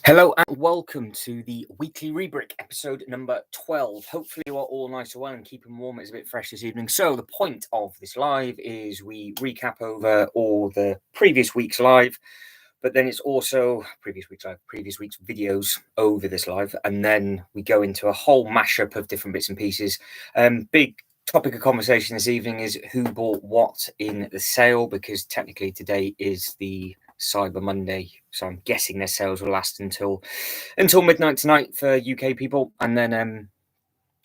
Hello and welcome to the weekly Rebrick episode number 12. Hopefully you are all nice and well and keeping warm. It's a bit fresh this evening. So the point of this live is we recap over all the previous week's live, but then it's also previous week's videos over this live, and then we go into a whole mashup of different bits and pieces. Big topic of conversation this evening is who bought what in the sale, because technically today is the Cyber Monday, so I'm guessing their sales will last until midnight tonight for UK people, and then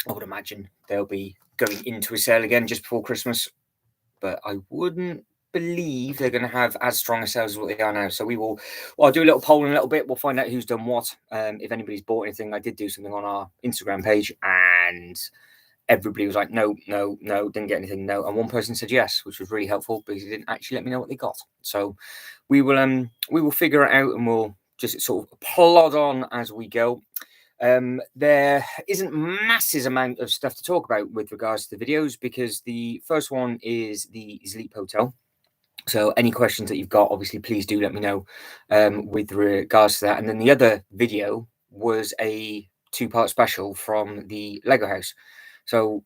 I would imagine they'll be going into a sale again just before Christmas, but I wouldn't believe they're going to have as strong a sales as what they are now. So I'll do a little poll in a little bit. We'll find out who's done what. If anybody's bought anything, I did do something on our Instagram page, and everybody was like, no, didn't get anything, no. And one person said yes, which was really helpful because he didn't actually let me know what they got. So we will figure it out, and we'll just sort of plod on as we go. There isn't massive amount of stuff to talk about with regards to the videos, because the first one is the Sleep Hotel. So any questions that you've got, obviously, please do let me know with regards to that. And then the other video was a 2-part special from the Lego house. So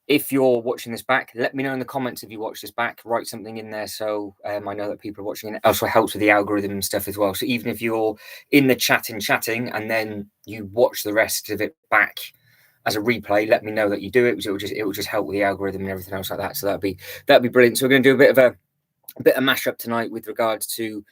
if you're watching this back, let me know in the comments if you watch this back. Write something in there so I know that people are watching, and it also helps with the algorithm and stuff as well. So even if you're in the chatting and then you watch the rest of it back as a replay, let me know that you do it, because it will just help with the algorithm and everything else like that. So that'd be brilliant. So we're going to do a bit of mashup tonight with regards to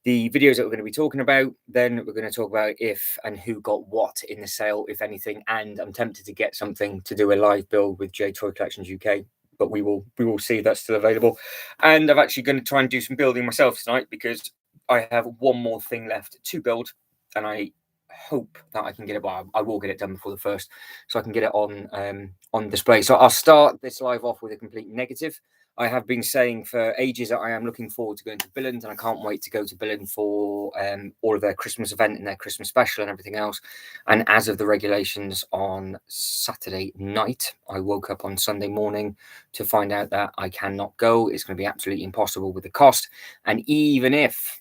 the videos that we're going to be talking about. Then we're going to talk about if and who got what in the sale, if anything. And I'm tempted to get something to do a live build with J Toy Collections UK, but we will see if that's still available. And I'm actually going to try and do some building myself tonight, because I have one more thing left to build, and I hope that I can get it. Well, I will get it done before the first, so I can get it on display. So I'll start this live off with a complete negative. I have been saying for ages that I am looking forward to going to Billund, and I can't wait to go to Billund for all of their Christmas event and their Christmas special and everything else. And as of the regulations on Saturday night, I woke up on Sunday morning to find out that I cannot go. It's going to be absolutely impossible with the cost. And even if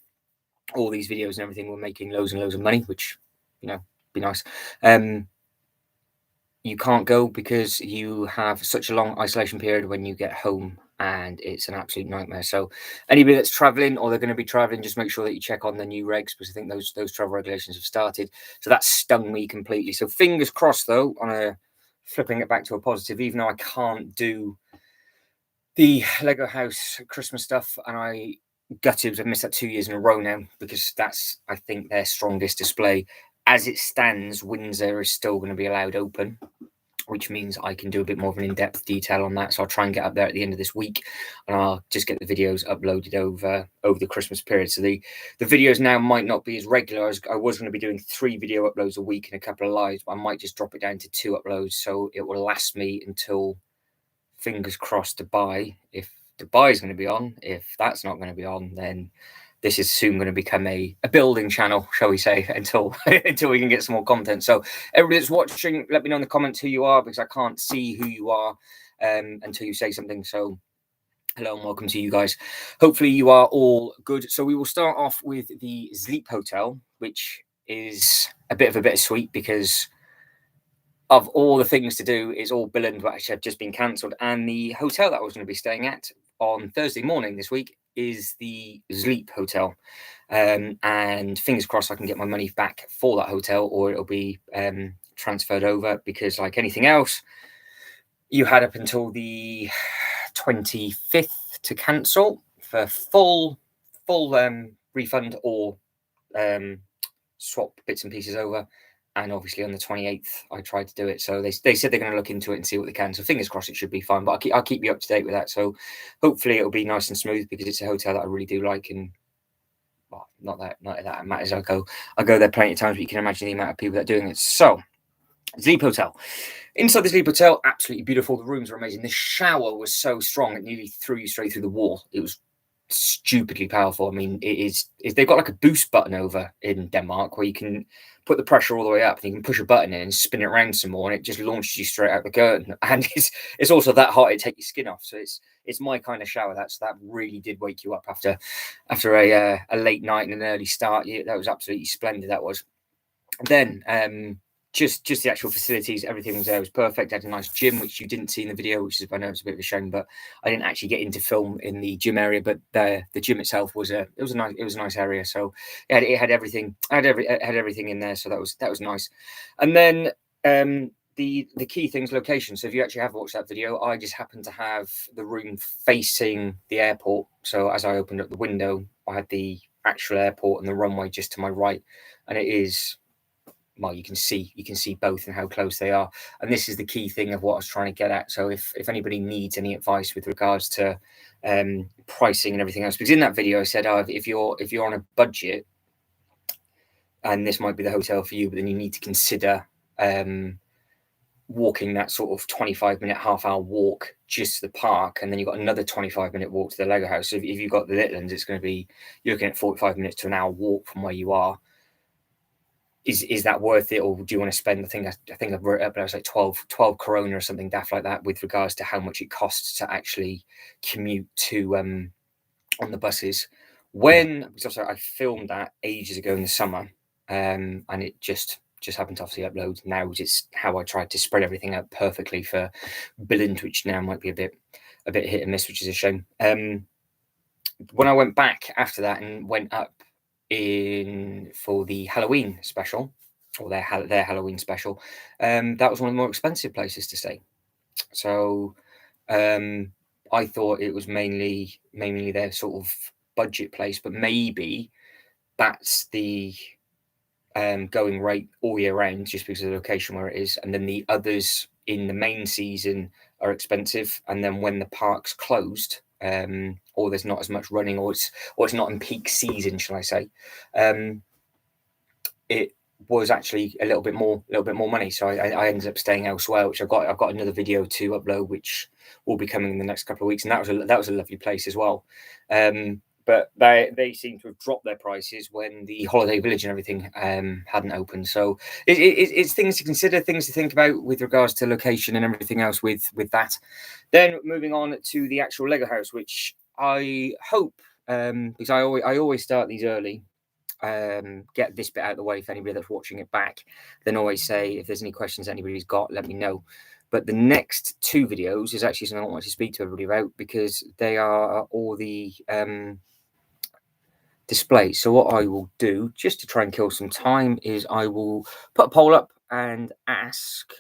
all these videos and everything were making loads and loads of money, which, be nice, you can't go because you have such a long isolation period when you get home, and it's an absolute nightmare. So anybody that's traveling, or they're going to be traveling, just make sure that you check on the new regs, because I think those travel regulations have started. So that stung me completely. So fingers crossed, though, on flipping it back to a positive, even though I can't do the Lego house Christmas stuff, and I gutted I've missed that 2 years in a row now, because that's, I think, their strongest display. As it stands, Windsor is still going to be allowed open, which means I can do a bit more of an in-depth detail on that. So I'll try and get up there at the end of this week, and I'll just get the videos uploaded over the Christmas period. So the videos now might not be as regular as I was going to be doing 3 video uploads a week and a couple of lives, but I might just drop it down to 2 uploads. So it will last me until, fingers crossed, Dubai. If Dubai is going to be on, if that's not going to be on, then this is soon going to become a building channel, shall we say, until we can get some more content. So everybody that's watching, let me know in the comments who you are, because I can't see who you are until you say something. So hello and welcome to you guys. Hopefully you are all good. So we will start off with the Sleep Hotel, which is a bit of a bittersweet, because of all the things to do, is all Billund, which have just been cancelled. And the hotel that I was going to be staying at on Thursday morning this week is the Sleep Hotel. And fingers crossed I can get my money back for that hotel, or it'll be transferred over, because like anything else, you had up until the 25th to cancel for full refund, or swap bits and pieces over. And obviously on the 28th, I tried to do it. So they said they're going to look into it and see what they can. So fingers crossed it should be fine. But I'll keep you up to date with that. So hopefully it'll be nice and smooth, because it's a hotel that I really do like. And well, not that it matters. I go there plenty of times, but you can imagine the amount of people that are doing it. So Sleep Hotel. Inside the Sleep Hotel, absolutely beautiful. The rooms are amazing. The shower was so strong, it nearly threw you straight through the wall. It was stupidly powerful. I mean, they've got like a boost button over in Denmark where you can put the pressure all the way up, and you can push a button in and spin it around some more, and it just launches you straight out the curtain. And it's also that hot it takes your skin off. So it's my kind of shower. That really did wake you up after a late night and an early start. That was absolutely splendid. That was. Then just the actual facilities, everything was there, was perfect. I had a nice gym, which you didn't see in the video, which is, I know it's a bit of a shame, but I didn't actually get into film in the gym area. But the gym itself was a nice area. So it had everything, had everything in there. So that was nice. And then the key things, location. So if you actually have watched that video, I just happened to have the room facing the airport. So as I opened up the window, I had the actual airport and the runway just to my right, and it is, well, you can see both and how close they are. And this is the key thing of what I was trying to get at. So if anybody needs any advice with regards to pricing and everything else, because in that video I said, if you're on a budget and this might be the hotel for you, but then you need to consider walking that sort of 25-minute, half-hour walk just to the park, and then you've got another 25-minute walk to the Lego house. So if you've got the Litlands, it's going to be, you're looking at 45 minutes to an hour walk from where you are. Is that worth it, or do you want to spend? I think I've wrote up, but I was like 12 Corona or something daft like that with regards to how much it costs to actually commute to on the buses. Because I filmed that ages ago in the summer, and it just happened to obviously upload now. It's how I tried to spread everything out perfectly for Billund, which now might be a bit hit and miss, which is a shame. When I went back after that and went up in for the Halloween special, or their Halloween special, that was one of the more expensive places to stay. So I thought it was mainly their sort of budget place, but maybe that's the going rate all year round, just because of the location where it is. And then the others in the main season are expensive, and then when the park's closed, or there's not as much running, or it's not in peak season, shall I say, it was actually a little bit more money. So I ended up staying elsewhere, which I've got another video to upload, which will be coming in the next couple of weeks, and that was a lovely place as well. But they seem to have dropped their prices when the holiday village and everything hadn't opened. So it's things to consider, things to think about with regards to location and everything else with that. Then moving on to the actual Lego house, which I hope, because I always start these early, get this bit out of the way for anybody that's watching it back, then always say, if there's any questions anybody's got, let me know. But the next two videos is actually something I want to speak to everybody about, because they are all the displays. So what I will do, just to try and kill some time, is I will put a poll up and ask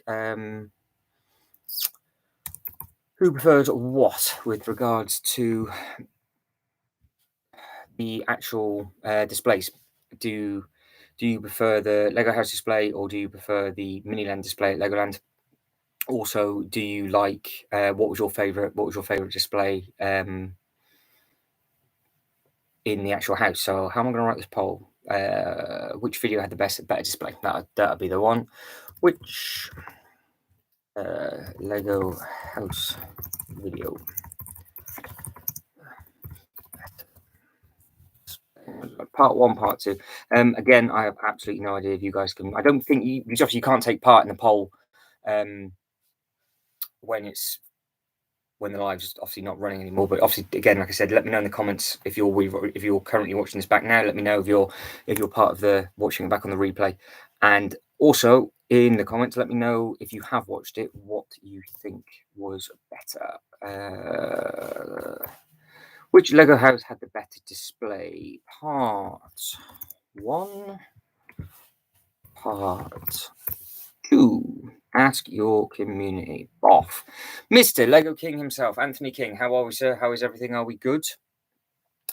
who prefers what with regards to the actual displays. Do you prefer the Lego house display, or do you prefer the Miniland display at Legoland? Also, do you like what was your favorite display in the actual house? So how am I going to write this poll? Which video had the better display? That'd be the one. Which Lego house video? Part one, part two. Again, I have absolutely no idea if you guys can. I don't think because obviously you can't take part in the poll when the live's obviously not running anymore. But obviously, again, like I said, let me know in the comments if you're currently watching this back now. Let me know if you're part of the watching it back on the replay, and also in the comments, let me know if you have watched it, what you think was better. Which Lego house had the better display? Part one, part two. Ask your community. Off. Mr. Lego King himself, Anthony King. How are we, sir? How is everything? Are we good?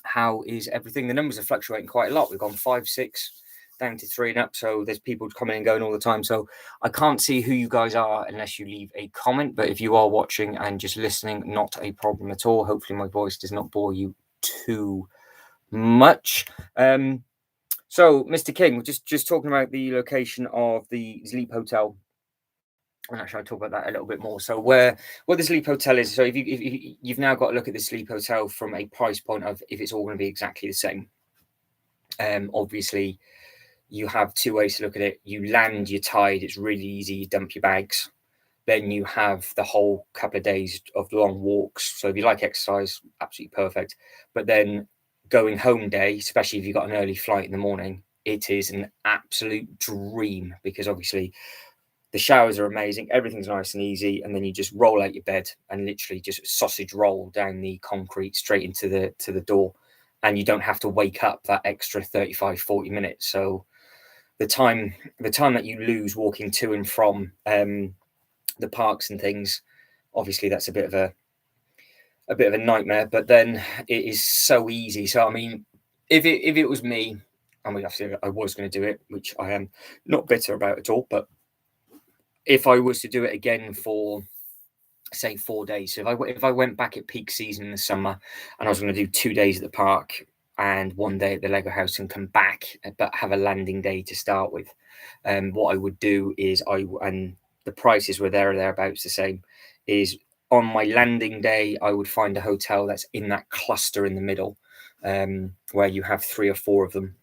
How is everything? The numbers are fluctuating quite a lot. We've gone 5, 6, down to 3 and up. So there's people coming and going all the time. So I can't see who you guys are unless you leave a comment. But if you are watching and just listening, not a problem at all. Hopefully my voice does not bore you too much. So, Mr. King, we're just talking about the location of the Sleep Hotel. And actually, I'll talk about that a little bit more. So, what the Sleep Hotel is. So, if you've now got to look at the Sleep Hotel from a price point of if it's all going to be exactly the same. Obviously, you have two ways to look at it. You land, you're tired. It's really easy. You dump your bags. Then you have the whole couple of days of long walks. So, if you like exercise, absolutely perfect. But then going home day, especially if you've got an early flight in the morning, it is an absolute dream, because obviously the showers are amazing, everything's nice and easy, and then you just roll out your bed and literally just sausage roll down the concrete straight into the door, and you don't have to wake up that extra 35-40 minutes. So the time that you lose walking to and from the parks and things, obviously that's a bit of a nightmare, but then it is so easy. So I mean, if it was me, I mean, obviously I was going to do it, which I am not bitter about at all, but if I was to do it again for, say, 4 days, so if I went back at peak season in the summer and I was going to do 2 days at the park and 1 day at the Lego house and come back, but have a landing day to start with, what I would do is and the prices were there or thereabouts the same, is on my landing day I would find a hotel that's in that cluster in the middle, where you have 3 or 4 of them,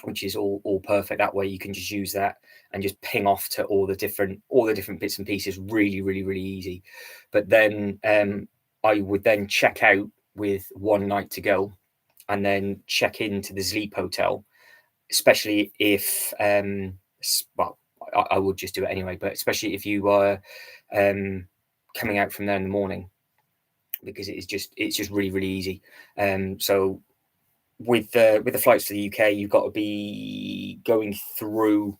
which is all perfect. That way you can just use that and just ping off to all the different bits and pieces really easy. But then I would then check out with 1 night to go, and then check into the Sleep Hotel, especially if well, I would just do it anyway, but especially if you are coming out from there in the morning, because it's just really easy. So with the flights to the UK, you've got to be going through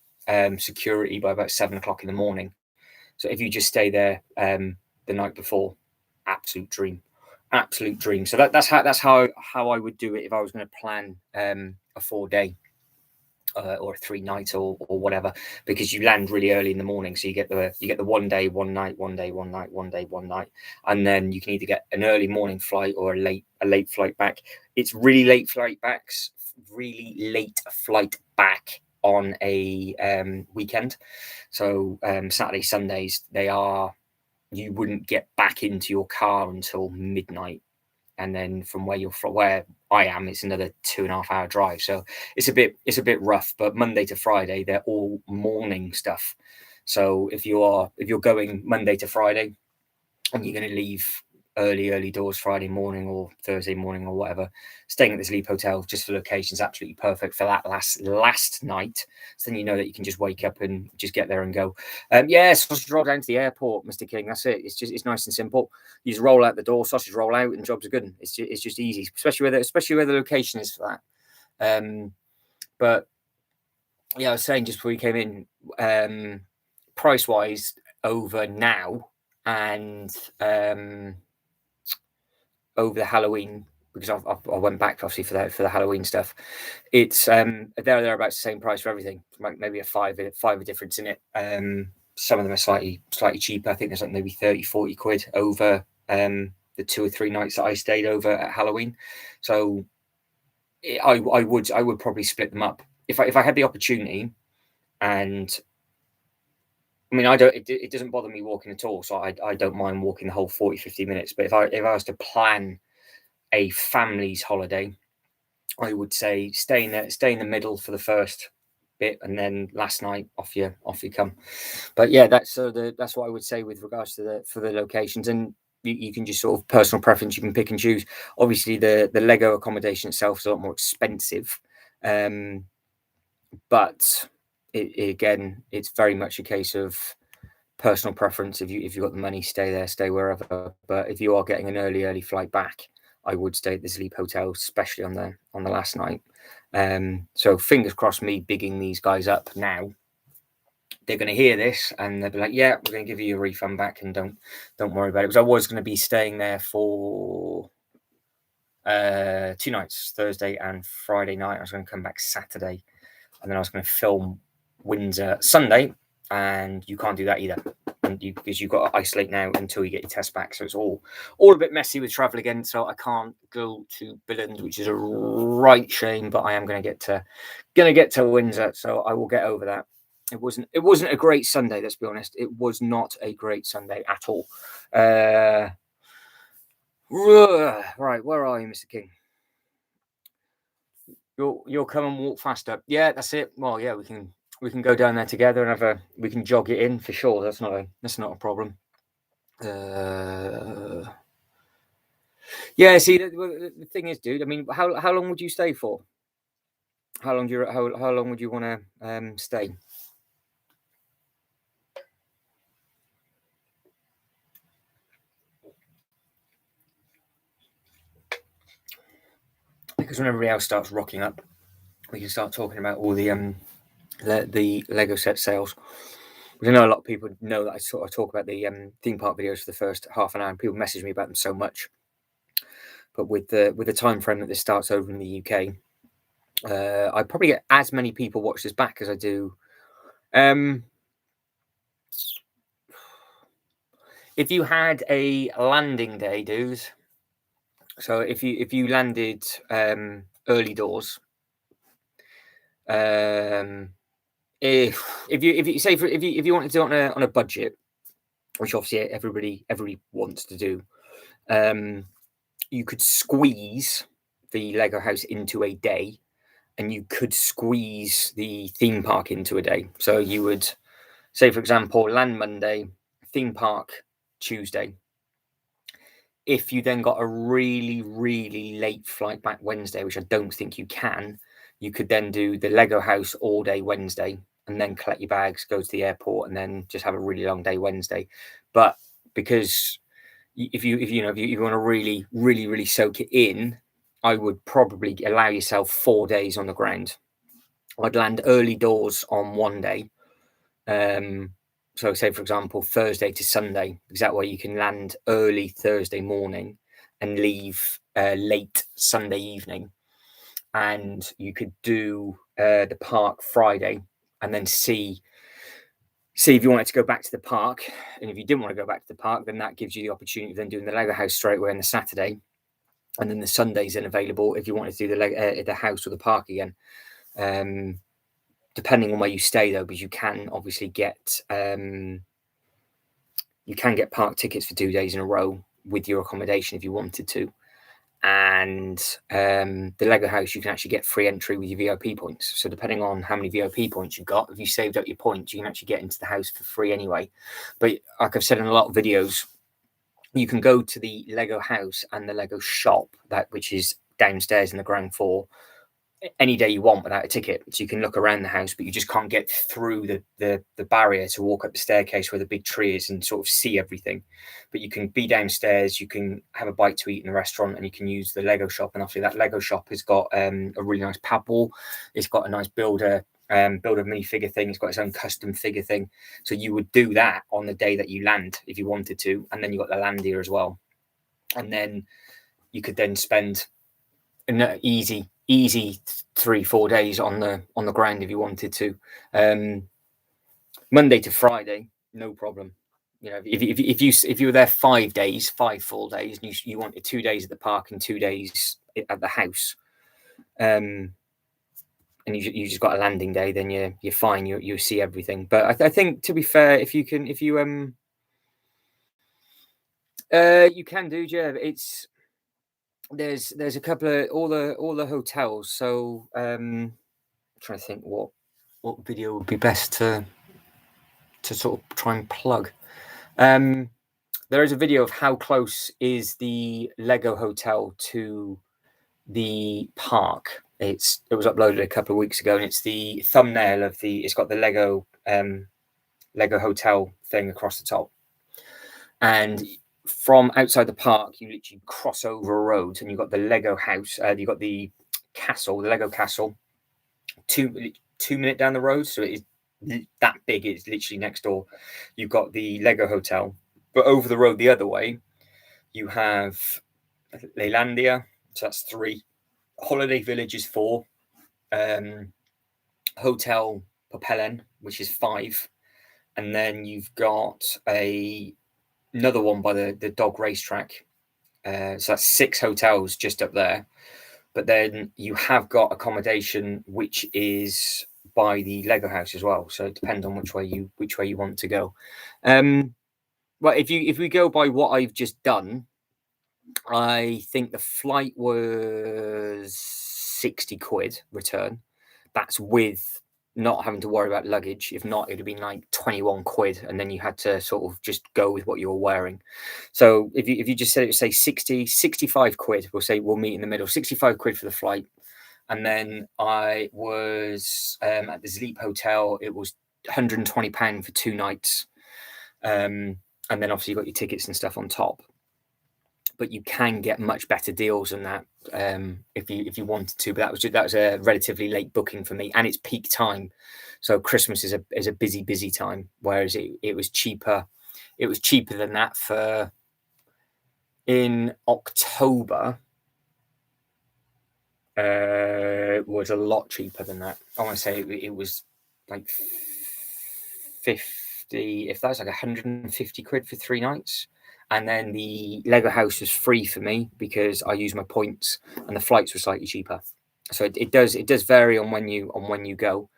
security by about 7 o'clock in the morning. So if you just stay there the night before, absolute dream. So that's how I would do it if I was going to plan a 4-day or a 3 night or whatever, because you land really early in the morning, so you get the 1 day 1 night, 1 day 1 night, 1 day 1 night, and then you can either get an early morning flight or a late flight back. It's really late flight back on a weekend. So Saturday, Sundays, you wouldn't get back into your car until midnight, and then from where I am, it's another 2.5 hour drive. So it's a bit rough. But Monday to Friday, they're all morning stuff. So if you're going Monday to Friday, and you're going to leave early doors Friday morning or Thursday morning or whatever, staying at the Sleep Hotel just for location is absolutely perfect for that last night. So then you know that you can just wake up and just get there and go. Sausage roll down to the airport, Mr. King. That's it. It's nice and simple. You just roll out the door, sausage roll out, and jobs are good. It's just easy, especially where the location is for that. But yeah, I was saying just before you came in, price wise over now and over the Halloween, because I went back obviously for the Halloween stuff. It's they're about the same price for everything, like maybe a five difference in it. Some of them are slightly cheaper. I think there's like maybe 30-40 quid over the 2 or 3 nights that I stayed over at Halloween. So I would probably split them up if I had the opportunity. And I mean, it doesn't bother me walking at all, so I don't mind walking the whole 40-50 minutes. But if I was to plan a family's holiday, I would say stay in the middle for the first bit, and then last night off you come. But yeah, that's what I would say with regards to the locations. And you can just sort of personal preference, you can pick and choose. Obviously the Lego accommodation itself is a lot more expensive, but again, it's very much a case of personal preference. If you've got the money, stay there, stay wherever. But if you are getting an early flight back, I would stay at the Sleep Hotel, especially on the last night. So fingers crossed, me bigging these guys up now, they're going to hear this and they'll be like, yeah, we're going to give you a refund back, and don't worry about it. Because I was going to be staying there for 2 nights, Thursday and Friday night. I was going to come back Saturday, and then I was going to film Windsor Sunday, and you can't do that either, because you've got to isolate now until you get your test back. So it's all a bit messy with travel again. So I can't go to Billund, which is a right shame, but I am going to get to Windsor, so I will get over that. It wasn't a great Sunday, let's be honest. It was not a great Sunday at all. Right, where are you, Mr. King? You'll come and walk faster. Yeah, that's it. Well, yeah, we can go down there together and we can jog it in for sure. That's not a problem. Yeah, see, the thing is, dude, I mean, how long would you stay for? How long would you want to stay? Because when everybody else starts rocking up, we can start talking about all the Lego set sales. I know a lot of people know that I sort of talk about the theme park videos for the first half an hour, and people message me about them so much. But with the time frame that this starts over in the UK, I probably get as many people watch this back as I do. If you had a landing day, dudes. So if you landed early doors, if you say if you wanted to do it on a budget, which obviously everybody wants to do, you could squeeze the Lego house into a day, and you could squeeze the theme park into a day. So you would say, for example, land Monday, theme park Tuesday. If you then got a really, really late flight back Wednesday, which I don't think you can, you could then do the Lego house all day Wednesday, and then collect your bags, go to the airport, and then just have a really long day Wednesday. But because if you want to really, really, really soak it in, I would probably allow yourself 4 days on the ground. I'd land early doors on one day. So say, for example, Thursday to Sunday, because that way you can land early Thursday morning and leave late Sunday evening. And you could do the park Friday, and then see if you wanted to go back to the park. And if you didn't want to go back to the park, then that gives you the opportunity of then doing the Lego house straight away on the Saturday. And then the Sunday's then available if you wanted to do the house or the park again. Depending on where you stay, though, because you can obviously get park tickets for 2 days in a row with your accommodation if you wanted to. And the Lego house, you can actually get free entry with your VIP points. So depending on how many VIP points you've got, if you saved up your points, you can actually get into the house for free anyway. But like I've said in a lot of videos, you can go to the Lego house and the Lego shop, which is downstairs in the ground floor, any day you want without a ticket. So you can look around the house, but you just can't get through the barrier to walk up the staircase where the big tree is and sort of see everything. But you can be downstairs, you can have a bite to eat in the restaurant, and you can use the Lego shop. And obviously that Lego shop has got a really nice pad wall. It's got a nice builder minifigure thing. It's got its own custom figure thing. So you would do that on the day that you land if you wanted to. And then you got the landier as well. And then you could then spend an easy 3-4 days on the ground if you wanted to. Monday to Friday, no problem. You know, if you were there 5 days, 5 full days, and you wanted 2 days at the park and 2 days at the house, and you just got a landing day, then you're fine. You see everything. But I think, to be fair, you can do, Jeff. There's a couple of all the hotels. So I'm trying to think what video would be best to sort of try and plug. There is a video of how close is the Lego hotel to the park. It was uploaded a couple of weeks ago, and it's the thumbnail of it's got the Lego hotel thing across the top. And from outside the park, you literally cross over a road, and you've got the Lego house. You've got the castle, the Lego castle, 2 minute down the road. So it is that big. It's literally next door. You've got the Lego hotel, but over the road the other way, you have Leylandia. So that's 3. Holiday Village is 4. Hotel Popelen, which is 5. And then you've got another one by the dog racetrack. So that's 6 hotels just up there. But then you have got accommodation which is by the Lego house as well. So it depends on which way you want to go. Well, if we go by what I've just done, I think the flight was 60 quid return. That's with not having to worry about luggage. If not, it would have been like 21 quid, and then you had to sort of just go with what you were wearing. So if you just said it would say 65 quid, we'll say we'll meet in the middle. 65 quid for the flight, And then I was at the Sleep Hotel. It was £120 for 2 nights. And then obviously you got your tickets and stuff on top. But you can get much better deals than that if you wanted to. But that was a relatively late booking for me, and it's peak time, so Christmas is a busy time. Whereas it was cheaper. It was cheaper than that for in October. It was a lot cheaper than that. I want to say it was like 50. If that's like 150 quid for 3 nights. And then the Lego house was free for me because I used my points, and the flights were slightly cheaper. So it does vary on when you go.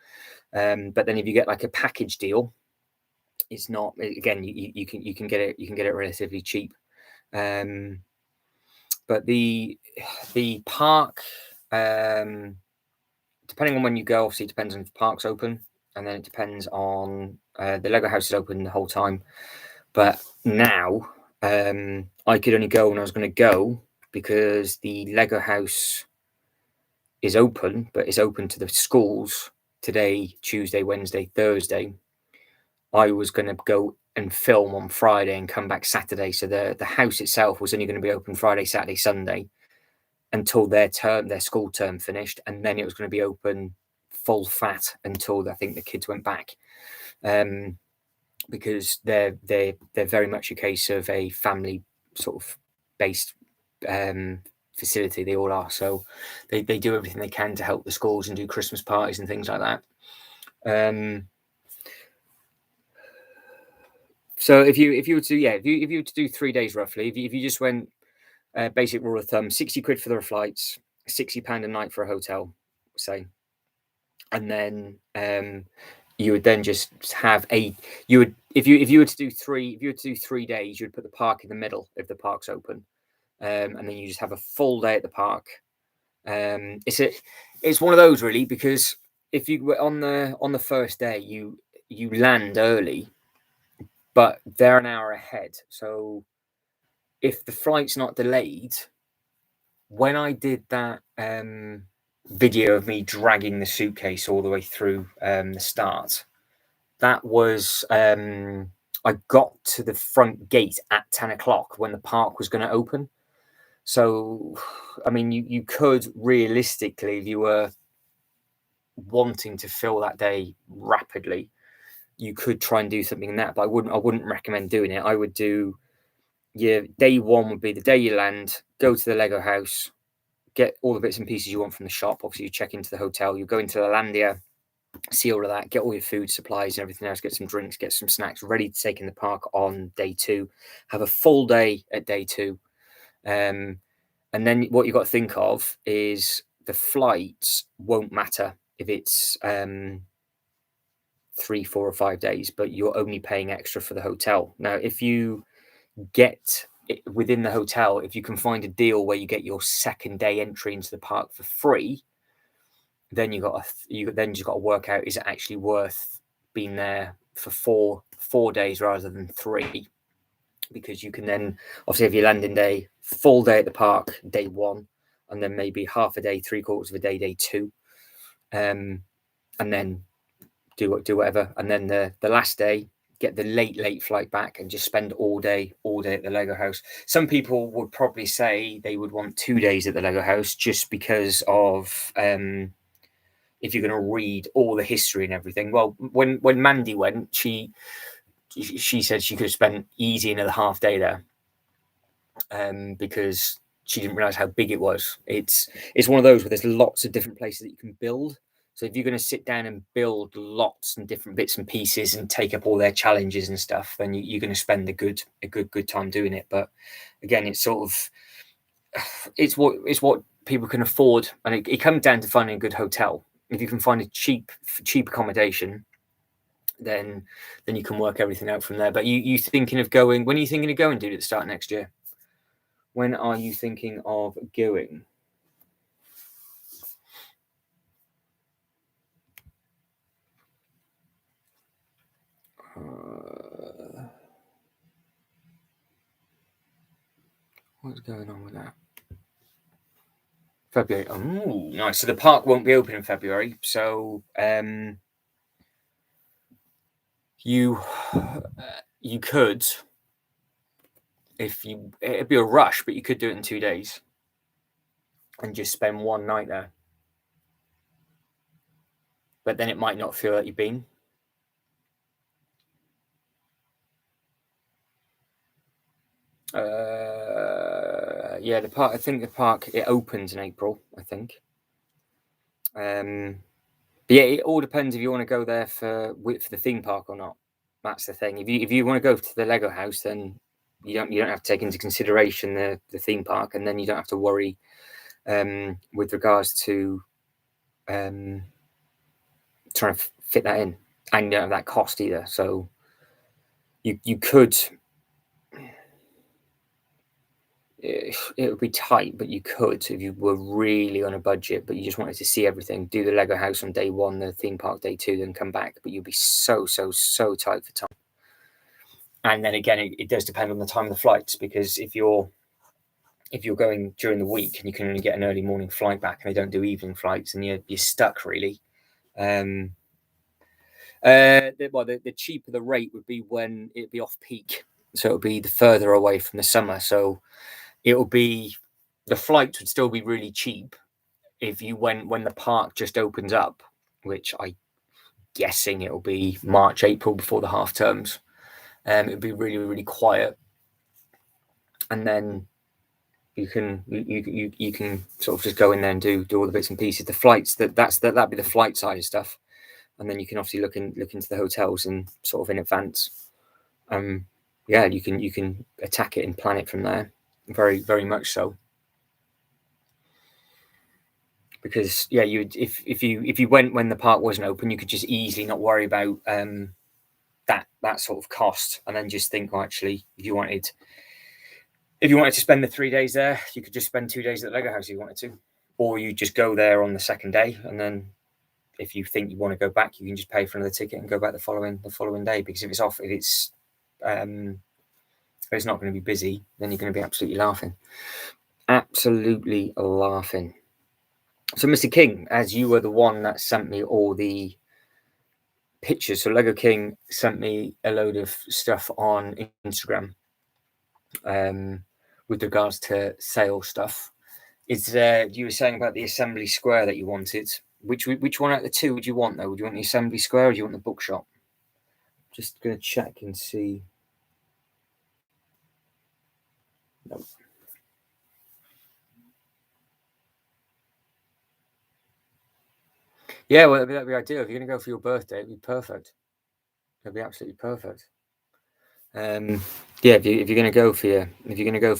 But then if you get like a package deal, it's not, again, you can get it relatively cheap. But the park, depending on when you go, obviously it depends on if the park's open, and then it depends on the Lego house is open the whole time. But now I could only go when I was going to go because the Lego house is open, but it's open to the schools today, Tuesday, Wednesday, Thursday. I was going to go and film on Friday and come back Saturday. So the house itself was only going to be open Friday, Saturday, Sunday until their school term finished, and then it was going to be open full fat until I think the kids went back. Because they're very much a case of a family sort of based facility. They all are, so they do everything they can to help the schools and do Christmas parties and things like that. So if you were to do 3 days roughly, if you just went basic rule of thumb, 60 quid for the flights, £60 a night for a hotel, say, and then you would then just have if you were to do 3 days, you'd put the park in the middle if the park's open, and then you just have a full day at the park. It's one of those really, because if you were on the first day, you land early, but they're an hour ahead. So if the flight's not delayed, when I did that video of me dragging the suitcase all the way through the start, that was I got to the front gate at 10 o'clock when the park was going to open. So, I mean, you could realistically, if you were wanting to fill that day rapidly, you could try and do something in that. But I wouldn't recommend doing it. I would do day one would be the day you land, go to the Lego house, get all the bits and pieces you want from the shop. Obviously, you check into the hotel, you go into the Landia, see all of that, get all your food supplies and everything else, get some drinks, get some snacks ready to take in the park on day 2, have a full day at day 2. And then what you've got to think of is the flights won't matter if it's 3, 4 or 5 days, but you're only paying extra for the hotel. Now, if you get within the hotel, if you can find a deal where you get your second day entry into the park for free, then you just got to work out, is it actually worth being there for four days rather than 3? Because you can then obviously have your landing day, full day at the park day 1, and then maybe half a day, 3/4 of a day 2, and then do whatever, and then the last day get the late flight back and just spend all day at the Lego house. Some people would probably say they would want 2 days at the Lego house just because of if you're going to read all the history and everything. Well, when Mandy went, she said she could have spent easy another half day there, because she didn't realize how big it was. It's one of those where there's lots of different places that you can build. So if you're going to sit down and build lots and different bits and pieces and take up all their challenges and stuff, then you're going to spend a good time doing it. But again, it's sort of it's what people can afford, and it comes down to finding a good hotel. If you can find a cheap accommodation, then you can work everything out from there. But you thinking of going? When are you thinking of going, dude, at the start of next year? When are you thinking of going? What's going on with that? February. Oh, nice. So the park won't be open in February. So you could, it'd be a rush, but you could do it in 2 days and just spend one night there. But then it might not feel like you've been. Yeah, the park. I think the park, it opens in April, I think. But yeah, it all depends if you want to go there for the theme park or not. That's the thing. If you want to go to the Lego house, then you don't have to take into consideration the theme park, and then you don't have to worry with regards to trying to fit that in, and you don't have that cost either. So you could. It would be tight, but you could if you were really on a budget, but you just wanted to see everything. Do the Lego house on day one, the theme park day two, then come back. But you'd be so tight for time. And then again, it does depend on the time of the flights, because if you're going during the week and you can only get an early morning flight back, and they don't do evening flights, and you're stuck really. The cheaper the rate would be when it'd be off peak, so it would be the further away from the summer. So it'll be, the flights would still be really cheap if you went when the park just opens up, which I'm guessing it'll be March, April, before the half terms. It'll be really, really quiet, and then you can sort of just go in there and do all the bits and pieces. The flights, that'd be the flight side of stuff, and then you can obviously look into the hotels and sort of in advance. Yeah, you can attack it and plan it from there. Very, very much so. Because yeah, if you went when the park wasn't open, you could just easily not worry about that sort of cost, and then just think, well, actually, if you wanted to spend the 3 days there, you could just spend 2 days at the Lego house if you wanted to, or you just go there on the second day, and then if you think you want to go back, you can just pay for another ticket and go back the following day. Because if it's not going to be busy, then you're going to be absolutely laughing. So, Mr. King, as you were the one that sent me all the pictures, so Lego King sent me a load of stuff on Instagram with regards to sale stuff. You were saying about the assembly square that you wanted. Which one out of the two would you want, though? Would you want the assembly square, or do you want the bookshop? Just going to check and see. No. Yeah, well, that'd be ideal. If you're going to go for your birthday, it'd be perfect. It'd be absolutely perfect. Yeah, if you're going to go for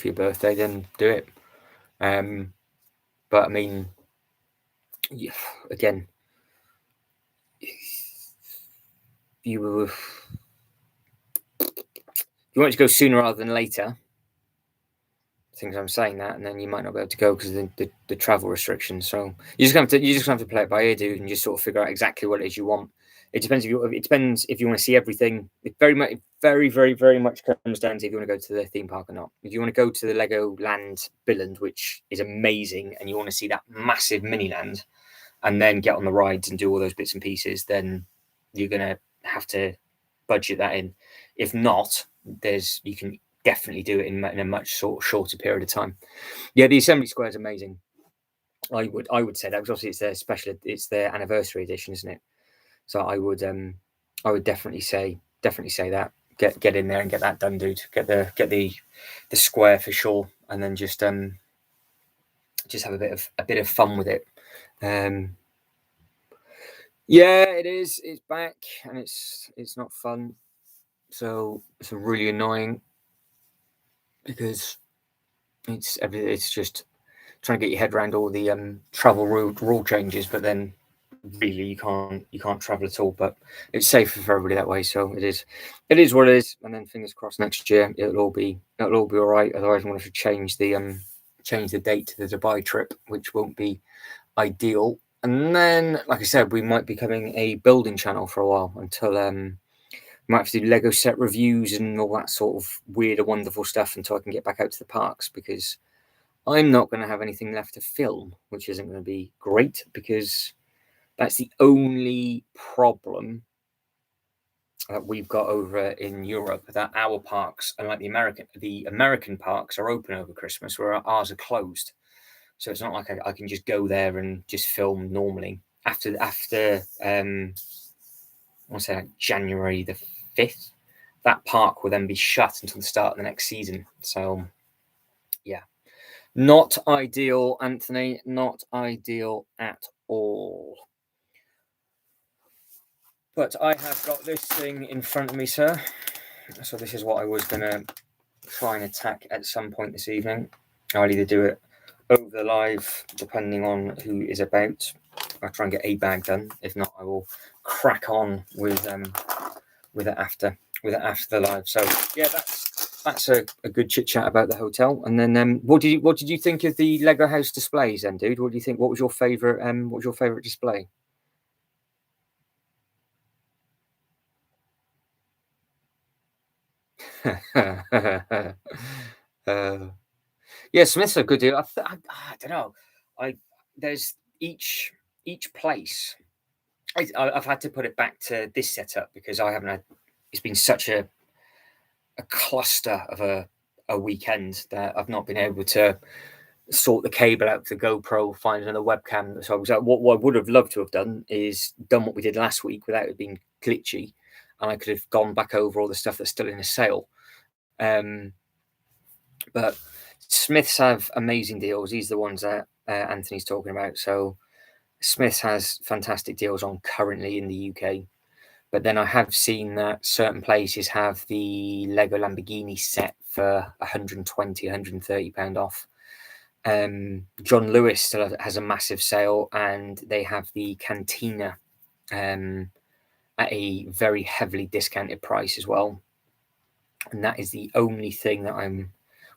your birthday, then do it. But I mean, yeah, again, you want to go sooner rather than later. Things I'm saying that, and then you might not be able to go because of the travel restrictions. So you just have to play it by ear, dude, and just sort of figure out exactly what it is you want. It depends if you want to see everything. It very much comes down to if you want to go to the theme park or not. If you want to go to the Legoland Billund, which is amazing, and you want to see that massive mini land, and then get on the rides and do all those bits and pieces, then you're gonna have to budget that in. If not, you can definitely do it in a much shorter period of time. Yeah, the assembly square is amazing. I would say that, because obviously it's their anniversary edition, isn't it? So I would definitely say that get in there and get that done, dude. Get the square for sure, and then just have a bit of fun with it. Yeah, it is. It's back, and it's not fun. So it's really annoying, because it's just trying to get your head around all the travel rule changes, but then really you can't travel at all. But it's safer for everybody that way, so it is what it is. And then fingers crossed next year it'll all be all right. Otherwise, I'm going to change the date to the Dubai trip, which won't be ideal. And then, like I said, we might be becoming a building channel for a while, until we might have to do Lego set reviews and all that sort of weird and wonderful stuff until I can get back out to the parks, because I'm not going to have anything left to film, which isn't going to be great because that's the only problem that we've got over in Europe, that our parks, unlike the American parks, are open over Christmas, where ours are closed. So it's not like I can just go there and just film normally. After I want to say like January the 5th, that park will then be shut until the start of the next season. So yeah, not ideal, Anthony. Not ideal at all. But I have got this thing in front of me, sir. So this is what I was going to try and attack at some point this evening. I'll either do it over the live, depending on who is about. I'll try and get a bag done. If not, I will crack on with it after the live. So yeah, that's a good chit chat about the hotel. And then what did you think of the Lego house displays then, dude? What do you think? What was your favorite display? Yeah, Smith's a good deal. I don't know. There's each place. I've had to put it back to this setup because I haven't had. It's been such a cluster of a weekend that I've not been able to sort the cable out for the GoPro, find another webcam. So I was like, what I would have loved to have done is done what we did last week without it being glitchy, and I could have gone back over all the stuff that's still in a sale. But Smiths have amazing deals. These are the ones that Anthony's talking about. So Smiths has fantastic deals on currently in the UK. But then I have seen that certain places have the Lego Lamborghini set for 120, 130 pound off. John Lewis still has a massive sale, and they have the Cantina at a very heavily discounted price as well. And that is the only thing that we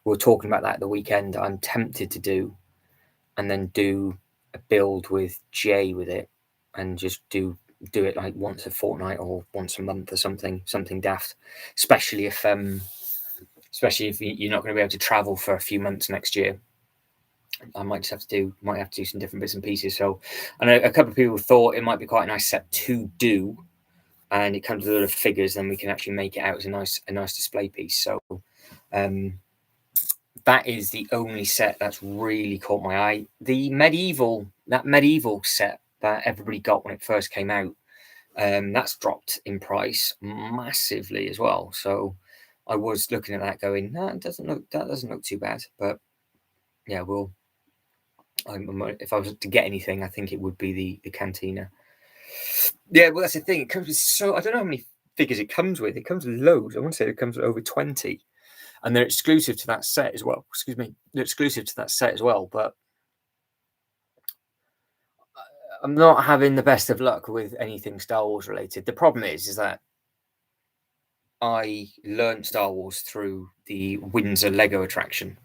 were talking about that at the weekend. I'm tempted to do, and then do a build with Jay with it, and just do it like once a fortnight or once a month or something daft. Especially if you're not going to be able to travel for a few months next year. I might have to do some different bits and pieces. So I know a couple of people thought it might be quite a nice set to do, and it comes with a lot of figures, then we can actually make it out as a nice display piece. So that is the only set that's really caught my eye. That medieval set that everybody got when it first came out, that's dropped in price massively as well. So I was looking at that going, no, that doesn't look too bad. But yeah, if I was to get anything, I think it would be the Cantina. Yeah, well, that's the thing. It comes with I don't know how many figures it comes with. It comes with loads. I want to say it comes with over 20. And they're exclusive to that set as well. Excuse me. They're exclusive to that set as well. But I'm not having the best of luck with anything Star Wars related. The problem is that I learned Star Wars through the Windsor Lego attraction,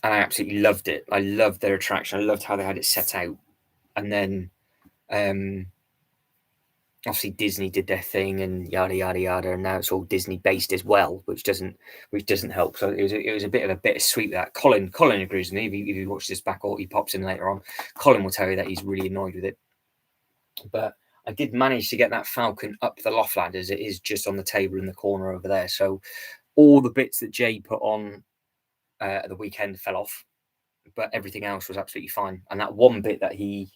and I absolutely loved it. I loved their attraction. I loved how they had it set out. And then obviously Disney did their thing and yada yada yada, and now it's all Disney based as well, which doesn't help. So it was a bit of a bittersweet. That Colin agrees with me. If you watch this back or he pops in later on, Colin will tell you that he's really annoyed with it. But I did manage to get that Falcon up the loft ladders. It is just on the table in the corner over there. So all the bits that Jay put on at the weekend fell off, but everything else was absolutely fine. And that one bit that he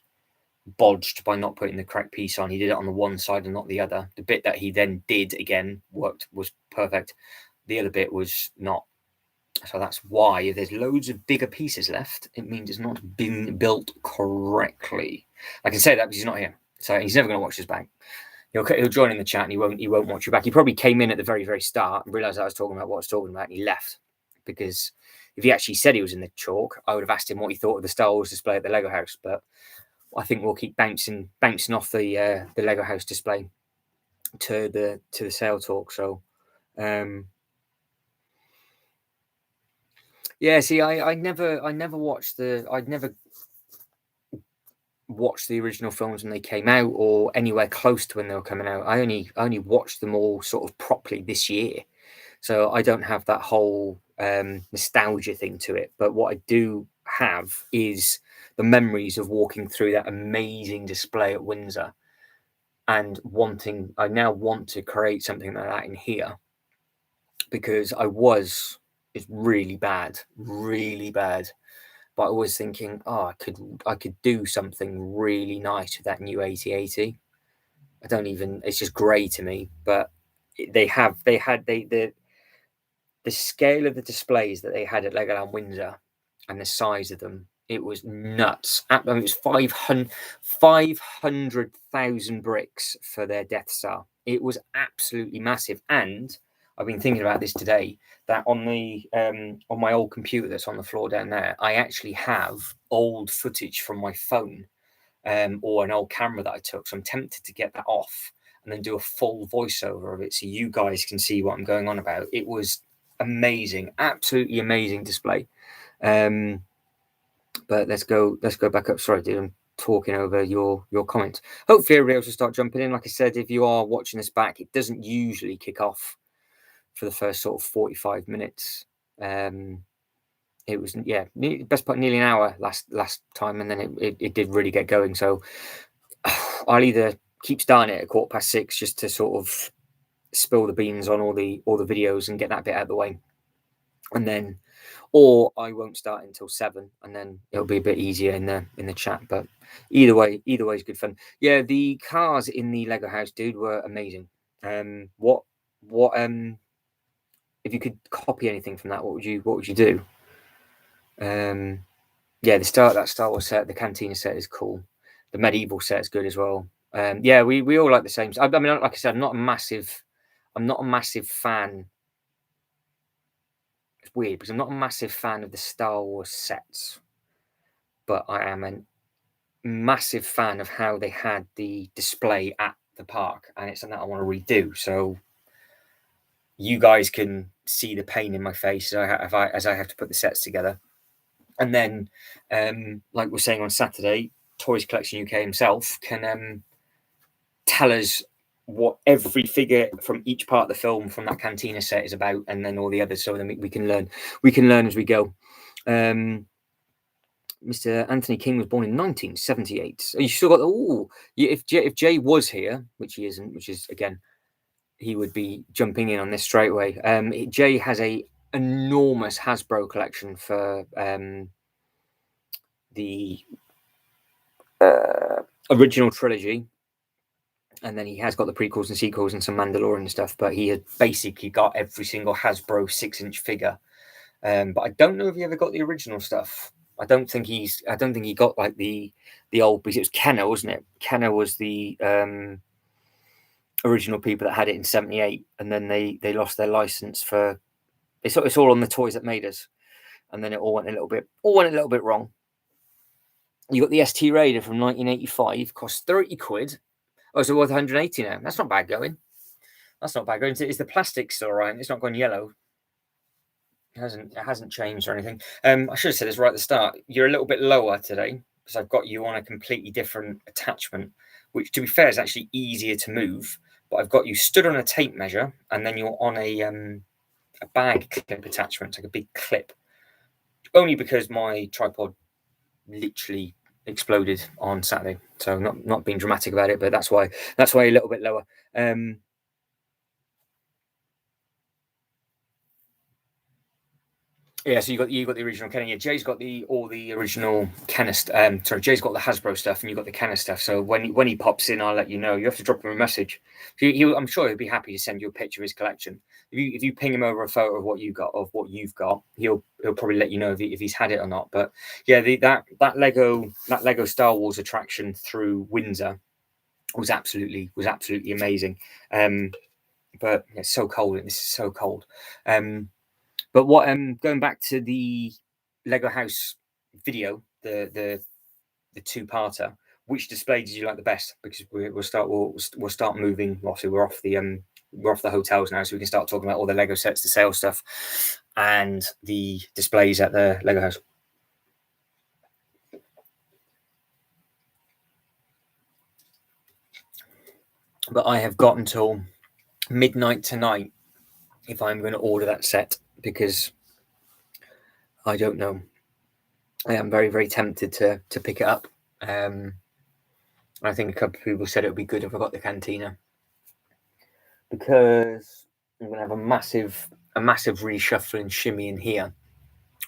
bodged by not putting the correct piece on, he did it on the one side and not the other. The bit that he then did again was perfect. The other bit was not. So that's why if there's loads of bigger pieces left, it means it's not been built correctly. I can say that because he's not here, so he's never going to watch this back. He'll join in the chat and he won't watch you back. He probably came in at the very, very start and realised I was talking about what I was talking about, and he left. Because if he actually said he was in the chalk, I would have asked him what he thought of the Star Wars display at the Lego house. But I think we'll keep bouncing off the Lego house display to the sale talk. So yeah, see, I never watched the original films when they came out, or anywhere close to when they were coming out. I only watched them all sort of properly this year, so I don't have that whole nostalgia thing to it. But what I do have is the memories of walking through that amazing display at Windsor and I now want to create something like that in here, because it's really bad, but I was thinking, I could do something really nice with that new 8080. It's just grey to me, but the scale of the displays that they had at Legoland Windsor and the size of them, it was nuts. I mean, it was 500,000 bricks for their Death Star. It was absolutely massive. And I've been thinking about this today, that on my old computer that's on the floor down there, I actually have old footage from my phone, or an old camera that I took. So I'm tempted to get that off and then do a full voiceover of it so you guys can see what I'm going on about. It was amazing, absolutely amazing display. But let's go back up. Sorry, dude, I'm talking over your comments. Hopefully everybody else will start jumping in. Like I said, if you are watching this back, it doesn't usually kick off for the first sort of 45 minutes. It was, best part nearly an hour last time, and then it did really get going. So I'll either keep starting it at 6:15 just to sort of spill the beans on all the videos and get that bit out of the way, and then, or I won't start until 7, and then it'll be a bit easier in the chat. But either way is good fun. Yeah, the cars in the Lego house, dude, were amazing. What if you could copy anything from that, what would you do? Yeah, that Star Wars set, the Cantina set is cool. The medieval set is good as well. Yeah, we all like the same. I mean, like I said, I'm not a massive fan. It's weird because I'm not a massive fan of the Star Wars sets, but I am a massive fan of how they had the display at the park, and it's something I want to redo. So you guys can see the pain in my face as I have to put the sets together. And then, like we're saying on Saturday, Toys Collection UK himself can tell us what every figure from each part of the film from that Cantina set is about, and then all the others. So then we can learn as we go. Mr. Anthony King was born in 1978. So you still got if Jay was here, which he isn't, which is, again, he would be jumping in on this straight away. Jay has a enormous Hasbro collection for the original trilogy, and then he has got the prequels and sequels and some Mandalorian stuff, but he had basically got every single Hasbro 6-inch figure. But I don't know if he ever got the original stuff. I don't think he got like the old, because it was Kenner, wasn't it? Kenner was the original people that had it in 78, and then they lost their license for it's all on the Toys That Made Us, and then it all went a little bit wrong. You got the ST Raider from 1985, cost 30 quid. Oh, it's worth 180 now. That's not bad going. Is the plastic still right? It's not gone yellow. It hasn't changed or anything. I should have said this right at the start. You're a little bit lower today because I've got you on a completely different attachment, which, to be fair, is actually easier to move. But I've got you stood on a tape measure, and then you're on a bag clip attachment, like a big clip. Only because my tripod literally exploded on Saturday, so not being dramatic about it, but that's why a little bit lower. Yeah, so you got the original Kenner. Yeah, Jay's got all the original Kenner. Jay's got the Hasbro stuff, and you got the Kenner stuff. So when he pops in, I'll let you know. You have to drop him a message. I'm sure he'll be happy to send you a picture of his collection. If you ping him over a photo of what you've got, he'll probably let you know if he's had it or not. But yeah, that Lego Star Wars attraction through Windsor was absolutely amazing. But it's so cold. This is so cold. But what going back to the Lego house video, the two-parter, which display did you like the best? Because we'll start moving. Obviously, we're off the hotels now, so we can start talking about all the Lego sets, the sale stuff, and the displays at the Lego house. But I have got until midnight tonight if I'm going to order that set, because I don't know. I am very, very tempted to pick it up. I think a couple of people said it would be good if I got the cantina, because I'm going to have a massive reshuffle and shimmy in here.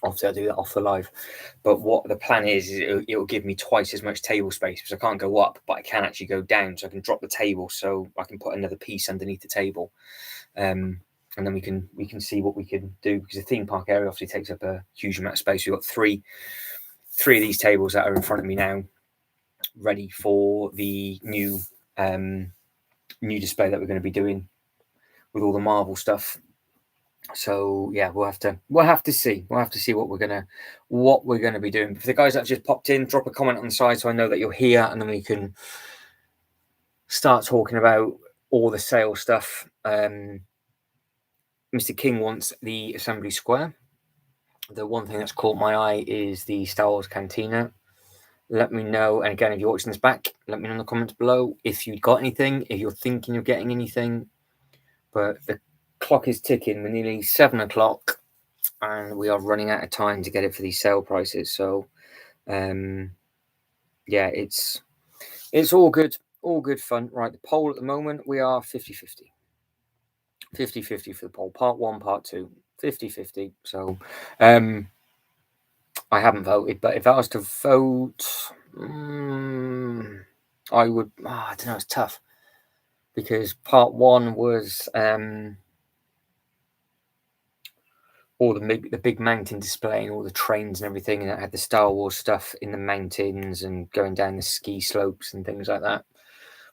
Obviously, I'll do that off the live. But what the plan is it'll give me twice as much table space, because I can't go up, but I can actually go down. So I can drop the table, so I can put another piece underneath the table. And then we can see what we can do, because the theme park area obviously takes up a huge amount of space. We've got three of these tables that are in front of me now, ready for the new display that we're going to be doing with all the Marvel stuff. So yeah, we'll have to see what we're gonna be doing. For the guys that have just popped in, drop a comment on the side so I know that you're here, and then we can start talking about all the sale stuff. Mr. King wants the Assembly Square. The one thing that's caught my eye is the Star Wars Cantina. Let me know, and again, if you're watching this back, let me know in the comments below if you've got anything, if you're thinking of getting anything. But the clock is ticking. We're nearly 7 o'clock, and we are running out of time to get it for these sale prices. So, yeah, it's all good fun. Right, the poll at the moment, we are 50-50. 50-50 for the poll. Part 1, part 2, 50-50. So, I haven't voted, but if I was to vote, I would. I don't know. It's tough, because part 1 was all the big mountain display and all the trains and everything, and it had the Star Wars stuff in the mountains and going down the ski slopes and things like that.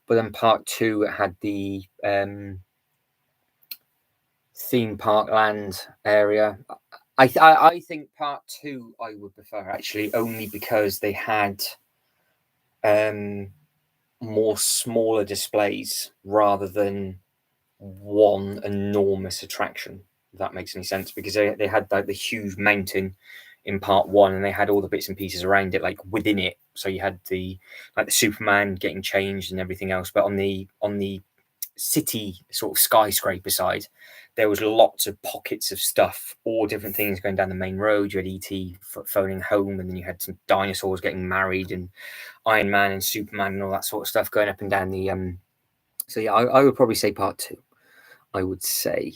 But then part 2, it had the theme park land area. I think part 2 I would prefer, actually, only because they had more smaller displays rather than one enormous attraction, if that makes any sense, because they had like the huge mountain in part 1, and they had all the bits and pieces around it, like within it. So you had the Superman getting changed and everything else, but on the city sort of skyscraper side, there was lots of pockets of stuff, all different things going down the main road. You had ET phoning home, and then you had some dinosaurs getting married, and Iron Man and Superman and all that sort of stuff going up and down the so yeah, I would probably say part 2. I would say.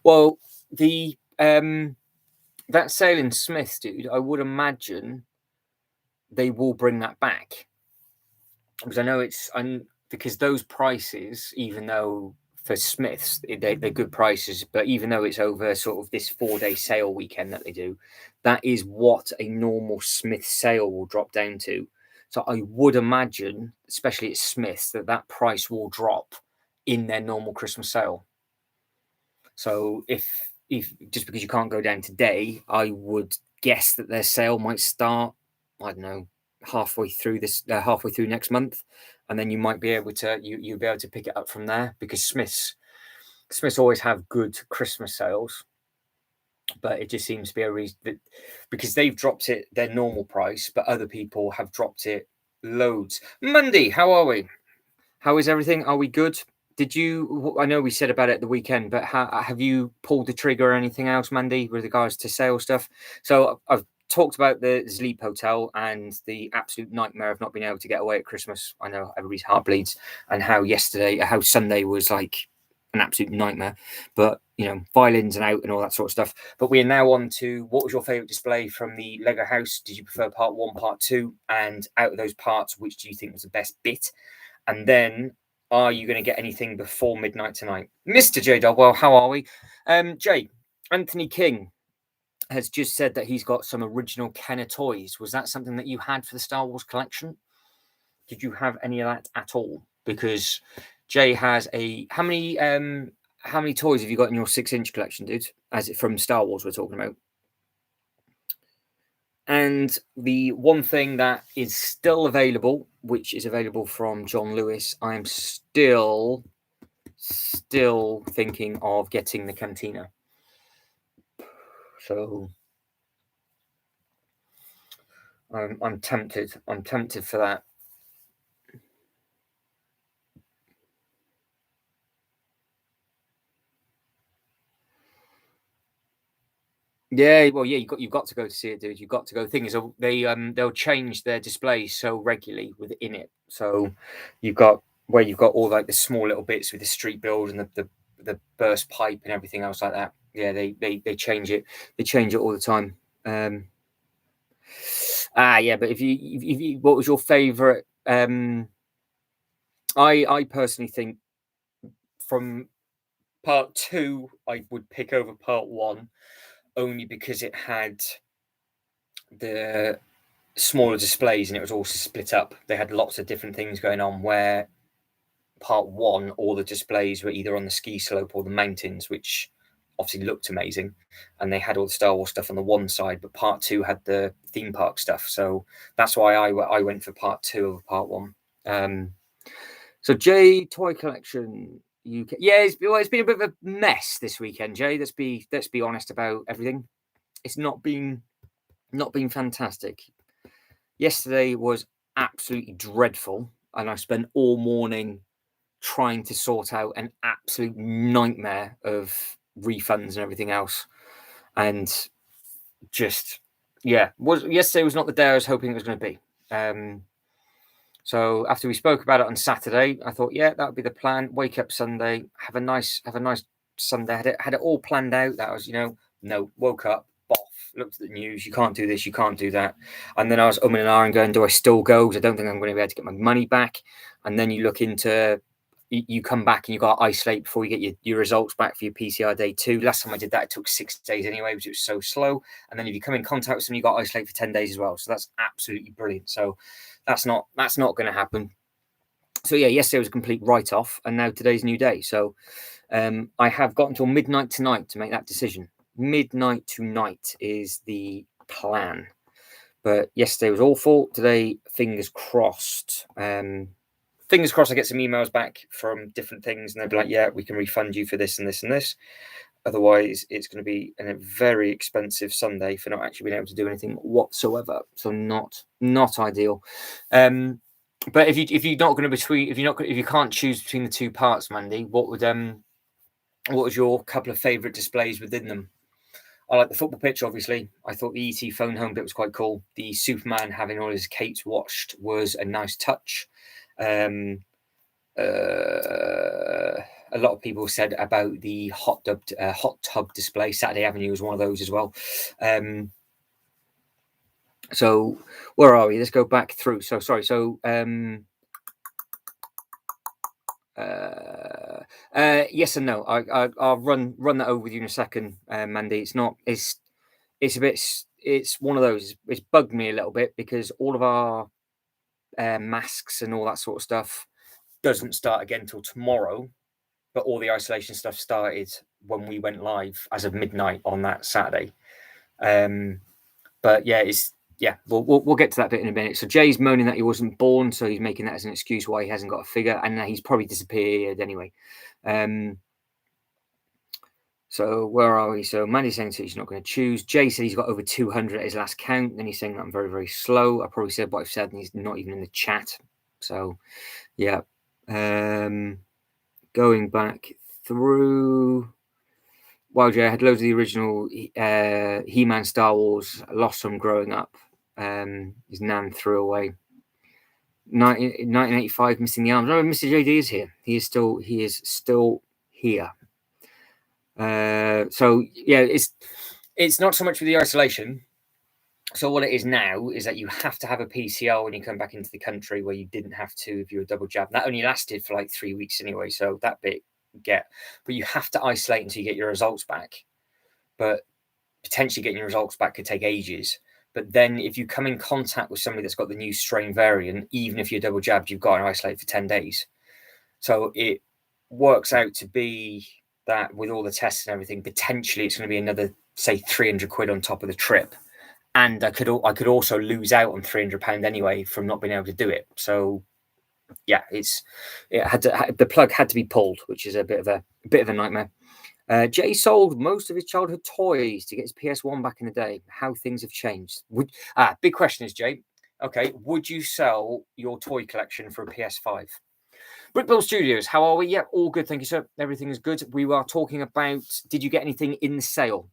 Well, the that sale in Smiths, dude, I would imagine they will bring that back, because I know because those prices, even though for Smiths they're good prices, but even though it's over sort of this 4-day sale weekend that they do, that is what a normal Smiths sale will drop down to. So I would imagine, especially at Smiths, that price will drop in their normal Christmas sale. So if just because you can't go down today, I would guess that their sale might start, I don't know, halfway through next month, and then you might be able to you'll be able to pick it up from there, because Smiths always have good Christmas sales, but it just seems to be a reason that because they've dropped it their normal price, but other people have dropped it loads. Monday, how are we? How is everything? Are we good? I know we said about it at the weekend, but have you pulled the trigger or anything else, Mandy, with regards to sales stuff? So I've talked about the Sleep Hotel and the absolute nightmare of not being able to get away at Christmas. I know everybody's heart bleeds, and how Sunday was like an absolute nightmare. But, violins and out and all that sort of stuff. But we are now on to, what was your favourite display from the Lego house? Did you prefer part 1, part 2? And out of those parts, which do you think was the best bit? And then, are you going to get anything before midnight tonight? Mr. J. Dogwell, how are we? Jay, Anthony King has just said that he's got some original Kenner toys. Was that something that you had for the Star Wars collection? Did you have any of that at all? Because Jay has how many toys have you got in your 6-inch collection, dude? As it from Star Wars we're talking about. And the one thing that is still available, which is available from John Lewis, I am still thinking of getting the Cantina. So I'm tempted. I'm tempted for that. Yeah, well, yeah, you've got to go to see it, dude. You've got to go. The thing is, they'll change their displays so regularly within it. So you've got all like the small little bits with the street build and the burst pipe and everything else like that. Yeah, they change it. They change it all the time. Yeah, but if you what was your favorite? I personally think from part two, I would pick over part one only because it had the smaller displays and it was also split up. They had lots of different things going on, where part one, all the displays were either on the ski slope or the mountains, which obviously looked amazing, and they had all the Star Wars stuff on the one side, but part two had the theme park stuff. So that's why I went for part two over part one. So Jay, toy collection UK. Yeah, it's been a bit of a mess this weekend, Jay. Let's be honest about everything. It's not been fantastic. Yesterday was absolutely dreadful, and I spent all morning trying to sort out an absolute nightmare of refunds and everything else. And just, yesterday was not the day I was hoping it was going to be. So after we spoke about it on Saturday, I thought, yeah, that would be the plan. Wake up Sunday, have a nice Sunday. Had it all planned out. That was, no, woke up, looked at the news. You can't do this, you can't do that. And then I was umming and ahhing, going, do I still go? Because I don't think I'm going to be able to get my money back. And then you look into, you come back and you got to isolate before you get your results back for your PCR day 2. Last time I did that, it took 6 days anyway, because it was so slow. And then if you come in contact with someone, you got to isolate for 10 days as well. So that's absolutely brilliant. So that's not going to happen. So yeah, yesterday was a complete write-off, and now today's a new day. So I have got until midnight tonight to make that decision. Midnight tonight is the plan. But yesterday was awful. Today, fingers crossed. Fingers crossed I get some emails back from different things, and they'll be like, yeah, we can refund you for this and this and this. Otherwise, it's going to be a very expensive Sunday for not actually being able to do anything whatsoever. So not ideal. But if you're not going to if you can't choose between the two parts, Mandy, what was your couple of favourite displays within them? I like the football pitch, obviously. I thought the ET phone home bit was quite cool. The Superman having all his capes washed was a nice touch. A lot of people said about the hot tub display. Saturday Avenue was one of those as well. So where are we? Let's go back through. So sorry. So yes and no. I'll run that over with you in a second, Mandy. It's a bit. It's one of those. It's bugged me a little bit because all of our masks and all that sort of stuff doesn't start again till tomorrow. But all the isolation stuff started when we went live as of midnight on that Saturday. But yeah, we'll get to that bit in a minute. So Jay's moaning that he wasn't born, so he's making that as an excuse why he hasn't got a figure, and he's probably disappeared anyway. So where are we? So Mandy's saying he's not going to choose. Jay said he's got over 200 at his last count. Then he's saying that I'm very, very slow. I probably said what I've said, and he's not even in the chat. So yeah. Going back through, well, Jay, I had loads of the original He-Man Star Wars. I lost some growing up. His nan threw away. 1985, missing the arms. No, Mr. JD is here. He is still here. So yeah, it's not so much for the isolation. So what it is now is that you have to have a PCR when you come back into the country, where you didn't have to if you were double jab. That only lasted for like 3 weeks anyway, so that bit but you have to isolate until you get your results back. But potentially getting your results back could take ages. But then if you come in contact with somebody that's got the new strain variant, even if you're double jabbed, you've got to isolate for 10 days. So it works out to be that with all the tests and everything, potentially it's going to be another, say, 300 quid on top of the trip. And I could also lose out on £300 anyway from not being able to do it. So yeah, the plug had to be pulled, which is a bit of a nightmare. Jay sold most of his childhood toys to get his PS1 back in the day. How things have changed. Big question is, Jay, okay, would you sell your toy collection for a PS5? Brickbill Studios, how are we? Yeah, all good, thank you, sir. Everything is good. We are talking about, did you get anything in the sale?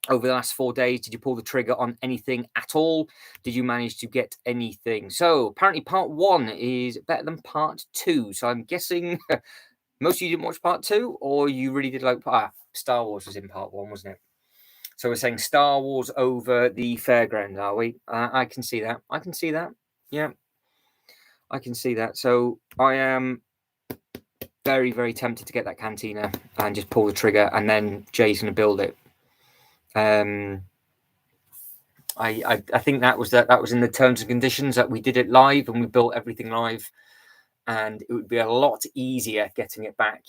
over the last 4 days? Did you pull the trigger on anything at all? Did you manage to get anything? So apparently part 1 is better than part 2. So I'm guessing most of you didn't watch part 2, or you really did like Star Wars was in part 1, wasn't it? So we're saying Star Wars over the fairground, are we? I can see that. I can see that. Yeah, I can see that. So I am very, very tempted to get that cantina and just pull the trigger, and then Jay's going to build it. I think that was in the terms and conditions that we did it live and we built everything live, and it would be a lot easier getting it back.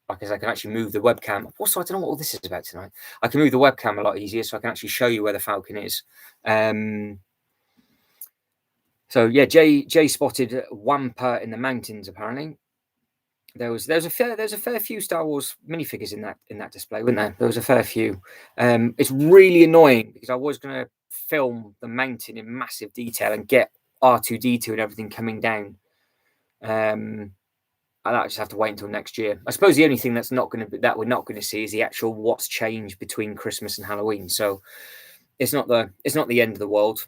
Because I can actually move the webcam. Also, I don't know what all this is about tonight. I can move the webcam a lot easier, so I can actually show you where the Falcon is. So yeah, Jay spotted Wampa in the mountains. Apparently, there's a fair few Star Wars minifigures in that display, wasn't there? There was a fair few. It's really annoying because I was going to film the mountain in massive detail and get R2D2 and everything coming down. I just have to wait until next year. I suppose the only thing that we're not going to see is the actual what's changed between Christmas and Halloween. So it's not the end of the world,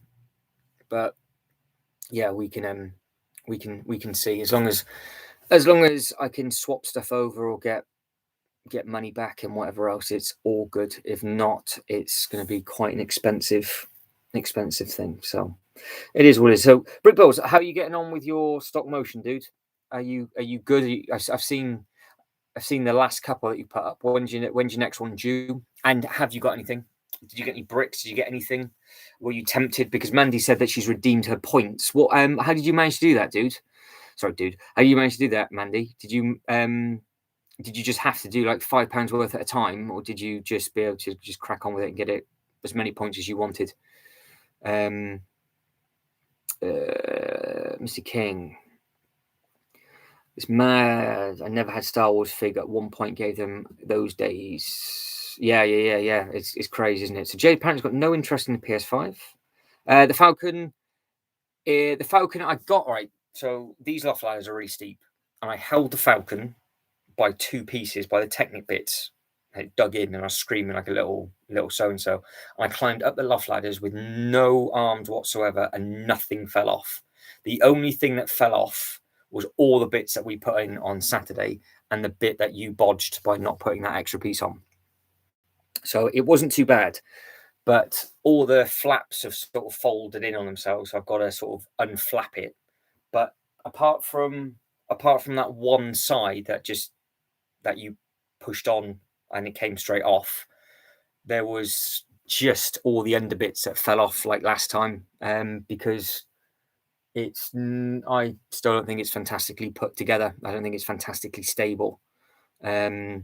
but yeah, we can see as long as I can swap stuff over or get money back and whatever else, it's all good. If not, it's going to be quite an expensive thing. So it is what it is. So Brick Bills, how are you getting on with your stop motion, dude? Are you good? I've seen the last couple that you put up. When's your next one due? And have you got anything? Did you get any bricks? Did you get anything? Were you tempted? Because Mandy said that she's redeemed her points. What? How did you manage to do that, dude? Sorry, dude. How did you manage to do that, Mandy? Did you just have to do like £5 worth at a time, or did you just be able to just crack on with it and get it as many points as you wanted? Mr. King. It's mad. I never had Star Wars figure. At one point, gave them those days. Yeah. It's crazy, isn't it? So Jay apparently got no interest in the PS5. The Falcon I got right. So these loft ladders are really steep, and I held the Falcon by 2 pieces by the Technic bits. I dug in and I was screaming like a little so and so. I climbed up the loft ladders with no arms whatsoever, and nothing fell off. The only thing that fell off was all the bits that we put in on Saturday and the bit that you bodged by not putting that extra piece on. So it wasn't too bad, but all the flaps have sort of folded in on themselves. So I've got to sort of unflap it. But apart from that one side that you pushed on and it came straight off, there was just all the underbits that fell off like last time, because I still don't think it's fantastically put together. I don't think it's fantastically stable. There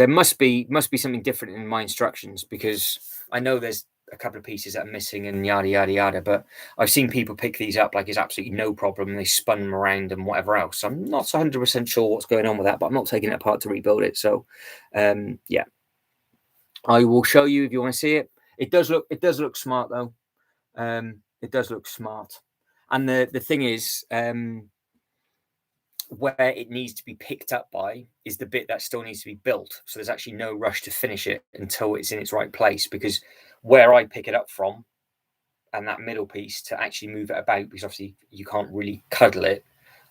must be something different in my instructions, because I know there's a couple of pieces that are missing and yada yada yada, but I've seen people pick these up like it's absolutely no problem, and they spun them around and whatever else. I'm not 100% sure what's going on with that, but I'm not taking it apart to rebuild it. So yeah, I will show you if you want to see it. It does look smart though. It does look smart. And the thing is, where it needs to be picked up by is the bit that still needs to be built. So there's actually no rush to finish it until it's in its right place, because where I pick it up from and that middle piece to actually move it about, because obviously you can't really cuddle it,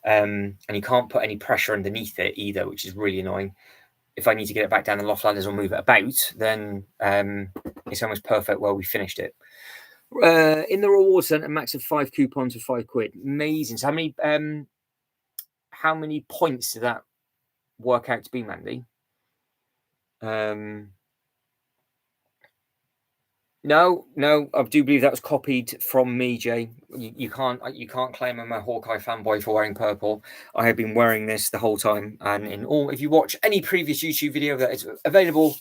and you can't put any pressure underneath it either, which is really annoying. If I need to get it back down the loft ladders or move it about, then it's almost perfect where we finished it. In the reward center, max of 5 coupons for £5. Amazing. So how many points did that work out to be, Mandy? No, I do believe that was copied from me, Jay. You can't claim I'm a Hawkeye fanboy for wearing purple. I have been wearing this the whole time, and if you watch any previous YouTube video that is available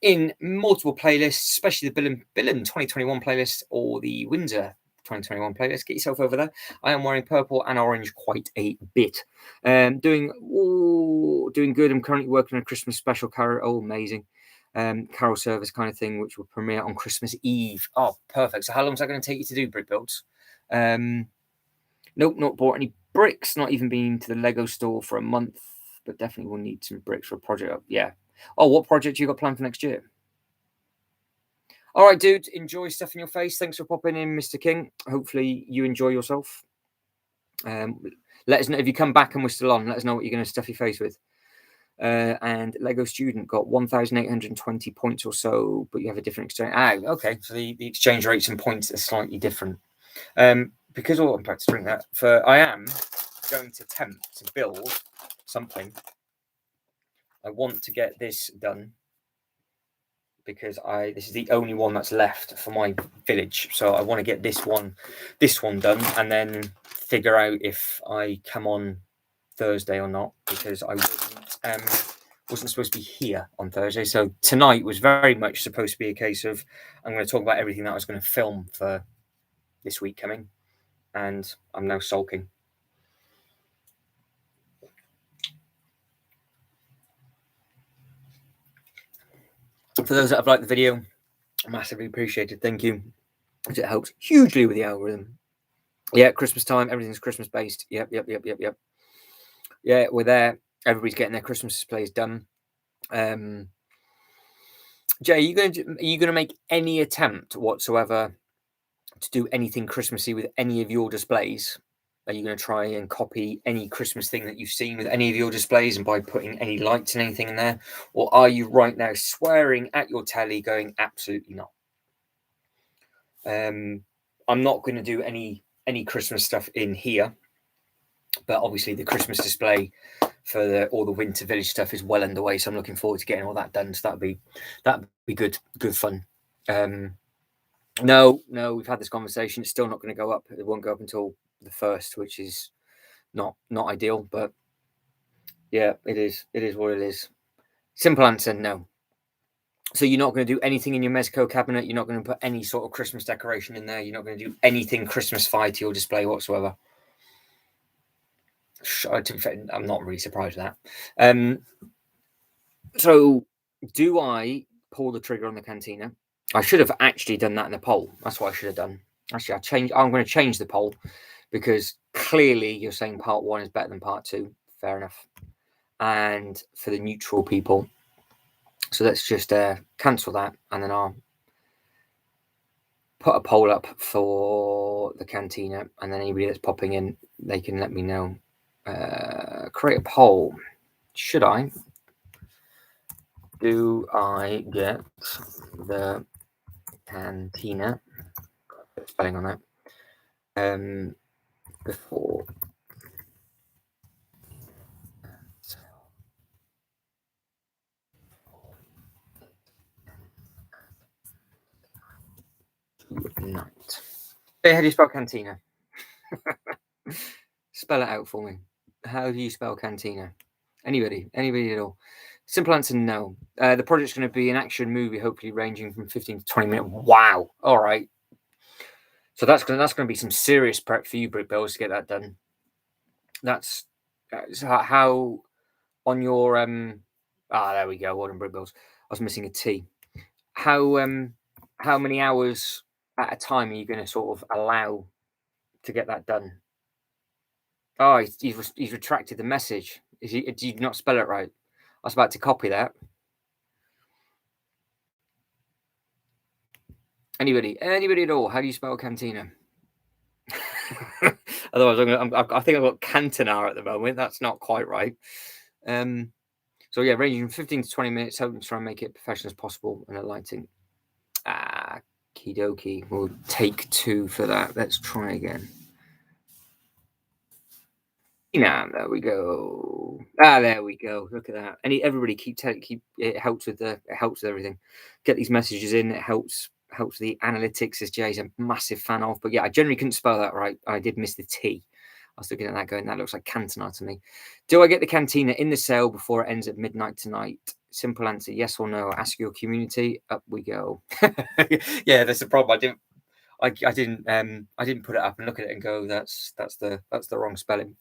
in multiple playlists, especially the Billen 2021 playlist or the Windsor 2021 playlist, get yourself over there. I am wearing purple and orange quite a bit. Doing good. I'm currently working on a Christmas special carol. Oh, amazing. Carol service kind of thing, which will premiere on Christmas Eve. Oh, perfect. So how long is that going to take you to do, brick builds? Nope, not bought any bricks, not even been to the Lego store for a month, but definitely will need some bricks for a project. Yeah. Oh, what project you got planned for next year? All right, dude. Enjoy stuff in your face. Thanks for popping in, Mr. King. Hopefully you enjoy yourself. Let us know if you come back and we're still on. Let us know what you're going to stuff your face with. And Lego Student got 1,820 points or so, but you have a different exchange. Okay. So the exchange rates and points are slightly different. Because I'm about to drink that. I am going to attempt to build something. I want to get this done because this is the only one that's left for my village. So I want to get this one done, and then figure out if I come on Thursday or not, because I wasn't supposed to be here on Thursday. So tonight was very much supposed to be a case of I'm going to talk about everything that I was going to film for this week coming, and I'm now sulking. For those that have liked the video, massively appreciated. Thank you. It helps hugely with the algorithm. Yeah, Christmas time, everything's Christmas based. Yep. Yeah, we're there. Everybody's getting their Christmas displays done. Jay, are you going to make any attempt whatsoever to do anything Christmassy with any of your displays? Are you going to try and copy any Christmas thing that you've seen with any of your displays, and by putting any lights and anything in there? Or are you right now swearing at your telly going, absolutely not? I'm not going to do any Christmas stuff in here, but obviously the Christmas display for all the winter village stuff is well underway, so I'm looking forward to getting all that done. So that'd be good fun. No, we've had this conversation. It's still not going to go up. It won't go up until the 1st, which is not ideal, but yeah, it is what it is. Simple answer, no. So you're not going to do anything in your Mezco cabinet. You're not going to put any sort of Christmas decoration in there. You're not going to do anything Christmas-fied to your display whatsoever. To be fair, I'm not really surprised with that. So do I pull the trigger on the cantina? I should have actually done that in the poll. That's what I should have done. Actually, I'm going to change the poll, because clearly you're saying part 1 is better than part 2. Fair enough. And for the neutral people, so let's just cancel that, and then I'll put a poll up for the cantina, and then anybody that's popping in, they can let me know. Create a poll. Should I? Do I get the cantina? Spelling on that. Before. Night. Hey, how do you spell cantina? Spell it out for me. How do you spell cantina? Anybody at all? Simple answer, no. The project's going to be an action movie, hopefully ranging from 15 to 20 minutes. Wow. All right. So that's going to be some serious prep for you, Brick Bills, to get that done. That's how on your there we go. Well done, Brick Bills. I was missing a T. How many hours at a time are you going to sort of allow to get that done? Oh, he's retracted the message. Did you not spell it right? I was about to copy that. Anybody at all? How do you spell cantina? Otherwise, I think I've got Cantonar at the moment. That's not quite right. So yeah, ranging from 15 to 20 minutes, hoping to try and make it professional as possible, and the lighting. Kidoki. We'll take 2 for that. Let's try again. There we go. There we go. Look at that. And everybody keep it helps with everything. Get these messages in. It helps the analytics, as Jay's a massive fan of. But yeah, I generally couldn't spell that right. I did miss the T. I was looking at that going, that looks like Cantonar to me. Do I get the cantina in the sale before it ends at midnight tonight? Simple answer, yes or no. Ask your community. Up we go. Yeah, that's the problem. I didn't put it up and look at it and go, that's the wrong spelling.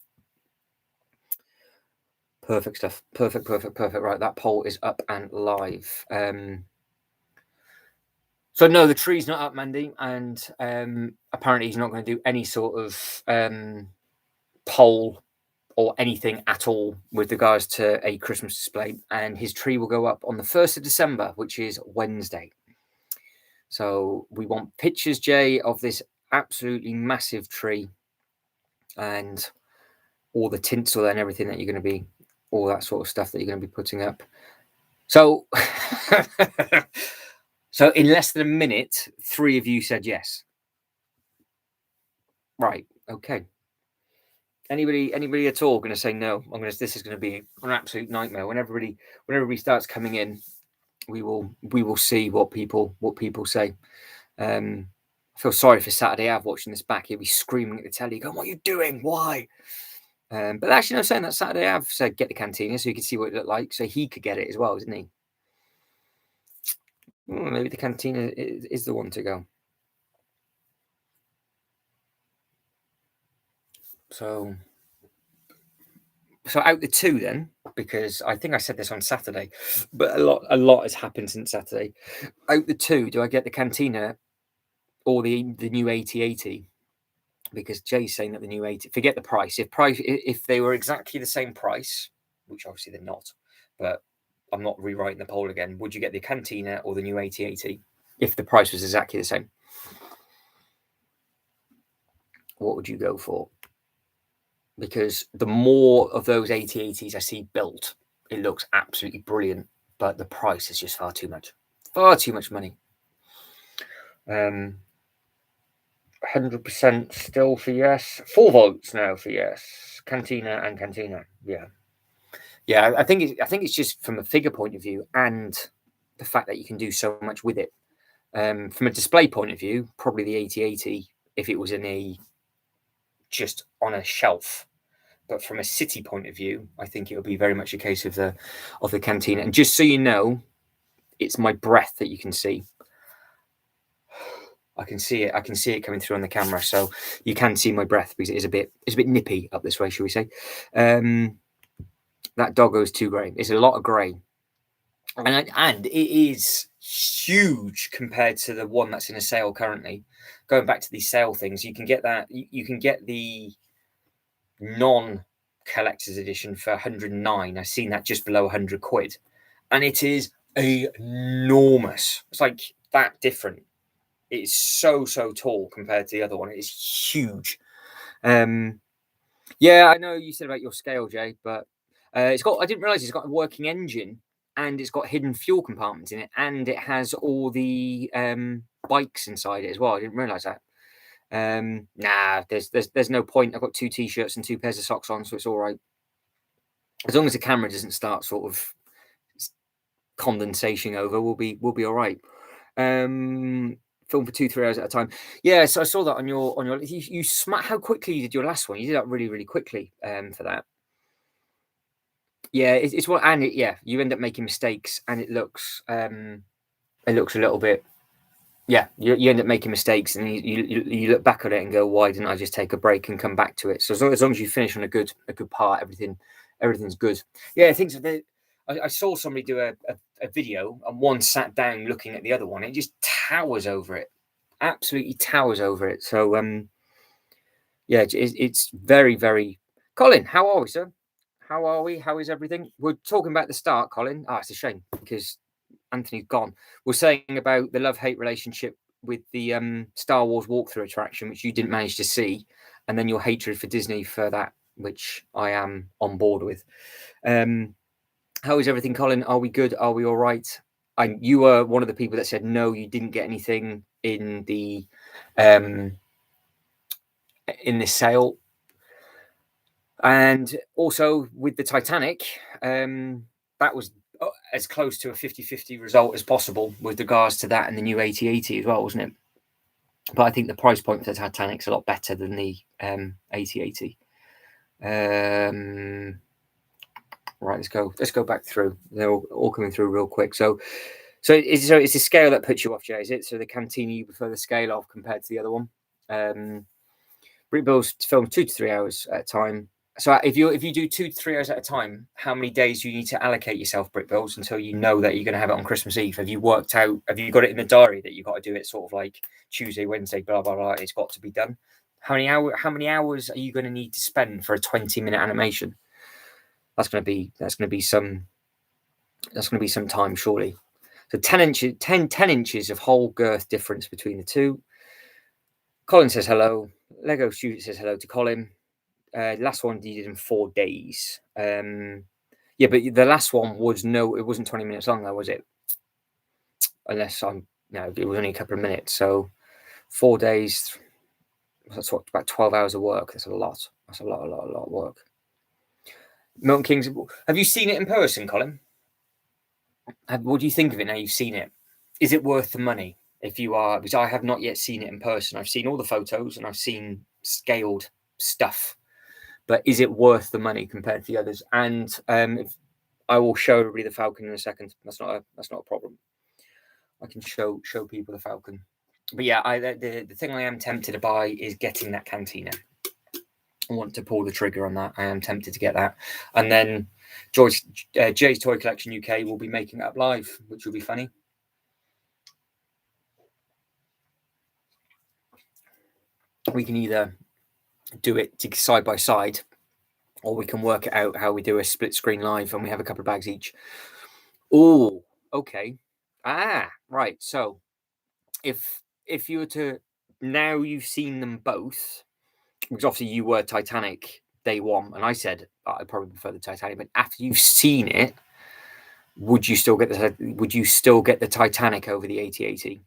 Perfect stuff. Perfect. Right, that poll is up and live. So no, the tree's not up, Mandy, and apparently he's not going to do any sort of poll or anything at all with regards to a Christmas display, and his tree will go up on the 1st of December, which is Wednesday. So we want pictures, Jay, of this absolutely massive tree and all the tinsel and everything that you're going to be, all that sort of stuff that you're going to be putting up. So, so in less than a minute, 3 of you said yes. Right. Okay. Anybody at all going to say no? This is going to be an absolute nightmare. When everybody starts coming in, we will see what people say. I feel sorry for Saturday Ave watching this back. He'll be screaming at the telly, going, "What are you doing? Why?" But actually, no, saying that Saturday Ave said get the cantina so you could see what it looked like, so he could get it as well, isn't he? Maybe the cantina is the one to go. So out the 2 then, because I think I said this on Saturday, but a lot has happened since Saturday. Out the 2, do I get the cantina or the new 8080? Because Jay's saying that the new 80, forget the price. If they were exactly the same price, which obviously they're not, but I'm not rewriting the poll again. Would you get the cantina or the new 8080 if the price was exactly the same? What would you go for? Because the more of those 8080s I see built, it looks absolutely brilliant, but the price is just far too much money. 100% still for yes. 4 votes now for yes. Cantina. Yeah. I think it's just from a figure point of view and the fact that you can do so much with it. From a display point of view, probably the 8080 if it was just on a shelf. But from a city point of view, I think it would be very much a case of the cantina. And just so you know, it's my breath that you can see. I can see it coming through on the camera, so you can see my breath because it's a bit nippy up this way, shall we say? That doggo's too grey. It's a lot of grey, and it is huge compared to the one that's in a sale currently. Going back to these sale things, you can get that. You can get the non-collector's edition for 109. I've seen that just below 100 quid, and it is enormous. It's like that different. It's so tall compared to the other one. It is huge. Yeah, I know you said about your scale, Jay, but it's got. I didn't realize it's got a working engine and it's got hidden fuel compartments in it, and it has all the bikes inside it as well. I didn't realize that. Nah, there's no point. I've got 2 t-shirts and 2 pairs of socks on, so it's all right. As long as the camera doesn't start sort of condensation over, we'll be all right. Film for 2-3 hours at a time. Yeah, so I saw that on your you how quickly you did your last one. You did that really quickly for that. Yeah, it's what, and you end up making mistakes, and it looks a little bit. Yeah, you end up making mistakes, and you look back at it and go, why didn't I just take a break and come back to it? So as long as you finish on a good part, everything's good. Yeah, I think so. I saw somebody do a video, and one sat down looking at the other one. It just towers over it, absolutely towers over it. So yeah, it's very. Colin, how are we, sir? How are we? How is everything? We're talking about the start, Colin. It's a shame because Anthony's gone. We're saying about the love-hate relationship with the Star Wars walkthrough attraction, which you didn't manage to see, and then your hatred for Disney for that, which I am on board with. How is everything, Colin? Are we good? Are we all right? You were one of the people that said no, you didn't get anything in the in this sale. And also with the Titanic, that was as close to a 50-50 result as possible with regards to that and the new 8080 as well, wasn't it? But I think the price point for the Titanic's a lot better than the 8080. Right, let's go back through. They're all coming through real quick. So it's the scale that puts you off, Jay, is it? So the Cantina, you prefer the scale of compared to the other one. Brick Bill's film 2 to 3 hours at a time. So if you do 2 to 3 hours at a time, how many days do you need to allocate yourself Brick Bills until you know that you're going to have it on Christmas Eve? Have you worked out? Have you got it in the diary that you've got to do it sort of like Tuesday, Wednesday, blah blah blah? It's got to be done. How many hours are you going to need to spend for a 20-minute animation? That's going to be some time, surely. So 10 inches of whole girth difference between the two. Colin says hello. Lego Student says hello to Colin. Last one he did in 4 days. Yeah, but the last one was it wasn't 20 minutes long though, was it? Unless it was only a couple of minutes. So 4 days, that's what, about 12 hours of work. That's a lot. That's a lot of work. Milton Kings, have you seen it in person, Colin? What do you think of it now you've seen it? Is it worth the money? If you are, because I have not yet seen it in person. I've seen all the photos and I've seen scaled stuff, but is it worth the money compared to the others? And I will show everybody the Falcon in a second. That's not a problem. I can show people the Falcon. But yeah, the thing I am tempted to buy is getting that Cantina. I want to pull the trigger on that. I am tempted to get that, and then Jay's Toy Collection UK will be making it up live, which will be funny. We can either do it side by side, or we can work it out how we do a split screen live, and we have a couple of bags each. Oh, okay. Right. So, if you were to, now you've seen them both, because obviously you were Titanic day one, and I said I probably prefer the Titanic. But after you've seen it, would you still get the Titanic over the 8080?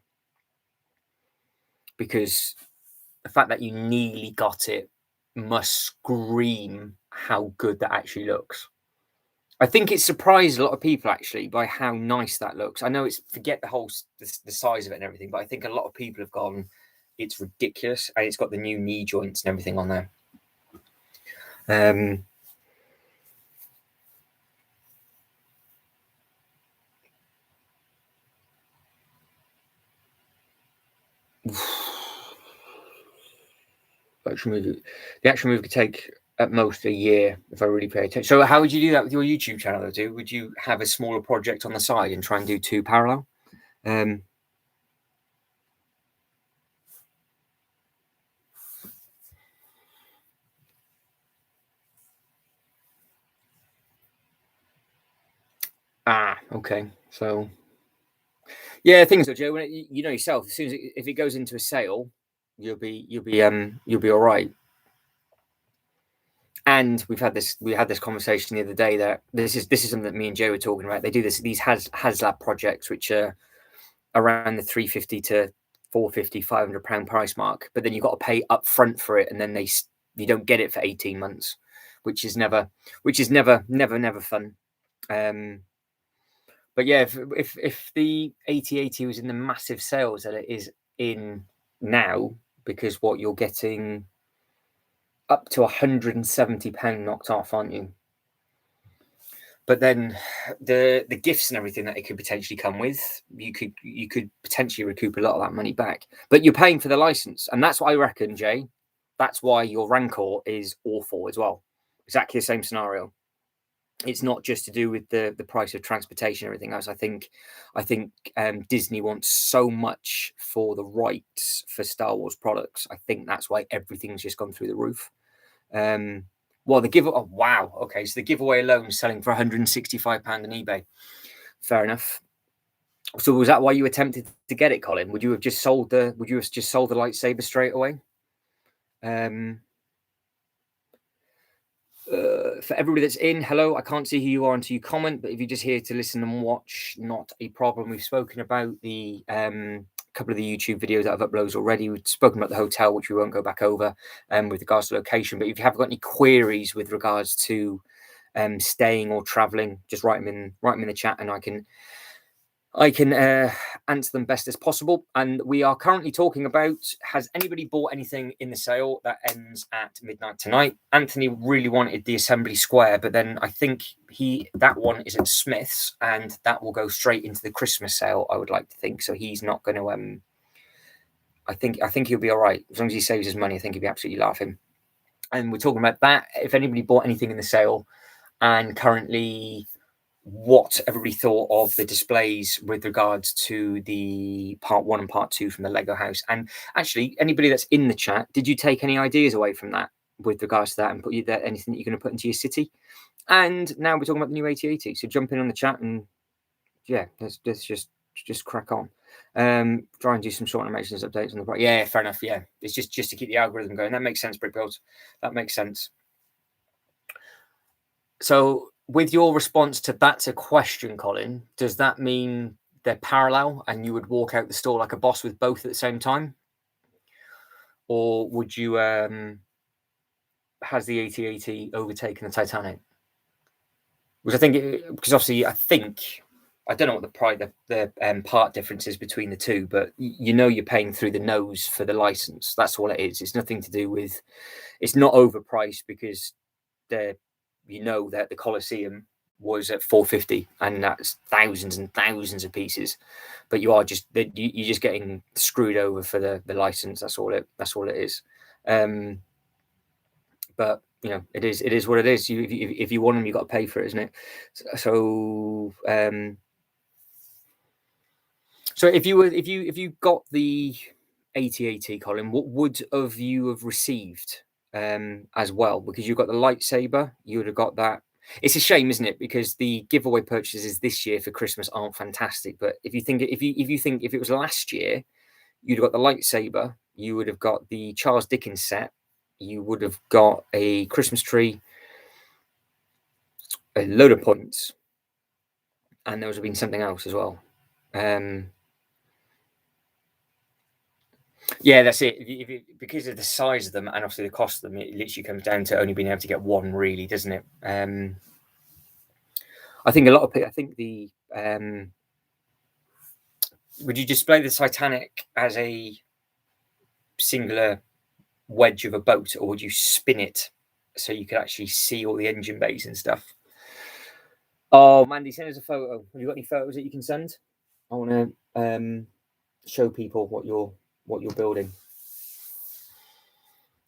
Because the fact that you nearly got it must scream how good that actually looks. I think it surprised a lot of people actually by how nice that looks. I know it's, forget the size of it and everything, but I think a lot of people have gone, it's ridiculous, and it's got the new knee joints and everything on there. The action movie could take at most a year if I really pay attention. So how would you do that with your YouTube channel though, too? Would you have a smaller project on the side and try and do 2 parallel? Okay. So yeah, things like Joe, when you know yourself, as soon as if it goes into a sale, you'll be all right. And we had this conversation the other day that this is something that me and Joe were talking about. They do these HasLab projects, which are around the 350 to 450, 500 pound price mark, but then you've got to pay up front for it, and then you don't get it for 18 months, which is never fun. But yeah, if the 8080 was in the massive sales that it is in now, because what you're getting up to £170 knocked off, aren't you? But then the gifts and everything that it could potentially come with, you could potentially recoup a lot of that money back. But you're paying for the license, and that's what I reckon, Jay. That's why your Rancor is awful as well. Exactly the same scenario. It's not just to do with the price of transportation and everything else. I think Disney wants so much for the rights for Star Wars products. I think that's why everything's just gone through the roof. Well, wow. Okay, so the giveaway alone is selling for £165 on eBay. Fair enough. So was that why you attempted to get it, Colin? Would you have just sold the lightsaber straight away? For everybody that's in, hello. I can't see who you are until you comment, but if you're just here to listen and watch, not a problem. We've spoken about the couple of the YouTube videos that I've uploaded already. We've spoken about the hotel, which we won't go back over with regards to location. But if you have got any queries with regards to staying or traveling, just write them in the chat, and I can answer them best as possible. And we are currently talking about, has anybody bought anything in the sale that ends at midnight tonight? Anthony really wanted the Assembly Square, but then I think that one is at Smith's, and that will go straight into the Christmas sale, I would like to think. So he's not going to I think he'll be all right as long as he saves his money. I think he'll be absolutely laughing. And we're talking about that. If anybody bought anything in the sale, and currently what everybody thought of the displays with regards to the part 1 and part 2 from the Lego house. And actually, anybody that's in the chat, did you take any ideas away from that with regards to that, and put you there anything that you're going to put into your city? And now we're talking about the new 8080. So jump in on the chat, and yeah, let's just just crack on. Try and do some sort of animations updates on the yeah, fair enough. Yeah, it's just to keep the algorithm going. That makes sense, Brick Builds. That makes sense. So with your response to that's a question, Colin, does that mean they're parallel and you would walk out the store like a boss with both at the same time? Or would you has the AT-AT overtaken the Titanic? Which I think, because obviously I don't know what the part difference is between the two, but you know you're paying through the nose for the license. That's all it is. It's nothing to do with, it's not overpriced because that the Colosseum was at 450 and that's thousands and thousands of pieces, but you're just getting screwed over for the license. That's all it is. But it is what it is. If you want them, you got to pay for it, isn't it? So so if you got the AT-AT, Colin, what would have you have received as well? Because you got the lightsaber, you would have got that. It's a shame, isn't it? Because the giveaway purchases this year for Christmas aren't fantastic. But if you think if it was last year, you'd have got the lightsaber, you would have got the Charles Dickens set, you would have got a Christmas tree, a load of points, and there would have been something else as well. Yeah, that's it. Because of the size of them and obviously the cost of them, it literally comes down to only being able to get one, really, doesn't it? I think a lot of people. I think the would you display the Titanic as a singular wedge of a boat, or would you spin it so you could actually see all the engine bays and stuff? Oh, Mandy, send us a photo. Have you got any photos that you can send? I want to show people what you're building.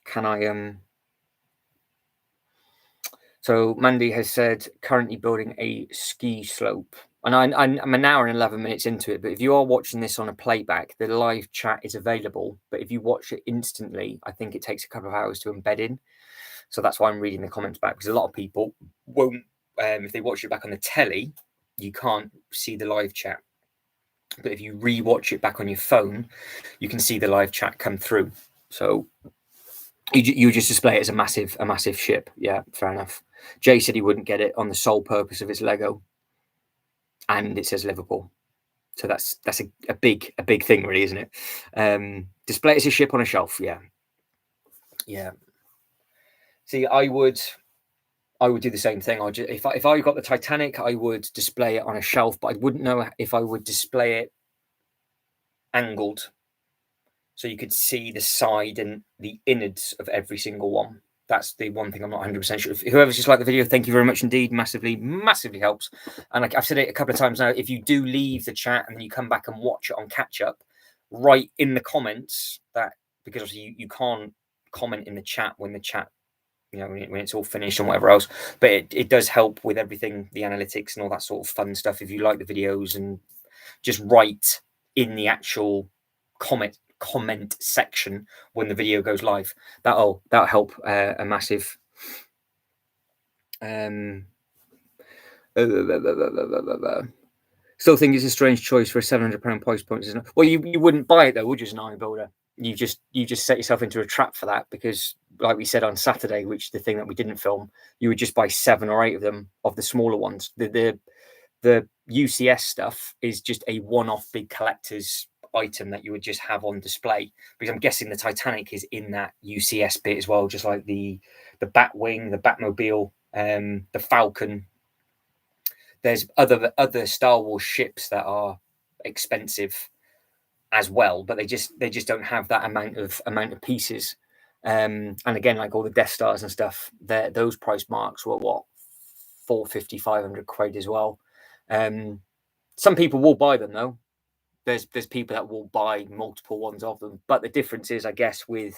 Can I So Mandy has said currently building a ski slope, and I'm an hour and 11 minutes into it. But if you are watching this on a playback, the live chat is available. But if you watch it instantly, I think it takes a couple of hours to embed in. So that's why I'm reading the comments back, because a lot of people won't. If they watch it back on the telly, you can't see the live chat. But if you re-watch it back on your phone, you can see the live chat come through. So you just display it as a massive ship. Yeah, fair enough. Jay said he wouldn't get it on the sole purpose of its Lego, and it says Liverpool. So that's a big thing, really, isn't it? Display it as a ship on a shelf. Yeah. See, I would do the same thing. If I got the Titanic, I would display it on a shelf, but I wouldn't know if I would display it angled, so you could see the side and the innards of every single one. That's the one thing I'm not 100% sure. If whoever's just liked the video, thank you very much indeed. Massively helps. And I've said it a couple of times now, if you do leave the chat and then you come back and watch it on catch up, write in the comments that, because obviously you can't comment in the chat when the chat, when it's all finished and whatever else. But it does help with everything, the analytics and all that sort of fun stuff. If you like the videos, and just write in the actual comment section when the video goes live, that'll help a massive. Still think it's a strange choice for a £700 price point, isn't it? Well, you wouldn't buy it though, would you, as an army builder? You just set yourself into a trap for that, because like we said on Saturday, which is the thing that we didn't film, you would just buy 7 or 8 of them, of the smaller ones. The UCS stuff is just a one-off big collector's item that you would just have on display, because I'm guessing the Titanic is in that UCS bit as well, just like the Batwing, the Batmobile, the Falcon. There's other Star Wars ships that are expensive as well, but they just don't have that amount of pieces. And again, like all the Death Stars and stuff, those price marks were what, 450, 500 quid as well. Some people will buy them though. There's people that will buy multiple ones of them, but the difference is, I guess, with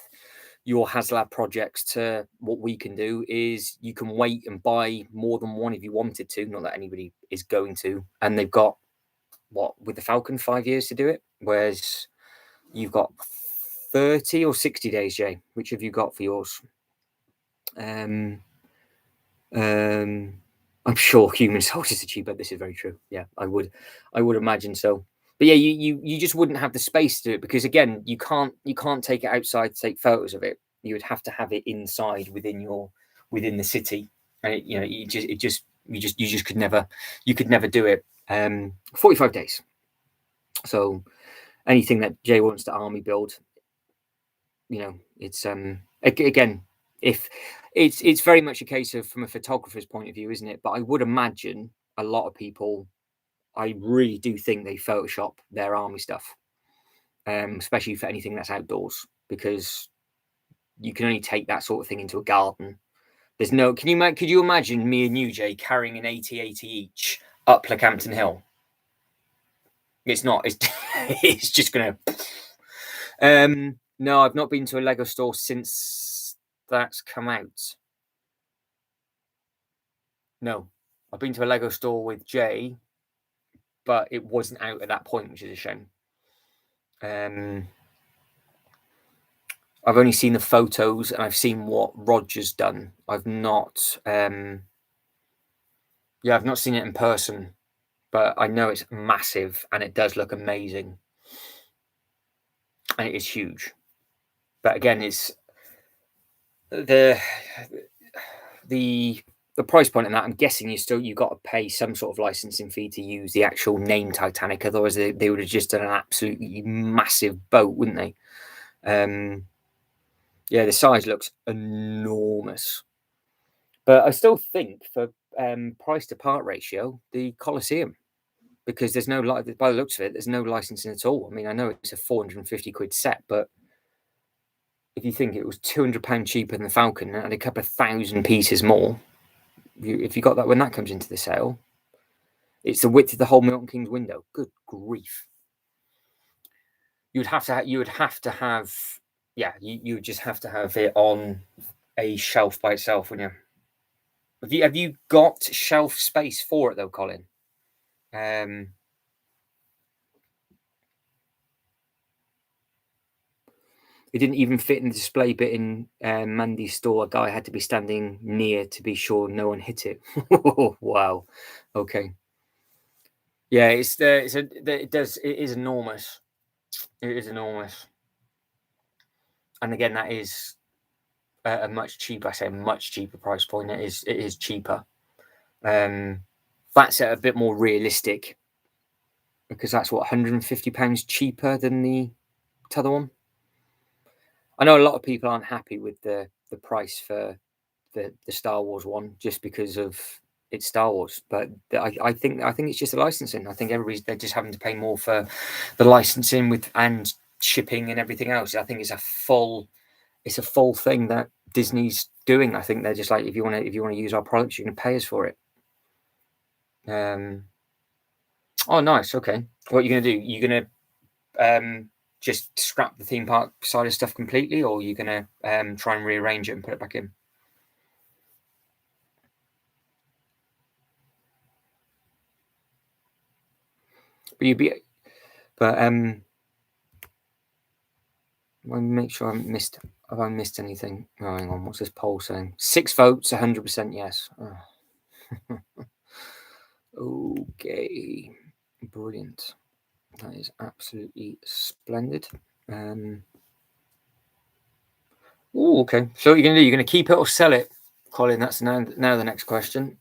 your HasLab projects to what we can do is you can wait and buy more than one if you wanted to. Not that anybody is going to, and they've got, what, with the Falcon, 5 years to do it, whereas you've got 30 or 60 days. Jay, which have you got for yours? I'm sure human soldiers are cheap, but this is very true. Yeah, I would imagine so. But yeah, you just wouldn't have the space to do it, because again, you can't take it outside to take photos of it. You would have to have it inside within the city, and you just could never do it. 45 days. So anything that Jay wants to army build, it's again, if it's very much a case of from a photographer's point of view, isn't it? But I would imagine a lot of people, I really do think they Photoshop their army stuff, especially for anything that's outdoors, because you can only take that sort of thing into a garden. There's no, could you imagine me and you, Jay, carrying an 80/80 each up Leckhampton Hill? It's not. It's just gonna. No, I've not been to a Lego store since that's come out. No, I've been to a Lego store with Jay, but it wasn't out at that point, which is a shame. I've only seen the photos and I've seen what Roger's done. I've not, I've not seen it in person, but I know it's massive and it does look amazing, and it is huge. But again, it's the price point on that. I'm guessing you got to pay some sort of licensing fee to use the actual name Titanic. Otherwise, they would have just done an absolutely massive boat, wouldn't they? Yeah, the size looks enormous. But I still think for price to part ratio, the Colosseum, because there's no, by the looks of it, there's no licensing at all. I mean, I know it's a 450 quid set, but if you think it was £200 cheaper than the Falcon and a couple of thousand pieces more, if you got that when that comes into the sale, it's the width of the whole Milton Keynes window. Good grief! You would have to have, yeah, you would just have to have it on a shelf by itself, wouldn't you? Have you got shelf space for it though, Colin? It didn't even fit in the display bit in Mandy's store. A guy had to be standing near to be sure no one hit it. Wow. Okay. Yeah, it is enormous. It is enormous. And again, that is a much cheaper. I say much cheaper price point. It is cheaper. That's a bit more realistic, because that's what, £150 cheaper than the other one. I know a lot of people aren't happy with the price for the Star Wars one, just because of it's Star Wars. But I think it's just the licensing. I think they're just having to pay more for the licensing and shipping and everything else. I think it's a full thing that Disney's doing. I think they're just like, if you want to use our products, you can pay us for it. Oh, nice. Okay. What are you going to do? You're going to just scrap the theme park side of stuff completely, or you're going to try and rearrange it and put it back in? I'll make sure have I missed anything? Oh, hang on, what's this poll saying? 6 votes, 100% yes. Oh. Okay, brilliant. That is absolutely splendid. Oh, okay. So what are you going to do? You're going to keep it or sell it, Colin? That's now the next question.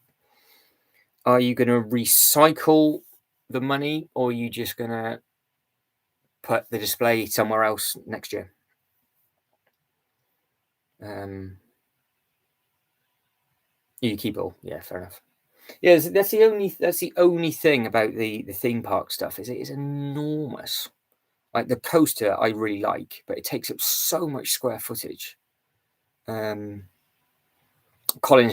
Are you going to recycle the money, or are you just going to put the display somewhere else next year? You keep it all. Yeah, fair enough. Yeah, that's the only thing about the theme park stuff, is it is enormous. Like the coaster, I really like, but it takes up so much square footage. Colin's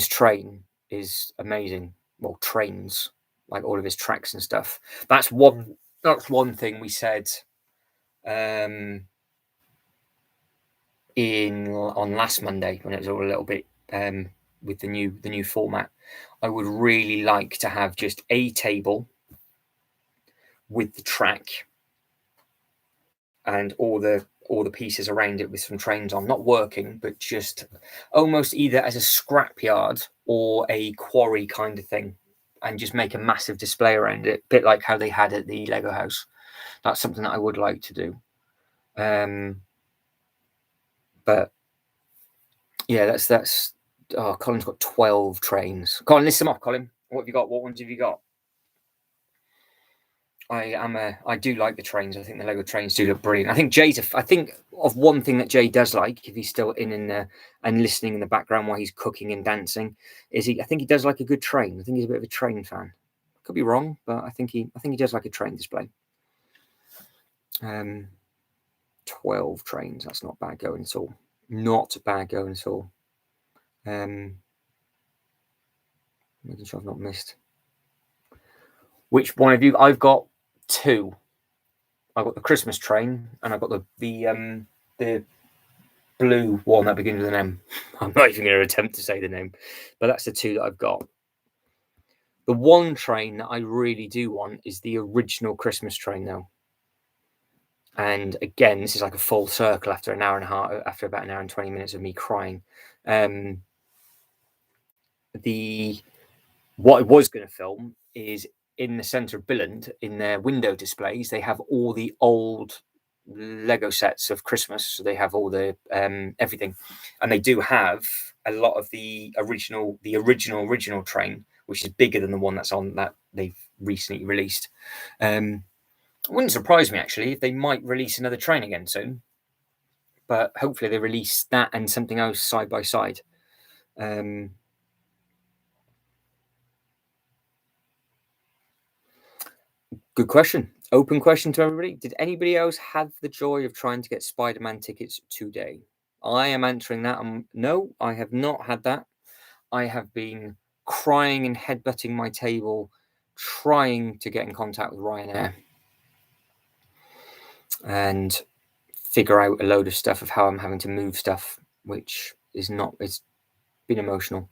train is amazing. Well, trains, like all of his tracks and stuff. That's one thing we said on last Monday, when it was all a little bit with the new format. I would really like to have just a table with the track and all the pieces around it with some trains on, not working, but just almost either as a scrapyard or a quarry kind of thing, and just make a massive display around it, a bit like how they had at the Lego house. that's something that I would like to do. But yeah, that's. Oh, Colin's got 12 trains. Colin, list them off, Colin. What have you got? What ones have you got? I do like the trains. I think the Lego trains do look brilliant. I think I think of one thing that Jay does like, if he's still in there and listening in the background while he's cooking and dancing, is I think he does like a good train. I think he's a bit of a train fan. Could be wrong, but I think he does like a train display. 12 trains. That's not bad going at all. Not bad going at all. Making sure I've not missed. Which one of you? I've got 2. I've got the Christmas train, and I've got the blue one that begins with an M. I'm not even going to attempt to say the name, but that's the 2 that I've got. The one train that I really do want is the original Christmas train, though. And again, this is like a full circle after an hour and a half, after about an hour and 20 minutes of me crying. What I was going to film is in the centre of Billund, in their window displays, they have all the old Lego sets of Christmas. So they have all the everything, and they do have a lot of the original train, which is bigger than the one that's on that they've recently released. It wouldn't surprise me actually if they might release another train again soon, but hopefully they release that and something else side by side. Good question. Open question to everybody. Did anybody else have the joy of trying to get Spider-Man tickets today? I am answering that. No, I have not had that. I have been crying and headbutting my table, trying to get in contact with Ryanair and figure out a load of stuff of how I'm having to move stuff, which is not, it's been emotional.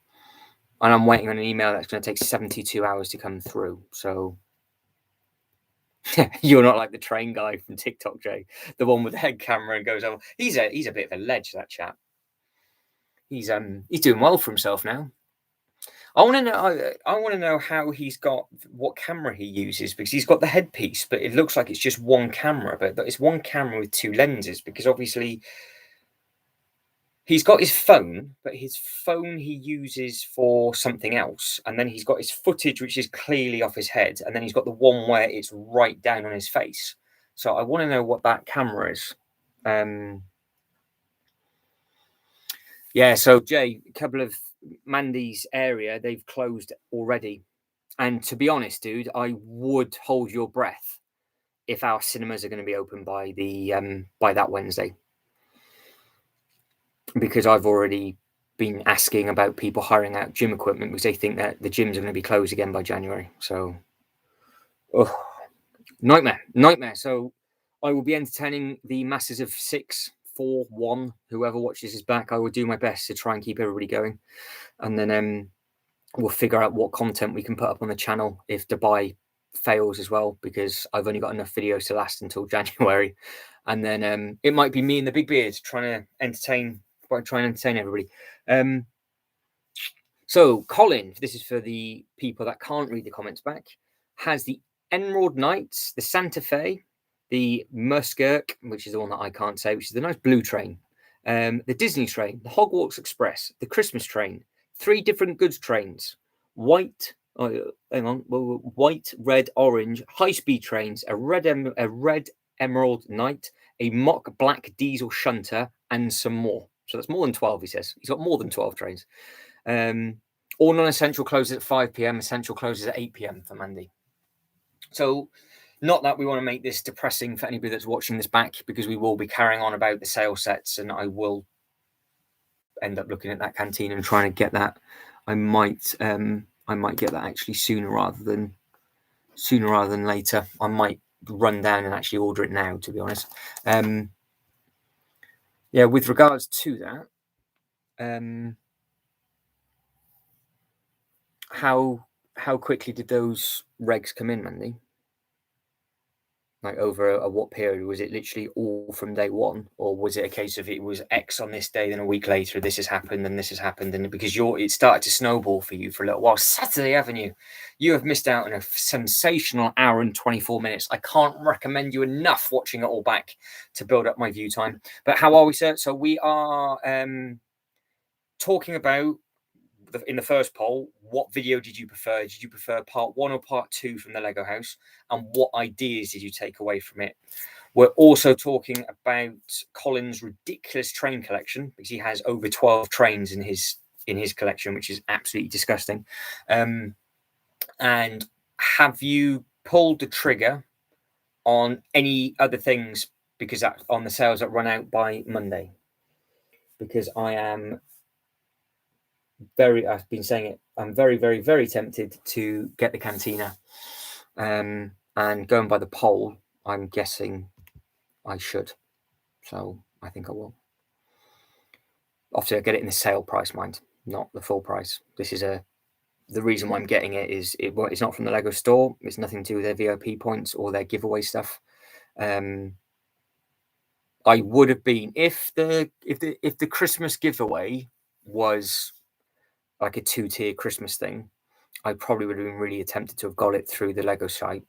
And I'm waiting on an email that's going to take 72 hours to come through. So you're not like the train guy from TikTok, Jay, the one with the head camera and goes, oh, he's a bit of a ledge, that chap. He's doing well for himself now. I want to know how he's got, what camera he uses, because he's got the headpiece, but it looks like it's just one camera, but it's one camera with 2 lenses, because obviously he's got his phone, but his phone he uses for something else, and then he's got his footage, which is clearly off his head, and then he's got the one where it's right down on his face. So I want to know what that camera is. Yeah, so Jay, a couple of Mandy's area, they've closed already. And to be honest, dude, I would hold your breath if our cinemas are going to be open by that Wednesday, because I've already been asking about people hiring out gym equipment because they think that the gyms are going to be closed again by January. So, nightmare. So I will be entertaining the masses of 6, 4, 1, whoever watches is back. I will do my best to try and keep everybody going, and then we'll figure out what content we can put up on the channel if Dubai fails as well, because I've only got enough videos to last until January, and then it might be me and the big beard trying to entertain everybody. So Colin, this is for the people that can't read the comments back, has the Emerald Knights, the Santa Fe, the Muskirk, which is the one that I can't say, which is the nice blue train, the Disney train, the Hogwarts Express, the Christmas train, 3 different goods trains, white, white, red, orange, high-speed trains, a red Emerald Knight, a mock black diesel shunter, and some more. So that's more than 12, he says. He's got more than 12 trains. All non-essential closes at 5 p.m. Essential closes at 8 p.m. for Mandy. So not that we want to make this depressing for anybody that's watching this back, because we will be carrying on about the sale sets, and I will end up looking at that canteen and trying to get that. I might get that actually sooner rather than later. I might run down and actually order it now, to be honest. Yeah, with regards to that, how quickly did those regs come in, Mandy? Like over what period? Was it literally all from day one, or was it a case of it was X on this day, then a week later this has happened, and this has happened, and because it started to snowball for you for a little while? Saturday Avenue, you have missed out on a sensational hour and 24 minutes. I can't recommend you enough watching it all back to build up my view time. But how are we, sir? So we are talking about in the first poll, what video did you prefer? Did you prefer part 1 or part 2 from the Lego house? And what ideas did you take away from it? We're also talking about Colin's ridiculous train collection, because he has over 12 trains in his collection, which is absolutely disgusting. And have you pulled the trigger on any other things because that on the sales that run out by Monday? Because I've been saying it, I'm very, very, very tempted to get the Cantina. And going by the poll, I'm guessing I should. So I think I will. Obviously, I get it in the sale price, mind, not the full price. This is the reason why I'm getting it is it's not from the Lego store. It's nothing to do with their VIP points or their giveaway stuff. I would have been if the Christmas giveaway was like a 2-tier Christmas thing, I probably would have been really tempted to have got it through the Lego site,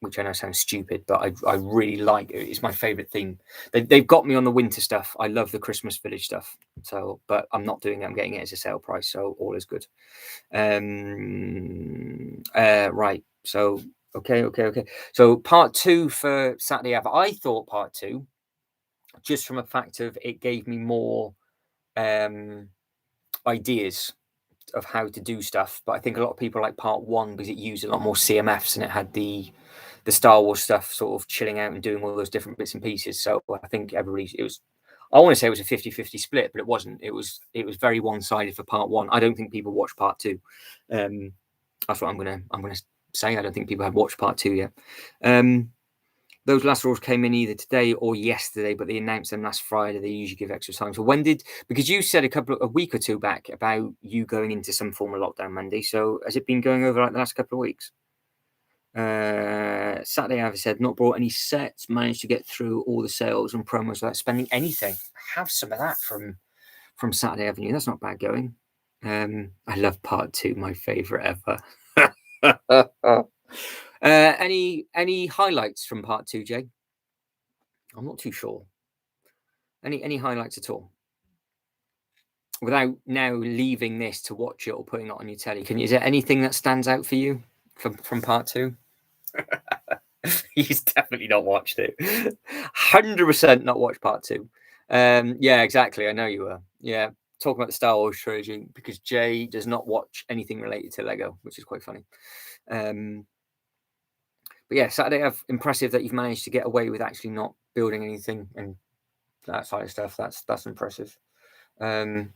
which I know sounds stupid, but I really like it. It's my favorite theme. They've got me on the winter stuff. I love the Christmas village stuff. So, but I'm not doing it. I'm getting it as a sale price, so all is good. Right. So okay. So part 2 for Saturday Ave. I thought part 2, just from a fact of it gave me more ideas of how to do stuff, but I think a lot of people like part 1 because it used a lot more CMFs and it had the Star Wars stuff sort of chilling out and doing all those different bits and pieces. So I think I want to say it was a 50-50 split, but it wasn't. It was very one-sided for part 1. I don't think people watched part 2. That's what I'm gonna say. I don't think people have watched part 2 yet. Those last rules came in either today or yesterday, but they announced them last Friday. They usually give extra time. So because you said a week or two back about you going into some form of lockdown, Mandy. So has it been going over like the last couple of weeks? Saturday Ave said not brought any sets, managed to get through all the sales and promos without spending anything. Have some of that from Saturday Avenue. That's not bad going. I love part 2, my favorite ever. Any highlights from part 2, Jay? I'm not too sure. Any highlights at all? Without now leaving this to watch it or putting it on your telly, is there anything that stands out for you from part 2? He's definitely not watched it. 100% not watched part 2. Yeah, exactly. I know you were. Yeah, talking about the Star Wars trilogy, because Jay does not watch anything related to Lego, which is quite funny. But yeah, Saturday, impressive that you've managed to get away with actually not building anything and that side of stuff. That's impressive. Wow.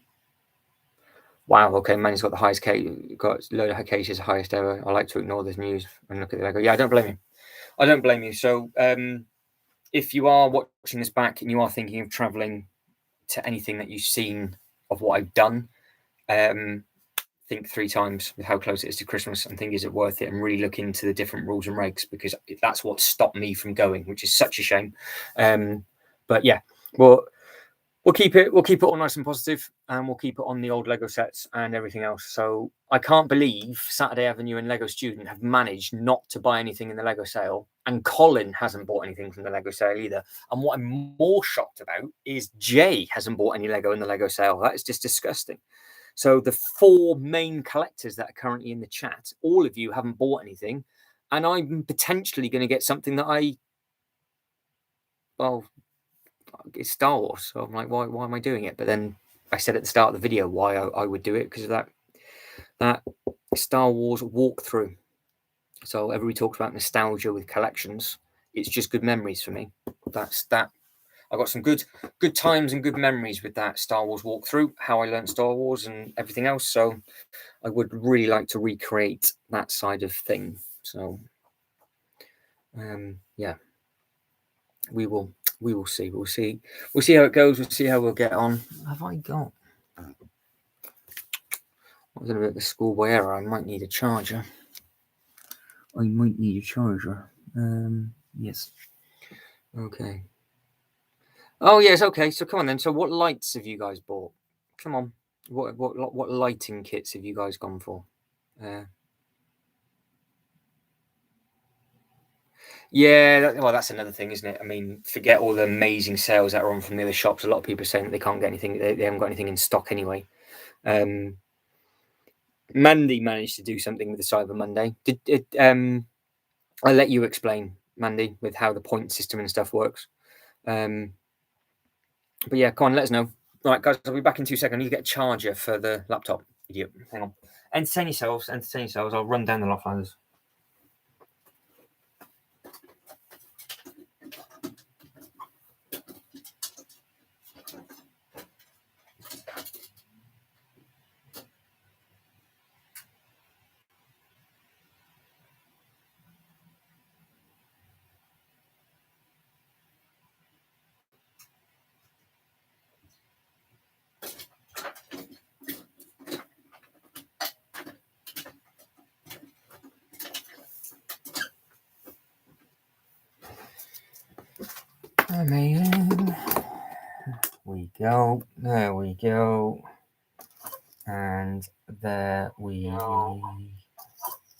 Okay, Manny's got the highest case. Got a load of cases, highest ever. I like to ignore this news and look at the Lego. Yeah, I don't blame you. So, if you are watching this back and you are thinking of traveling to anything that you've seen of what I've done, think 3 times with how close it is to Christmas and think, is it worth it? And really look into the different rules and regs, because that's what stopped me from going, which is such a shame. But yeah, we'll keep it all nice and positive, and we'll keep it on the old Lego sets and everything else. So I can't believe Saturday Avenue and Lego Student have managed not to buy anything in the Lego sale, and Colin hasn't bought anything from the Lego sale either. And what I'm more shocked about is Jay hasn't bought any Lego in the Lego sale. That is just disgusting. So the 4 main collectors that are currently in the chat, all of you haven't bought anything, and I'm potentially going to get something that it's Star Wars. So I'm like, why am I doing it? But then I said at the start of the video why I would do it, because of that Star Wars walkthrough. So everybody talks about nostalgia with collections. It's just good memories for me. That's that. I got some good times and good memories with that Star Wars walkthrough, how I learned Star Wars and everything else. So I would really like to recreate that side of thing. So yeah, we will see. We'll see how it goes. We'll see how we'll get on. Have I got? I was in a bit of a schoolboy error. I might need a charger. Yes. Okay. Oh yes. Okay. So come on then. So what lights have you guys bought? Come on. What lighting kits have you guys gone for? Yeah, well, that's another thing, isn't it? I mean, forget all the amazing sales that are on from the other shops. A lot of people are saying that they can't get anything. They haven't got anything in stock anyway. Mandy managed to do something with the Cyber Monday. I'll let you explain, Mandy, with how the point system and stuff works. But yeah, come on, let us know. Right, guys, I'll be back in 2 seconds. I need to get a charger for the laptop. Idiot. Hang on. Entertain yourselves. Entertain yourselves. I'll run down the Loftlanders. Amazing. We go. There we go. And there we go.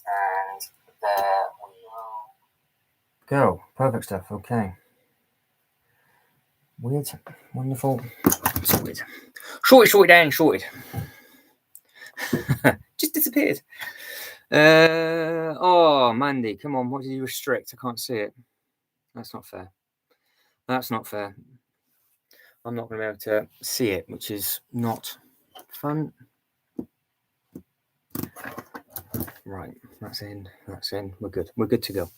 And there we go. Perfect stuff. Okay. Weird. Wonderful. Sorted. Sorted down. Sorted. Just disappeared. Oh, Mandy, come on. What did you restrict? I can't see it. That's not fair. That's not fair. I'm not going to be able to see it, which is not fun. Right, that's in. That's in. We're good. We're good to go.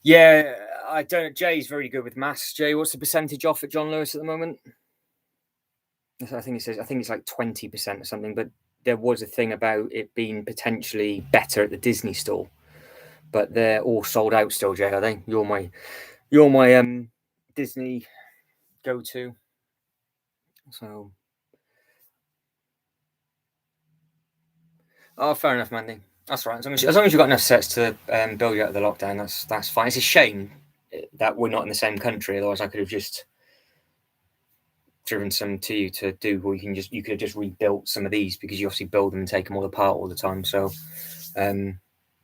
Yeah, I don't. Jay's very good with maths. Jay, what's the percentage off at John Lewis at the moment? I think it says. I think it's like 20% or something. But there was a thing about it being potentially better at the Disney store, but they're all sold out still. Jay, are they? You're my Disney go-to. So, oh, fair enough, Mandy. That's right. As long as you've got enough sets to build you out of the lockdown, that's fine. It's a shame that we're not in the same country. Otherwise, I could have just driven some to you to do. Or you could have just rebuilt some of these because you obviously build them and take them all apart all the time. So,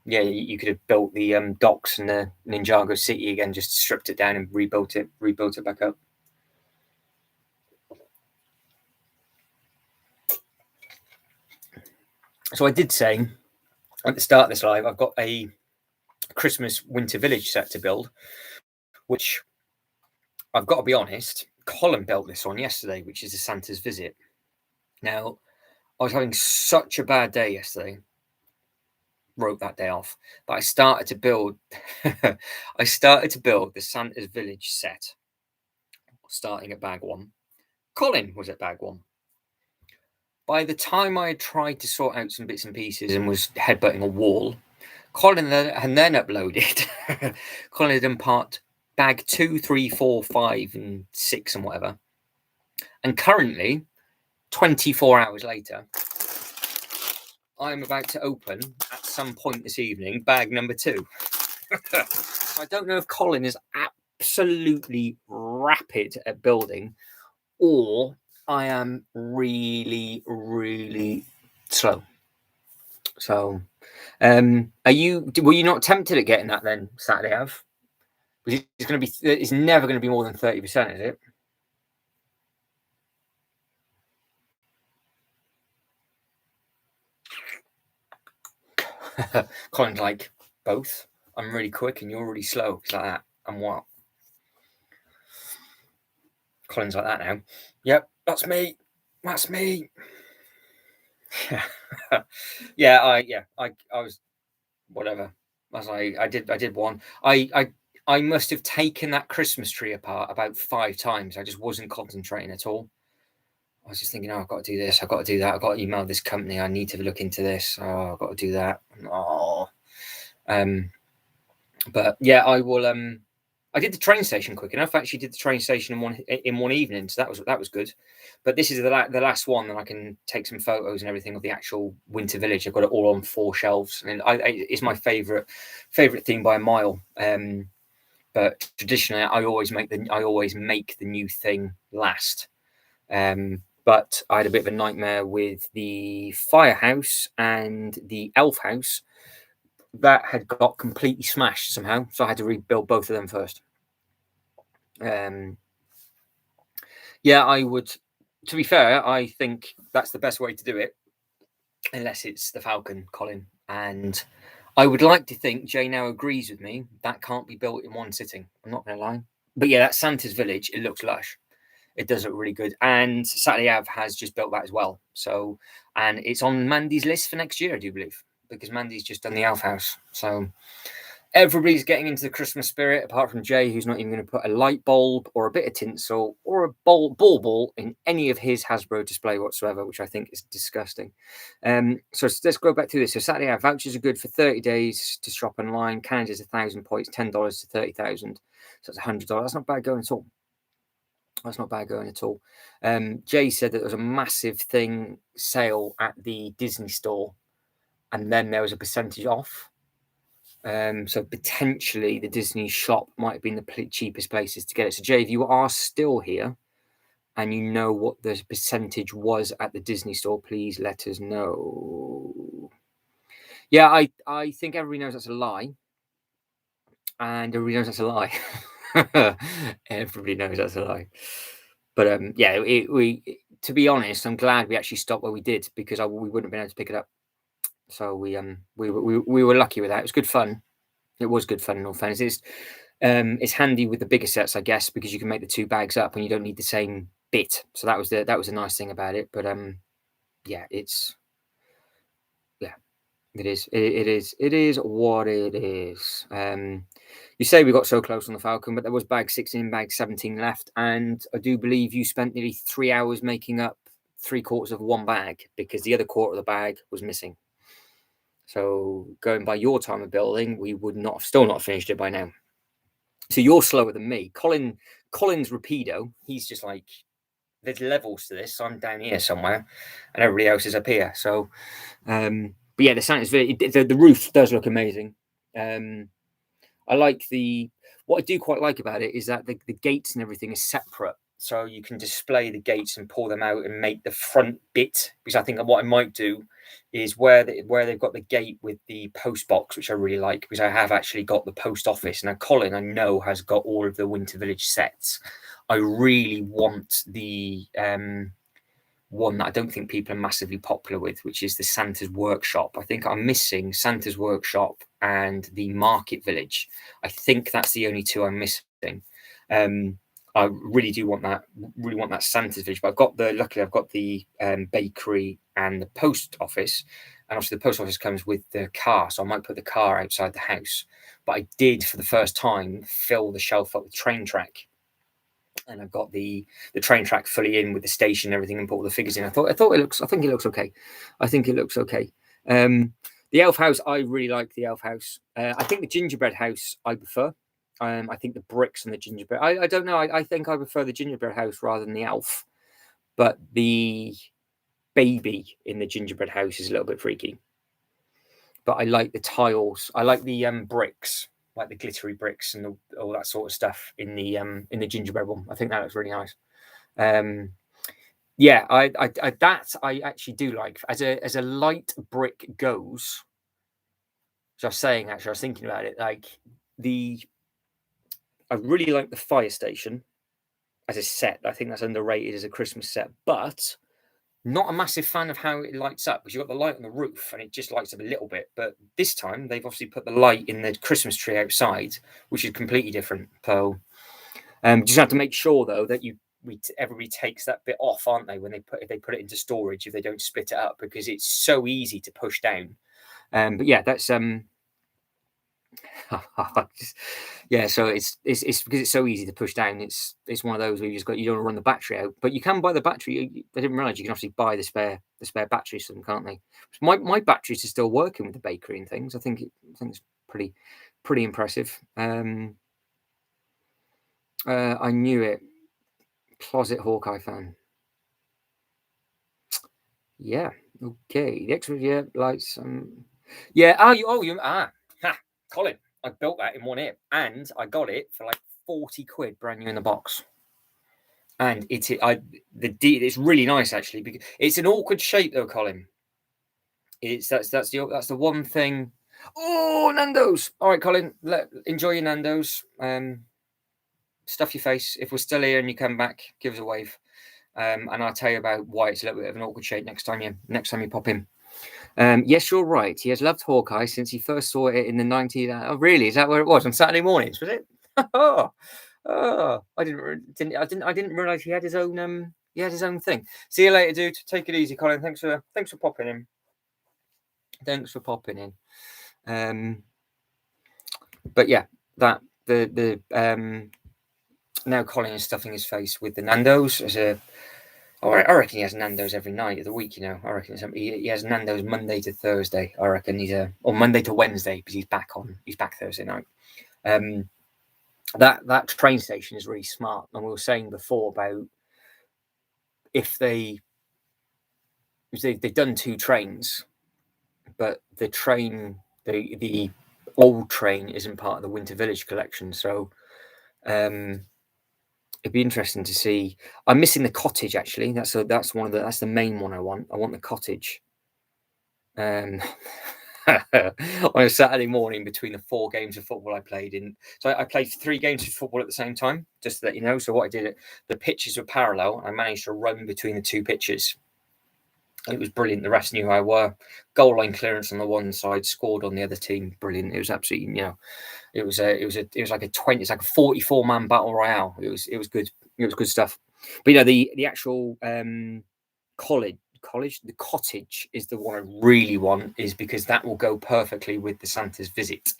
yeah, you could have built the docks and the Ninjago City again, just stripped it down and rebuilt it back up. So I did say at the start of this live, I've got a Christmas Winter Village set to build, which I've got to be honest, Colin built this one yesterday, which is a Santa's Visit. Now, I was having such a bad day yesterday, wrote that day off, but I started to build the Santa's Village set, starting at bag 1. Colin was at bag 1. By the time I had tried to sort out some bits and pieces and was headbutting a wall, Colin had then uploaded. Colin had done part bag 2, 3, 4, 5, and 6 and whatever. And currently, 24 hours later, I'm about to open at some point this evening bag number 2. I don't know if Colin is absolutely rapid at building, or I am really, really slow. So, were you not tempted at getting that then Saturday? It's never going to be more than 30%, is it? Colin's like, both. I'm really quick and you're really slow. It's like that. And what? Colin's like that now. Yep, that's me. That's me. Yeah, I was whatever. I did one. I must have taken that Christmas tree apart about 5 times. I just wasn't concentrating at all. I was just thinking, oh, I've got to do this. I've got to do that. I've got to email this company. I need to look into this. Oh, I've got to do that. Oh, but yeah, I will. I did the train station quick enough. I actually did the train station in one evening, so that was good. But this is the last one that I can take some photos and everything of the actual winter village. I've got it all on 4 shelves, and it's my favorite theme by a mile. But traditionally, I always make the new thing last. But I had a bit of a nightmare with the firehouse and the elf house that had got completely smashed somehow, so I had to rebuild both of them first. Yeah, I would. To be fair, I think that's the best way to do it, unless it's the Falcon, Colin. And I would like to think Jay now agrees with me that can't be built in one sitting. I'm not going to lie, but yeah, that's Santa's Village. It looks lush. It does look really good. And Saturday Ave has just built that as well. So, and it's on Mandy's list for next year, I do believe, because Mandy's just done the Elf House. So everybody's getting into the Christmas spirit, apart from Jay, who's not even going to put a light bulb or a bit of tinsel or a ball in any of his Hasbro display whatsoever, which I think is disgusting. So let's go back to this. So Saturday Ave vouchers are good for 30 days to shop online. Canada's 1,000 points, $10 to 30,000. So it's $100. That's not bad going at all. That's not bad going at all. Jay said that there was a massive sale at the Disney store, and then there was a percentage off. So potentially the Disney shop might have been the cheapest places to get it. So Jay, if you are still here and you know what the percentage was at the Disney store, please let us know. Yeah, I think everybody knows that's a lie. And everybody knows that's a lie. Everybody knows that's a lie. But yeah, to be honest, I'm glad we actually stopped where we did, because we wouldn't have been able to pick it up. So we were lucky with that. It was good fun. It was good fun in all fairness. It's handy with the bigger sets, I guess, because you can make the 2 bags up and you don't need the same bit. So that was a nice thing about it. But yeah, it is what it is. You say we got so close on the Falcon, but there was bag 16, bag 17 left, and I do believe you spent nearly 3 hours making up 3/4 of one bag, because the other quarter of the bag was missing. So going by your time of building, we would still not finished it by now. So you're slower than me. Colin's rapido. He's just like, there's levels to this. So I'm down here somewhere, and everybody else is up here. So, but yeah, the Santa's the roof does look amazing. I like what I do quite like about it is that the gates and everything is separate. So you can display the gates and pull them out and make the front bit. Because I think what I might do is where they've got the gate with the post box, which I really like, because I have actually got the post office. Now Colin, I know, has got all of the Winter Village sets. I really want the one that I don't think people are massively popular with, which is the Santa's Workshop. I think I'm missing Santa's Workshop and the Market Village. I think that's the only 2 I'm missing. I really do want that. Really want that Santa's Village. But luckily I've got the bakery and the post office, and obviously the post office comes with the car, so I might put the car outside the house. But I did, for the first time, fill the shelf up with train track. And I've got the train track fully in with the station and everything, and put all the figures in. I think it looks okay. I think it looks okay. The elf house, I really like the elf house. I think the gingerbread house I prefer. I think the bricks and the gingerbread. I don't know. I think I prefer the gingerbread house rather than the elf. But the baby in the gingerbread house is a little bit freaky. But I like the tiles. I like the bricks, like the glittery bricks and all that sort of stuff in the gingerbread one. I think that looks really nice. Yeah, I actually do like, as a light brick goes. So I was saying, actually, I was thinking about it. Like I really like the fire station as a set. I think that's underrated as a Christmas set, but not a massive fan of how it lights up, because you've got the light on the roof and it just lights up a little bit. But this time they've obviously put the light in the Christmas tree outside, which is completely different. So just have to make sure though that everybody takes that bit off, aren't they, when they put it into storage, if they don't split it up, because it's so easy to push down. But yeah, that's yeah, so it's because it's so easy to push down. It's one of those where you don't want to run the battery out, but you can buy the battery. I didn't realize you can actually buy the spare batteries for them, can't they? My batteries are still working with the bakery and things. I think it's pretty impressive. I knew it. Closet Hawkeye fan. Yeah. Okay. The extra lights. Yeah. Colin. I built that in one hit, and I got it for like 40 quid, brand new in the box. And it's really nice actually, because it's an awkward shape though, Colin. That's the one thing. Oh, Nando's! All right, Colin. Enjoy your Nando's. Stuff your face. If we're still here and you come back, give us a wave. And I'll tell you about why it's a little bit of an awkward shape next time you pop in. Yes, you're right. He has loved Hawkeye since he first saw it in the 90s. Oh, really? Is that where it was? On Saturday mornings, was it? I didn't realize he had his own thing. See you later, dude. Take it easy, Colin. Thanks for popping in. Thanks for popping in. But yeah, that the now Colin is stuffing his face with the Nando's as a. I reckon he has Nando's every night of the week. You know, I reckon he has Nando's Monday to Thursday. I reckon or Monday to Wednesday, because he's back Thursday night. That train station is really smart, and we were saying before about if they've done 2 trains, but the old train isn't part of the Winter Village collection, so it'd be interesting to see. I'm missing the cottage actually. That's the main one I want. I want the cottage. On a Saturday morning between the 4 games of football I played in. So I played 3 games of football at the same time, just to let you know. So what I did, the pitches were parallel. I managed to run between the 2 pitches. It was brilliant. The rest knew who I were. Goal line clearance on the one side, scored on the other team. Brilliant. It was absolutely, it was like a 44-man battle royale. It was good. It was good stuff. But the actual the cottage is the one I really want, is because that will go perfectly with the Santa's visit,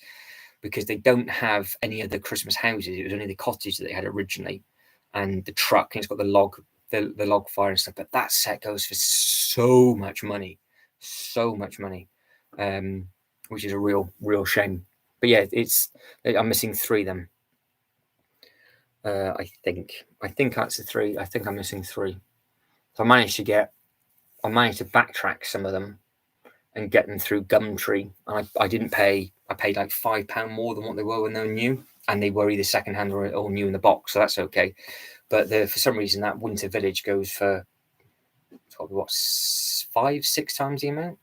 because they don't have any other Christmas houses. It was only the cottage that they had originally, and the truck, and it's got the log fire and stuff. But that set goes for so much money, which is a real shame. But yeah, I'm missing 3 of them. I think that's the 3. I think I'm missing 3. So I managed to backtrack some of them and get them through Gumtree. And I didn't pay. I paid like £5 more than what they were when they were new, and they were either secondhand or new in the box, so that's okay. But for some reason, that Winter Village goes for probably 5-6 times the amount.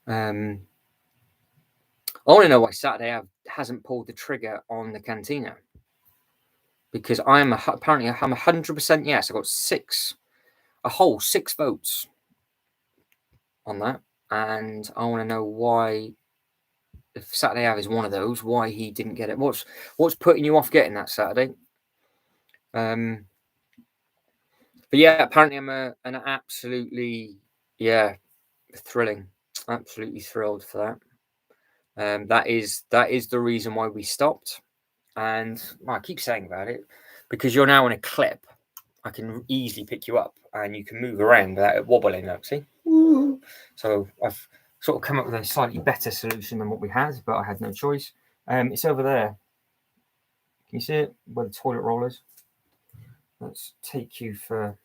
I want to know why Saturday hasn't pulled the trigger on the Cantina, because I'm 100% yes. I got a whole 6 votes on that, and I want to know why. If Saturday Ave is one of those, why he didn't get it? What's putting you off getting that Saturday? But yeah, apparently I'm an absolutely thrilling, absolutely thrilled for that. That is the reason why we stopped, and I keep saying about it, because you're now in a clip. I can easily pick you up, and you can move around without it wobbling. Look, see? So I've sort of come up with a slightly better solution than what we had, but I had no choice. It's over there. Can you see it? Where the toilet roll is? Let's take you for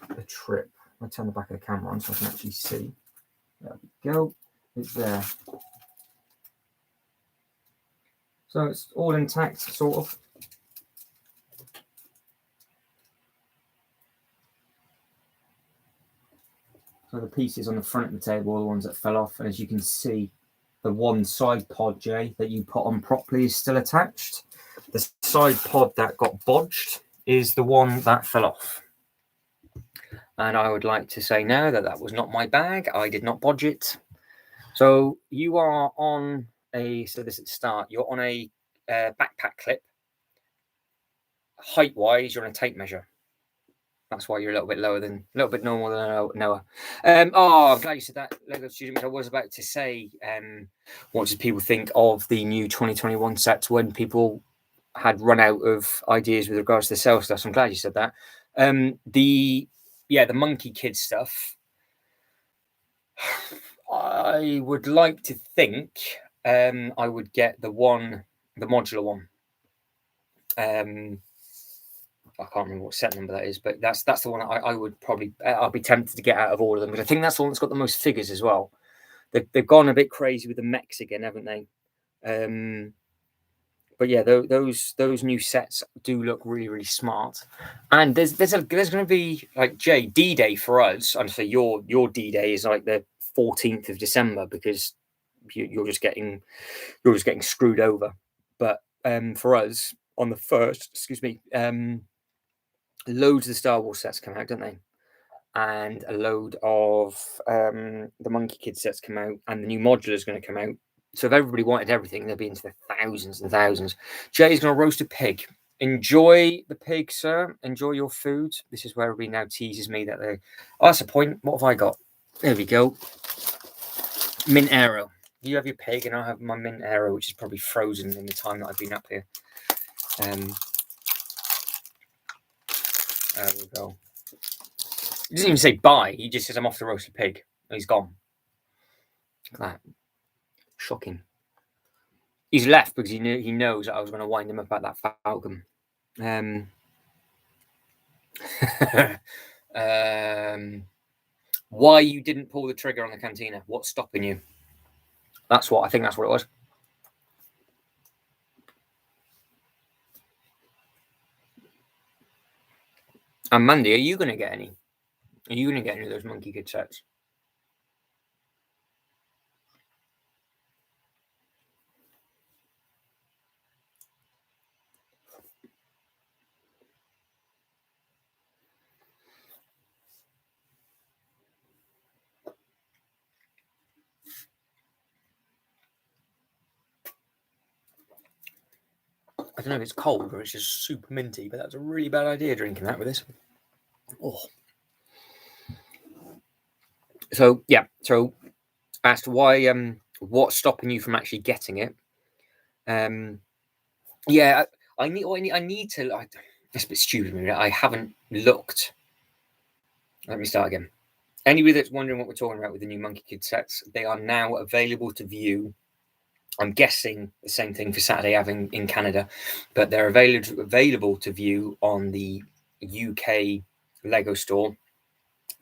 a trip. I'll turn the back of the camera on so I can actually see. There we go. It's there. So it's all intact, sort of. So the pieces on the front of the table are the ones that fell off, and as you can see, the one side pod, Jay, that you put on properly is still attached. The side pod that got bodged is the one that fell off. And I would like to say now that was not my bag. I did not bodge it. So you are on this at the start, you're on a backpack clip. Height-wise, you're on a tape measure. That's why you're a little bit normal than Noah. I'm glad you said that, Lego student. I was about to say, what did people think of the new 2021 sets when people had run out of ideas with regards to the sales stuff? So I'm glad you said that. The Monkey Kid stuff. I would like to think I would get the modular one. I can't remember what set number that is, but that's the one I would probably I'll be tempted to get out of all of them, because I think that's the one that's got the most figures as well. They've gone a bit crazy with the mechs again, haven't they? But yeah, those new sets do look really, really smart. And there's going to be like D-Day for us. And so your D-Day is like the 14th of December, because you're just getting screwed over. But for us on the 1st, excuse me, loads of the Star Wars sets come out, don't they? And a load of the Monkey Kid sets come out, and the new modular is going to come out. So if everybody wanted everything, they'd be into the thousands and thousands. Jay's going to roast a pig. Enjoy the pig, sir. Enjoy your food. This is where everybody now teases me that they... Oh, that's a point. What have I got? There we go. Mint arrow. You have your pig, and I'll have my mint arrow, which is probably frozen in the time that I've been up here. There we go. He doesn't even say bye. He just says, I'm off to roast a pig. And he's gone. Look at that. Shocking. He's left because he knows that I was going to wind him up at that Falcon. Why you didn't pull the trigger on the cantina? What's stopping you? I think that's what it was. And Mandy, are you going to get any? Are you going to get any of those Monkey Kid sets? I don't know if it's cold or it's just super minty, but that's a really bad idea, drinking that with this. Oh. So yeah. So as to why, what's stopping you from actually getting it? Yeah, I need to. It's a bit stupid. I haven't looked. Let me start again. Anybody that's wondering what we're talking about with the new Monkey Kid sets, they are now available to view. I'm guessing the same thing for Saturday having in Canada, but they're available to view on the UK Lego store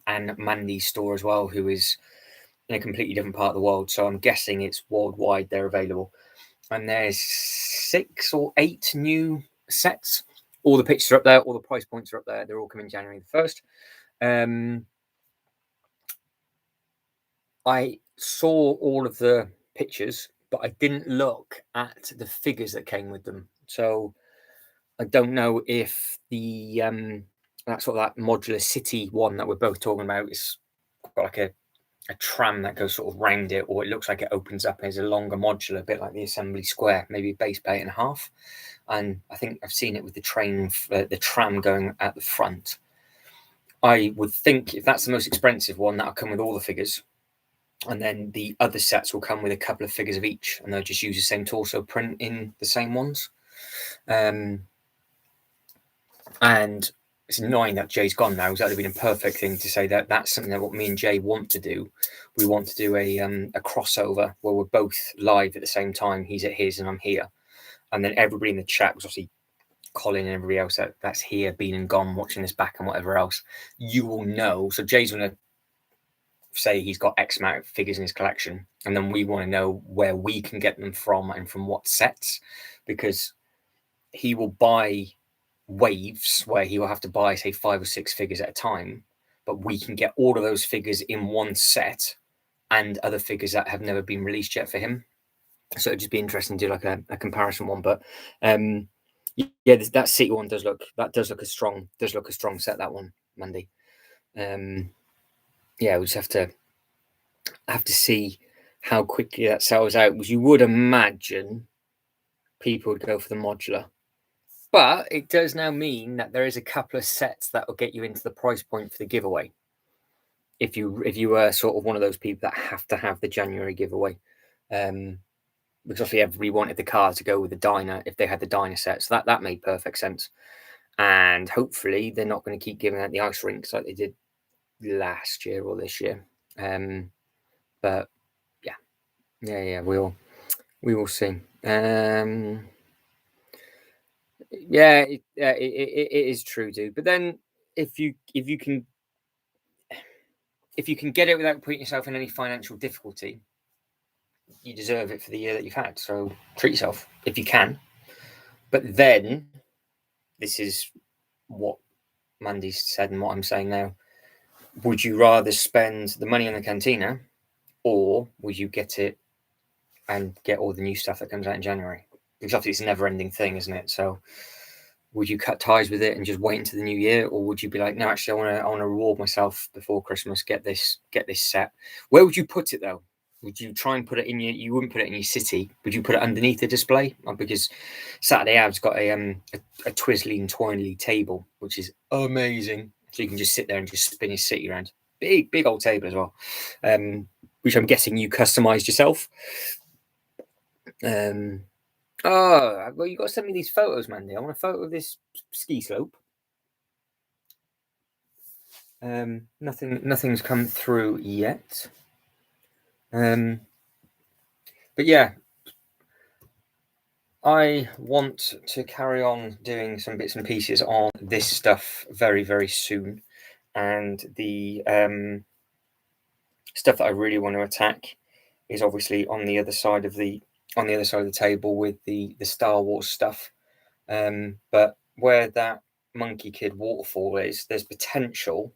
and Mandy's store as well, who is in a completely different part of the world. So I'm guessing it's worldwide they're available. And there's 6 or 8 new sets. All the pictures are up there. All the price points are up there. They're all coming January the 1st. I saw all of the pictures, but I didn't look at the figures that came with them. So I don't know if the that sort of that modular city one that we're both talking about is got like a tram that goes sort of round it, or it looks like it opens up as a longer modular, a bit like the assembly square, maybe a base bay and a half. And I think I've seen it with the tram going at the front. I would think if that's the most expensive one, that'll come with all the figures. And then the other sets will come with a couple of figures of each, and they'll just use the same torso print in the same ones. And it's annoying that Jay's gone now, because that would have been a perfect thing to say that that's something that what me and Jay want to do. We want to do a crossover where we're both live at the same time. He's at his and I'm here. And then everybody in the chat was obviously Colin and everybody else that's here, been and gone, watching this back and whatever else. You will know. So Jay's going to say he's got X amount of figures in his collection, and then we want to know where we can get them from and from what sets, because he will buy waves where he will have to buy, say, 5 or 6 figures at a time, but we can get all of those figures in one set and other figures that have never been released yet for him. So it'd just be interesting to do like a comparison one. But yeah, that city one does look a strong set, that one, Mandy. Yeah, we just have to see how quickly that sells out, because you would imagine people would go for the modular. But it does now mean that there is a couple of sets that will get you into the price point for the giveaway. If you are sort of one of those people that have to have the January giveaway, because obviously everybody wanted the car to go with the diner if they had the diner set, so that made perfect sense. And hopefully they're not going to keep giving out the ice rinks like they did last year or this year. But yeah, we will see. Yeah, it is true, dude. But then if you can get it without putting yourself in any financial difficulty, you deserve it for the year that you've had. So treat yourself if you can. But then this is what Mandy's said and what I'm saying now. Would you rather spend the money on the cantina, or would you get it and get all the new stuff that comes out in January? Because obviously it's a never-ending thing, isn't it? So would you cut ties with it and just wait into the new year, or would you be like, no, actually, I want to reward myself before Christmas, get this set? Where would you put it though? Would you try and put it in you wouldn't put it in your city? Would you put it underneath the display? Because Saturday Av's got a twizzly and twirly table, which is amazing. So you can just sit there and just spin your city around. Big old table as well, which I'm guessing you customized yourself. Oh, well, you got to send me these photos, Mandy. I want a photo of this ski slope. Nothing's come through yet. But yeah, I want to carry on doing some bits and pieces on this stuff very, very soon. And the stuff that I really want to attack is obviously on the other side of the table with the Star Wars stuff. But where that Monkey Kid waterfall is, there's potential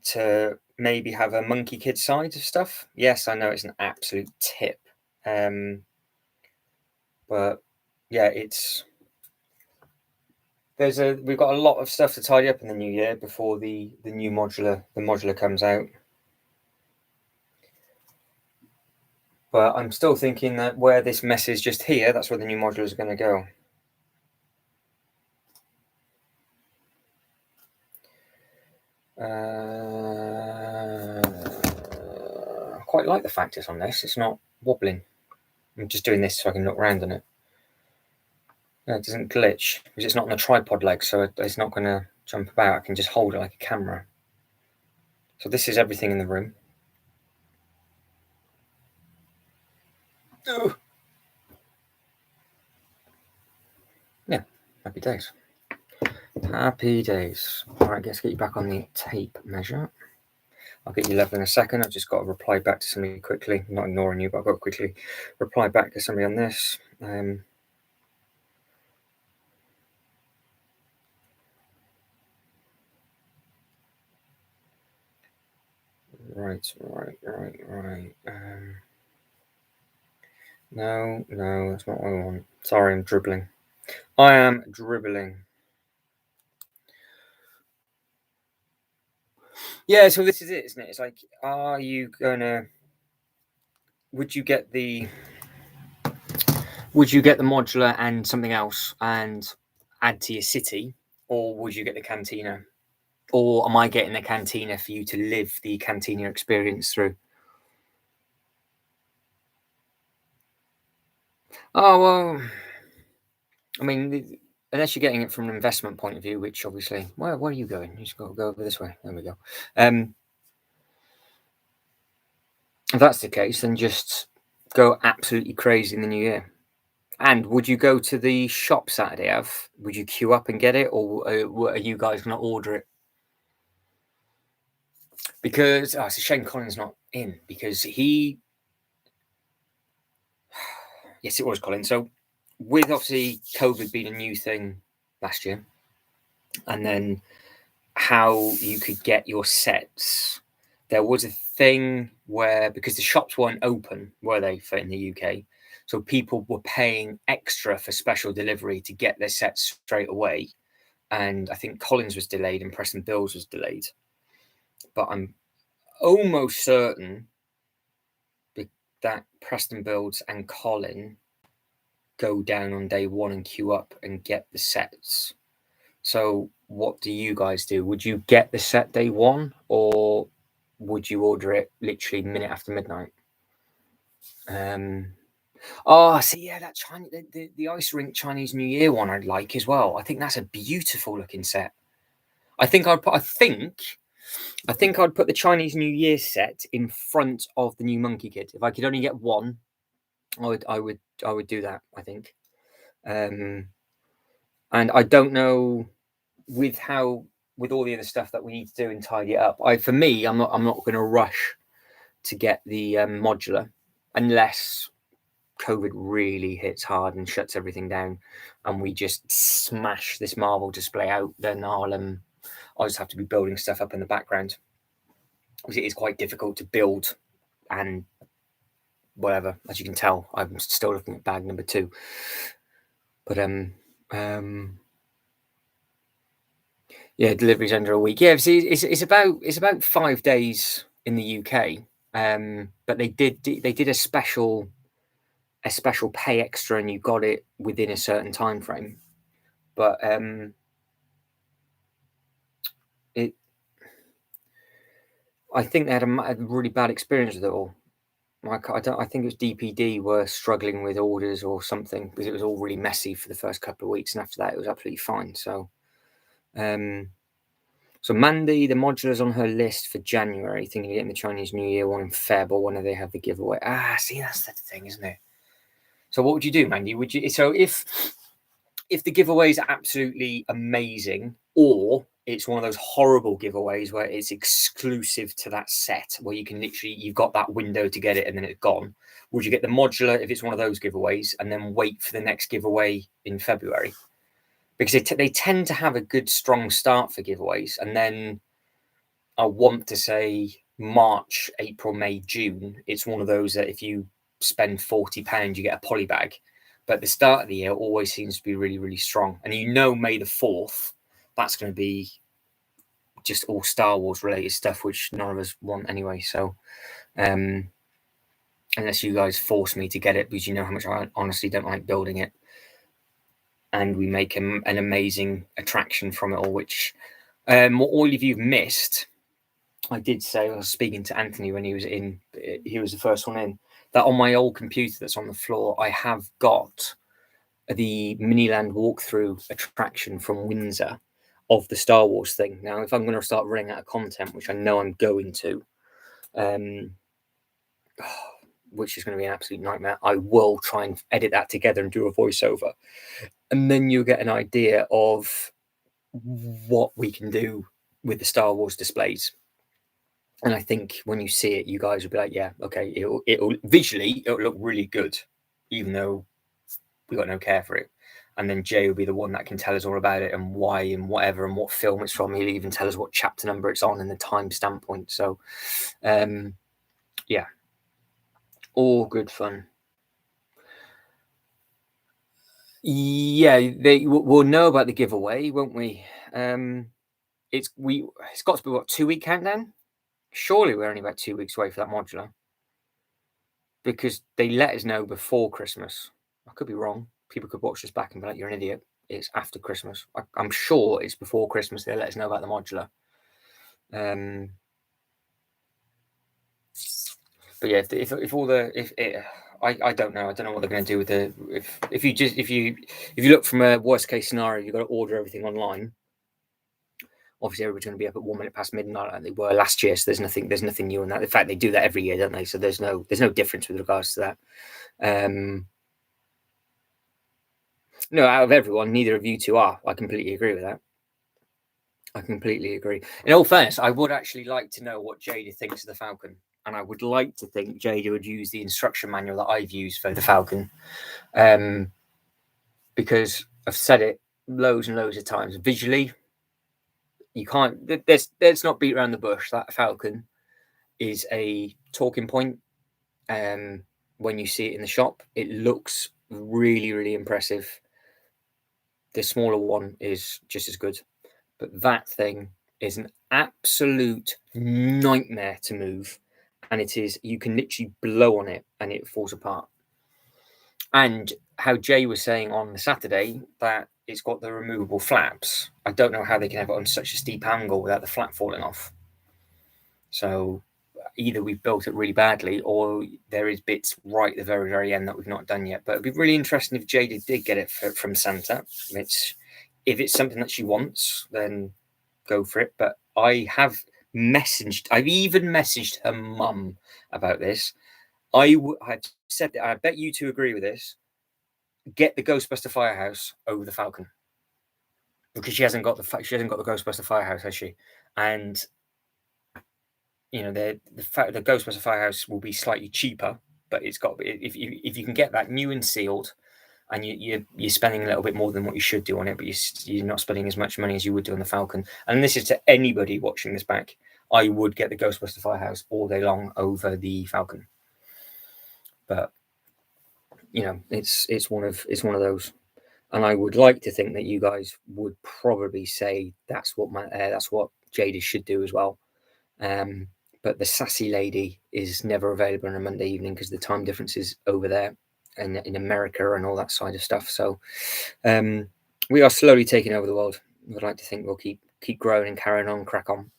to maybe have a Monkey Kid side of stuff. Yes, I know it's an absolute tip. But yeah, we've got a lot of stuff to tidy up in the new year before the new modular comes out. But I'm still thinking that where this mess is just here, that's where the new modular is going to go. I quite like the fact it's on this. It's not wobbling. I'm just doing this so I can look around on it. Yeah, it doesn't glitch because it's not on a tripod leg, so it's not going to jump about. I can just hold it like a camera. So this is everything in the room. Ugh. Yeah, happy days. Happy days. All right, let's get you back on the tape measure. I'll get you level in a second. I've just got to reply back to somebody quickly. I'm not ignoring you, but I've got to quickly reply back to somebody on this. Right. No, that's not what I want. Sorry, I'm dribbling. I am dribbling. Yeah, so this is it, isn't it? It's like, would you get the modular and something else and add to your city, or would you get the cantina? Or am I getting the cantina for you to live the cantina experience through? Oh, well, I mean, unless you're getting it from an investment point of view, which obviously, where are you going? You just got to go over this way. There we go. If that's the case, then just go absolutely crazy in the new year. And would you go to the shop Saturday, Would you queue up and get it, or are you guys going to order it? Because it's a shame Colin's not in, because he... Yes, it was Colin. So with obviously COVID being a new thing last year, and then how you could get your sets, there was a thing where, because the shops weren't open, were they, for in the UK? So people were paying extra for special delivery to get their sets straight away. And I think Collins was delayed and Preston Bills was delayed. But I'm almost certain that Preston Builds and Colin go down on day one and queue up and get the sets. So what do you guys do? Would you get the set day one, or would you order it literally minute after midnight? See, yeah, that Chinese, the ice rink Chinese New Year one I'd like as well. I think that's a beautiful looking set. I think I'd put the Chinese New Year set in front of the new Monkey Kid. If I could only get one, I would do that, I think. And I don't know with all the other stuff that we need to do and tidy it up. For me, I'm not going to rush to get the modular unless COVID really hits hard and shuts everything down, and we just smash this Marvel display out. Then I'll just have to be building stuff up in the background, because it is quite difficult to build and whatever. As you can tell, I'm still looking at bag number 2. But yeah, delivery's under a week. Yeah, see, it's about 5 days in the UK. But they did a special pay extra, and you got it within a certain time frame. But I think they had a really bad experience with it all. Like I think it was DPD were struggling with orders or something, because it was all really messy for the first couple of weeks, and after that it was absolutely fine. So so Mandy, the modular's on her list for January, thinking of getting the Chinese New Year one in Feb, or when do they have the giveaway? See, that's the thing, isn't it? So what would you do, Mandy? Would you, so if the giveaway is absolutely amazing, or it's one of those horrible giveaways where it's exclusive to that set, where you can literally, you've got that window to get it and then it's gone, would you get the modular if it's one of those giveaways and then wait for the next giveaway in February? Because they tend to have a good strong start for giveaways, and then I want to say March, April, May, June, it's one of those that if you spend £40 you get a poly bag. But the start of the year always seems to be really, really strong. And May the 4th, that's going to be just all Star Wars related stuff, which none of us want anyway. So unless you guys force me to get it, because you know how much I honestly don't like building it, and we make an amazing attraction from it all, which what all of you've missed, I did say, I was speaking to Anthony when he was the first one in, that on my old computer that's on the floor, I have got the Miniland walkthrough attraction from Windsor of the Star Wars thing. Now, if I'm going to start running out of content, which I know I'm going to, which is going to be an absolute nightmare, I will try and edit that together and do a voiceover. And then you'll get an idea of what we can do with the Star Wars displays. And I think when you see it, you guys will be like, yeah, okay, it'll visually, it'll look really good, even though we got no care for it. And then Jay will be the one that can tell us all about it and why and whatever and what film it's from. He'll even tell us what chapter number it's on and the time standpoint. So, yeah, all good fun. Yeah, we'll know about the giveaway, won't we? It's got to be what, 2-week countdown? Surely we're only about 2 weeks away for that modular, because they let us know before Christmas. I could be wrong. People could watch this back and be like, "You're an idiot. It's after Christmas." I'm sure it's before Christmas they let us know about the modular. But yeah, I don't know. I don't know what they're going to do with the if you look from a worst case scenario, you've got to order everything online. Obviously, everybody's going to be up at 1 minute past midnight like they were last year. So there's nothing new in that. In fact, they do that every year, don't they? So there's no difference with regards to that. No, out of everyone, neither of you two are. I completely agree with that. I completely agree. In all fairness, I would actually like to know what Jada thinks of the Falcon. And I would like to think Jada would use the instruction manual that I've used for the Falcon. Because I've said it loads and loads of times. Visually, you can't, let's not beat around the bush. That Falcon is a talking point. When you see it in the shop, it looks really, really impressive. The smaller one is just as good. But that thing is an absolute nightmare to move. And it is, you can literally blow on it and it falls apart. And how Jay was saying on the Saturday that it's got the removable flaps. I don't know how they can have it on such a steep angle without the flap falling off. So either we've built it really badly, or there is bits right at the very, very end that we've not done yet. But it'd be really interesting if Jada did get it from Santa. If it's something that she wants, then go for it. But I've even messaged her mum about this. I've said that, I bet you two agree with this. Get the Ghostbuster Firehouse over the Falcon. because she hasn't got the Ghostbuster Firehouse, has she? And the Ghostbuster Firehouse will be slightly cheaper, but it's got if you can get that new and sealed, and you're spending a little bit more than what you should do on it, but you're not spending as much money as you would do on the Falcon. And this is to anybody watching this back. I would get the Ghostbuster Firehouse all day long over the Falcon, but it's one of those. And I would like to think that you guys would probably say that's what Jada should do as well. But the sassy lady is never available on a Monday evening because the time difference is over there in America and all that side of stuff. So we are slowly taking over the world. I'd like to think we'll keep growing and carrying on, crack on.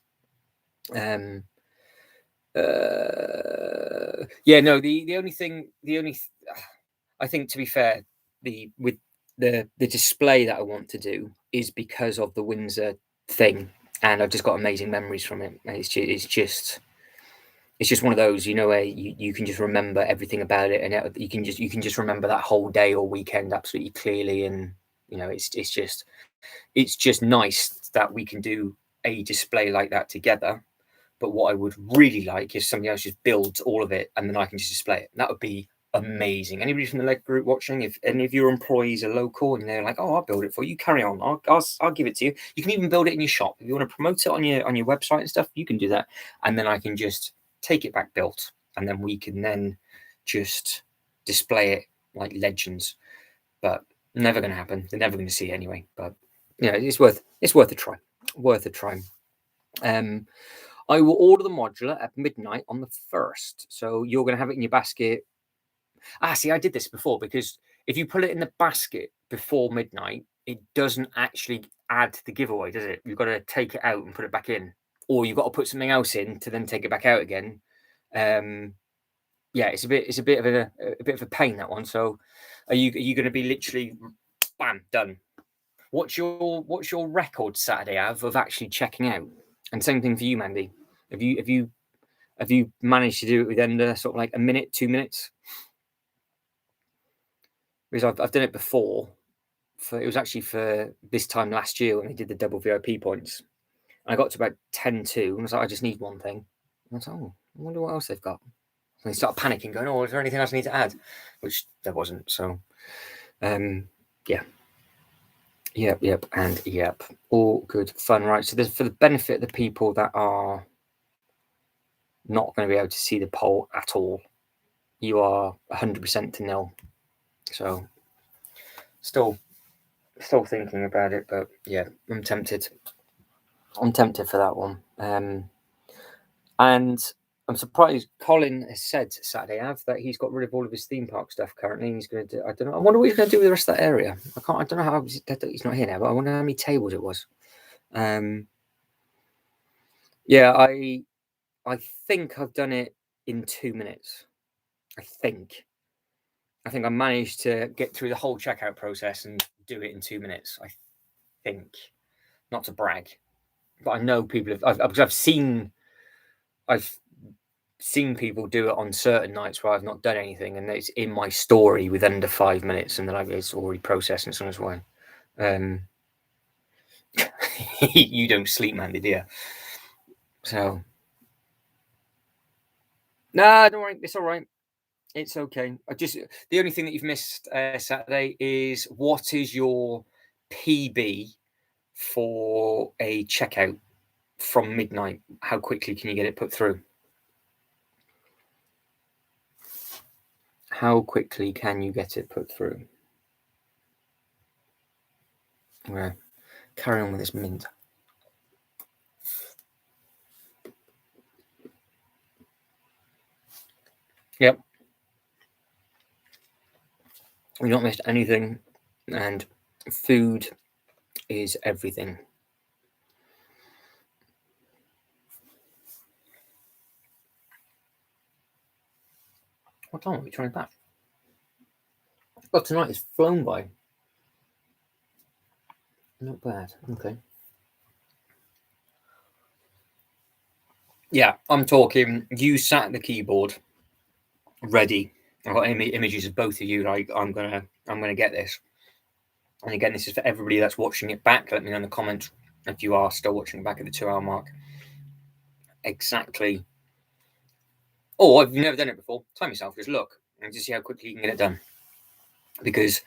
I think, to be fair, with the display that I want to do is because of the Windsor thing, and I've just got amazing memories from it. It's just one of those, where you can just remember everything about it, and you can just remember that whole day or weekend absolutely clearly, and it's just nice that we can do a display like that together. But what I would really like is somebody else just builds all of it, and then I can just display it. That would be amazing. Anybody from the Leg Group watching, if any of your employees are local and they're like, "Oh, I'll build it for you. Carry on. I'll give it to you." You can even build it in your shop if you want to promote it on your website and stuff. You can do that, and then I can just take it back built, and then we can then just display it like legends. But never going to happen. They're never going to see it anyway. But it's worth a try. Worth a try. I will order the modular at midnight on the 1st. So you're going to have it in your basket. See, I did this before, because if you put it in the basket before midnight, it doesn't actually add to the giveaway, does it? You've got to take it out and put it back in, or you've got to put something else in to then take it back out again. It's a bit of a pain, that one. So are you going to be literally bam, done? What's your record Saturday of actually checking out? And same thing for you, Mandy. Have you managed to do it with under sort of like a minute, 2 minutes? Because I've done it before. It was actually for this time last year when they did the double VIP points. And I got to about 10-2, and I was like, I just need one thing. And I was like, I wonder what else they've got. And they started panicking, going, "Oh, is there anything else I need to add?" Which there wasn't. So, yeah. Yep, and yep. All good fun, right? So for the benefit of the people that are not going to be able to see the poll at all, you are 100% to nil. So still thinking about it, but yeah, I'm tempted for that one. And I'm surprised Colin has said Saturday that he's got rid of all of his theme park stuff currently. He's going to do, I don't know. I wonder what he's going to do with the rest of that area. I don't know how he's not here now, but I wonder how many tables it was. Yeah, I think I've done it in 2 minutes. I think I managed to get through the whole checkout process and do it in 2 minutes. I think, not to brag, but I know people have. I've seen people do it on certain nights where I've not done anything, and it's in my story with under 5 minutes, and then it's already processed in some way. You don't sleep, Mandy, do you? So, nah, don't worry, it's all right. It's okay. The only thing that you've missed Saturday is, what is your PB for a checkout from midnight? How quickly can you get it put through? How quickly can you get it put through? Well, carry on with this mint. Yep. We've not missed anything, and food is everything. What time are we trying back? Oh, tonight is flown by. Not bad. Okay. Yeah, I'm talking. You sat at the keyboard, ready. I've got images of both of you. Like, I'm gonna get this. And again, this is for everybody that's watching it back. Let me know in the comments if you are still watching it back at the 2 hour mark. Exactly. Or if you've never done it before, time yourself, just look and just see how quickly you can get it done. Because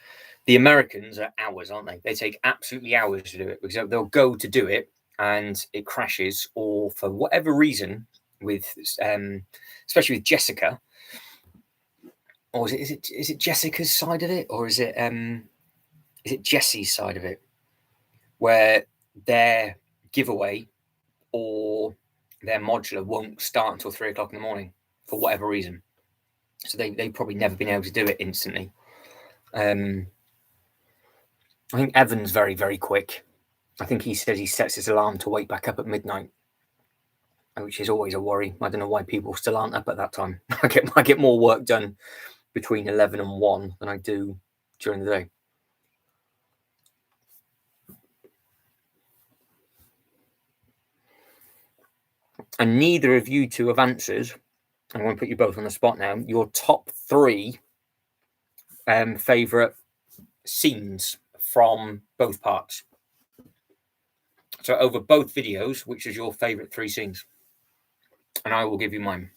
the Americans are hours, aren't they? They take absolutely hours to do it, because they'll go to do it and it crashes, or for whatever reason, with especially with Jessica, or is it Jessica's side of it, or is it Jesse's side of it, where their giveaway or their modular won't start until 3 o'clock in the morning for whatever reason. So they've probably never been able to do it instantly. I think Evan's very, very quick. I think he says he sets his alarm to wake back up at midnight, which is always a worry. I don't know why people still aren't up at that time. I get more work done between 11 and 1 than I do during the day. And neither of you two have answered. I'm going to put you both on the spot now. Your top 3 favourite scenes from both parts. So over both videos, which is your favourite 3 scenes? And I will give you mine.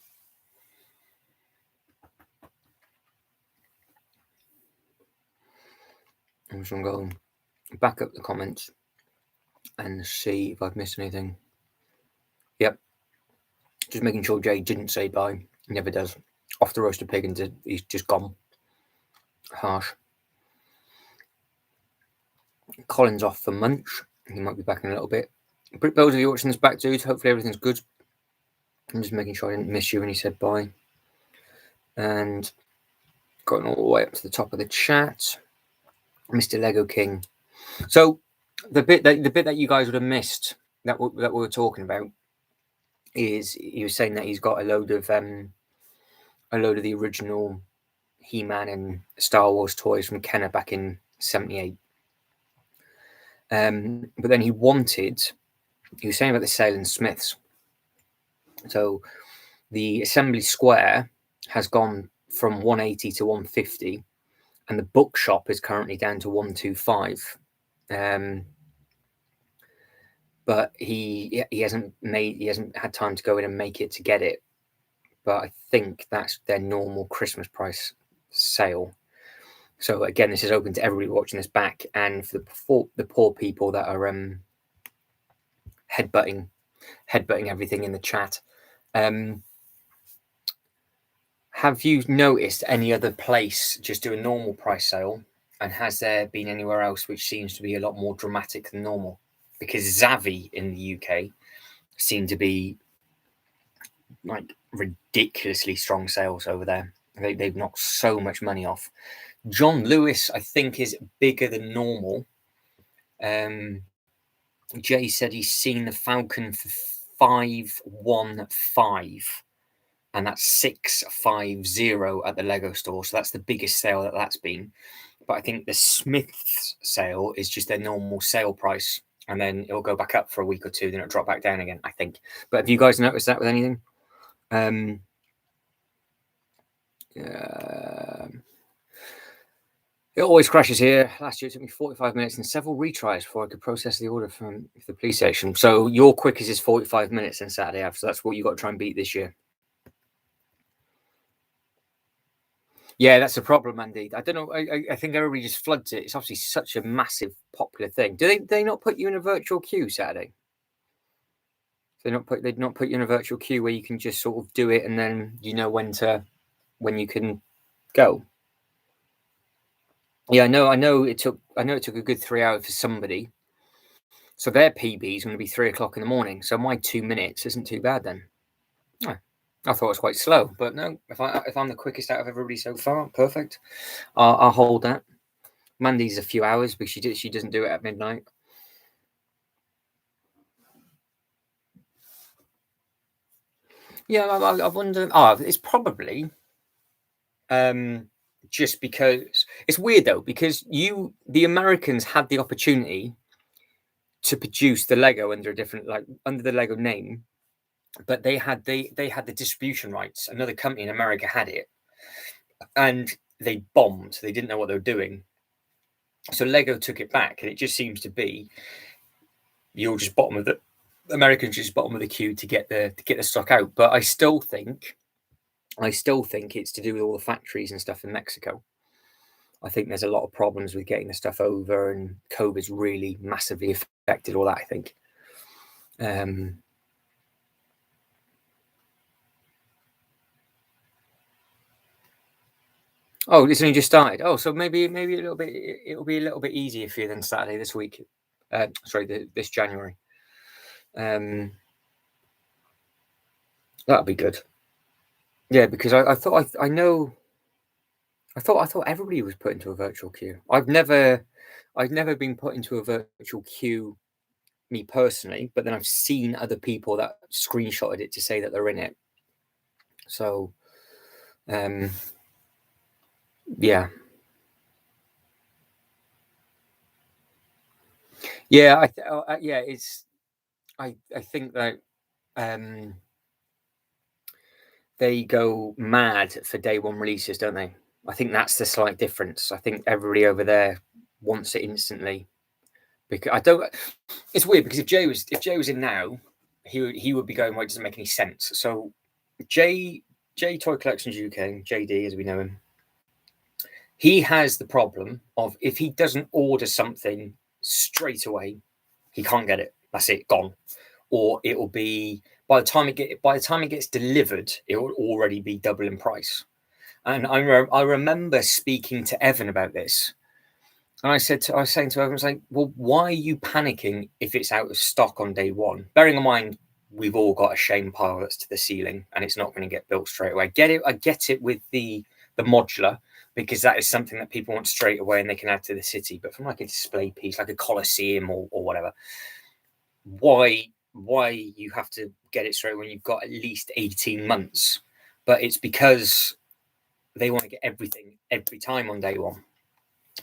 I'm just going to go back up the comments and see if I've missed anything. Yep. Just making sure Jay didn't say bye. He never does. Off the roasted pig and he's just gone. Harsh. Colin's off for munch. He might be back in a little bit. Brick Bells, if you're watching this back, dude, hopefully everything's good. I'm just making sure I didn't miss you when he said bye. And going all the way up to the top of the chat. Mr. Lego King. So the bit that you guys would have missed that we were talking about is he was saying that he's got a load of the original He-Man and Star Wars toys from Kenner back in '78. But then he was saying about the Sale and Smiths. So the assembly square has gone from 180 to 150, and the bookshop is currently down to 125. But he hasn't had time to go in and make it to get it. But I think that's their normal Christmas price sale. So again, this is open to everybody watching this back, and for the poor people that are headbutting everything in the chat. Have you noticed any other place just do a normal price sale? And has there been anywhere else which seems to be a lot more dramatic than normal? Because Zavvi in the UK seem to be like ridiculously strong sales over there. They've knocked so much money off. John Lewis, I think, is bigger than normal. Jay said he's seen the Falcon for 515, and that's 650 at the Lego store. So that's the biggest sale that's been. But I think the Smiths sale is just their normal sale price, and then it'll go back up for a week or two, then it'll drop back down again, I think. But have you guys noticed that with anything? It always crashes here. Last year it took me 45 minutes and several retries before I could process the order from the police station. So your quickest is 45 minutes in Saturday Ave. So that's what you got to try and beat this year. Yeah, that's a problem, Andy. I don't know. I think everybody just floods it. It's obviously such a massive, popular thing. Do they not put you in a virtual queue Saturday? They'd not put you in a virtual queue where you can just sort of do it and then you know when you can go. Yeah, I know it took a good 3 hours for somebody. So their PB is going to be 3 o'clock in the morning. So my 2 minutes isn't too bad then. Oh, I thought it was quite slow, but no. If I'm the quickest out of everybody so far, perfect. I'll hold that. Mandy's a few hours because she doesn't do it at midnight. Yeah, I wonder. It's probably just because it's weird though, because the Americans had the opportunity to produce the Lego under the Lego name, but they had the distribution rights. Another company in America had it, and they bombed. They didn't know what they were doing, So Lego took it back, and it just seems to be you're just bottom of the Americans just bottom of the queue to get the stock out. But I still think it's to do with all the factories and stuff in Mexico. I think there's a lot of problems with getting the stuff over, and COVID's really massively affected all that, I think. Oh, it's only just started. Oh, so maybe a little bit. It'll be a little bit easier for you than Saturday this week. This January. That'd be good. Yeah, because I thought everybody was put into a virtual queue. I've never been put into a virtual queue, me personally, but then I've seen other people that screenshotted it to say that they're in it. So, yeah. Yeah, I think that they go mad for day one releases, don't they? I think that's the slight difference. I think everybody over there wants it instantly. Because I don't. It's weird because if Jay was in now, he would be going, well, it doesn't make any sense. So J Toy Collections UK, JD as we know him, he has the problem of if he doesn't order something straight away, he can't get it. That's it, gone. Or it will be by the time it gets delivered, it will already be double in price. And I remember speaking to Evan about this. And I was saying to Evan, I was like, well, why are you panicking if it's out of stock on day one? Bearing in mind, we've all got a shame pile that's to the ceiling and it's not going to get built straight away. I get it with the modular, because that is something that people want straight away and they can add to the city. But from like a display piece, like a Colosseum or whatever, why you have to get it straight when you've got at least 18 months? But it's because they want to get everything every time on day one.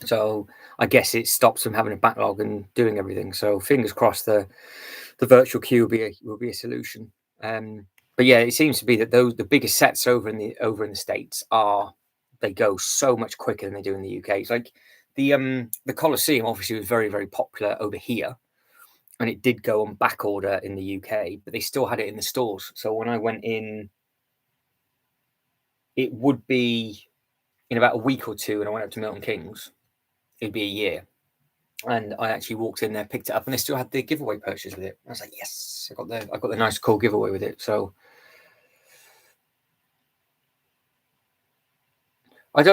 So I guess it stops them having a backlog and doing everything. So fingers crossed the virtual queue will be a solution. But yeah, it seems to be that the biggest sets over in the States they go so much quicker than they do in the UK. It's like the Colosseum obviously was very, very popular over here, and it did go on back order in the UK, but they still had it in the stores. So when I went in, it would be in about a week or two, and I went up to Milton Keynes, it'd be a year. And I actually walked in there, picked it up, and they still had the giveaway purchase with it. I was like, yes, I got the nice cool giveaway with it. So but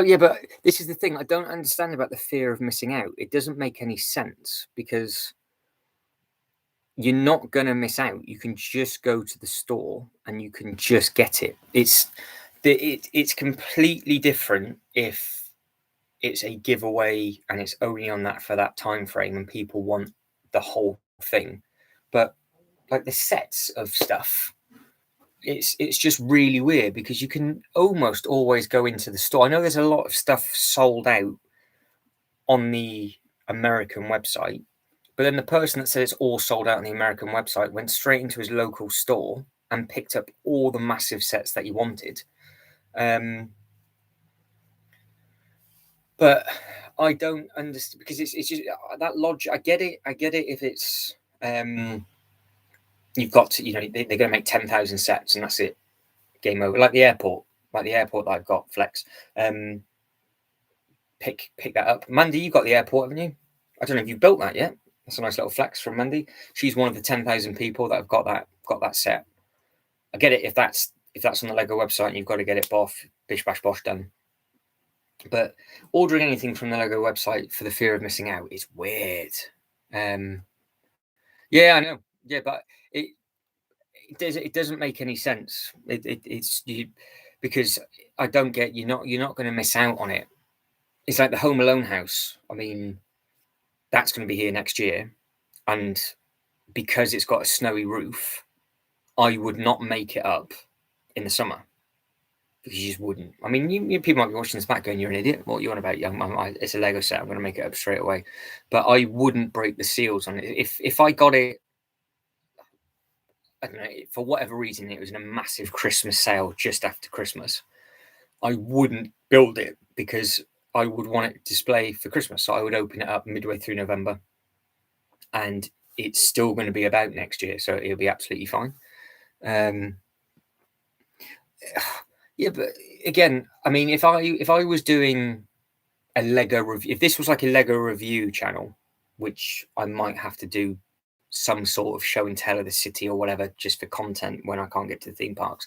this is the thing I don't understand about the fear of missing out. It doesn't make any sense because you're not going to miss out. You can just go to the store and you can just get it. It's completely different if it's a giveaway and it's only on that for that time frame and people want the whole thing. But like the sets of stuff, it's just really weird because you can almost always go into the store. I know there's a lot of stuff sold out on the American website, but then the person that said it's all sold out on the American website went straight into his local store and picked up all the massive sets that he wanted. But I don't understand because it's just that logic. I get it if it's you've got to, they're going to make 10,000 sets and that's it, game over. Like the airport that I've got, Flex. Pick that up. Mandy, you got the airport, haven't you? I don't know if you've built that yet. That's a nice little flex from Mandy. She's one of the 10,000 people that have got that set. I get it if that's on the Lego website and you've got to get it bish bash bosh done. But ordering anything from the Lego website for the fear of missing out is weird. Yeah, I know. Yeah, but it doesn't make any sense. Because I don't get you're not going to miss out on it. It's like the Home Alone house. I mean, that's going to be here next year, and because it's got a snowy roof, I would not make it up in the summer because you just wouldn't. I mean, you people might be watching this back going, "You're an idiot. What are you on about, young man? It's a Lego set. I'm going to make it up straight away." But I wouldn't break the seals on it. If I got it, I don't know, for whatever reason, it was in a massive Christmas sale just after Christmas, I wouldn't build it because I would want it to display for Christmas. So I would open it up midway through November, and it's still going to be about next year, so it'll be absolutely fine. Yeah, but again, I mean, if I was doing a Lego review, if this was like a Lego review channel, which I might have to do some sort of show and tell of the city or whatever, just for content when I can't get to the theme parks,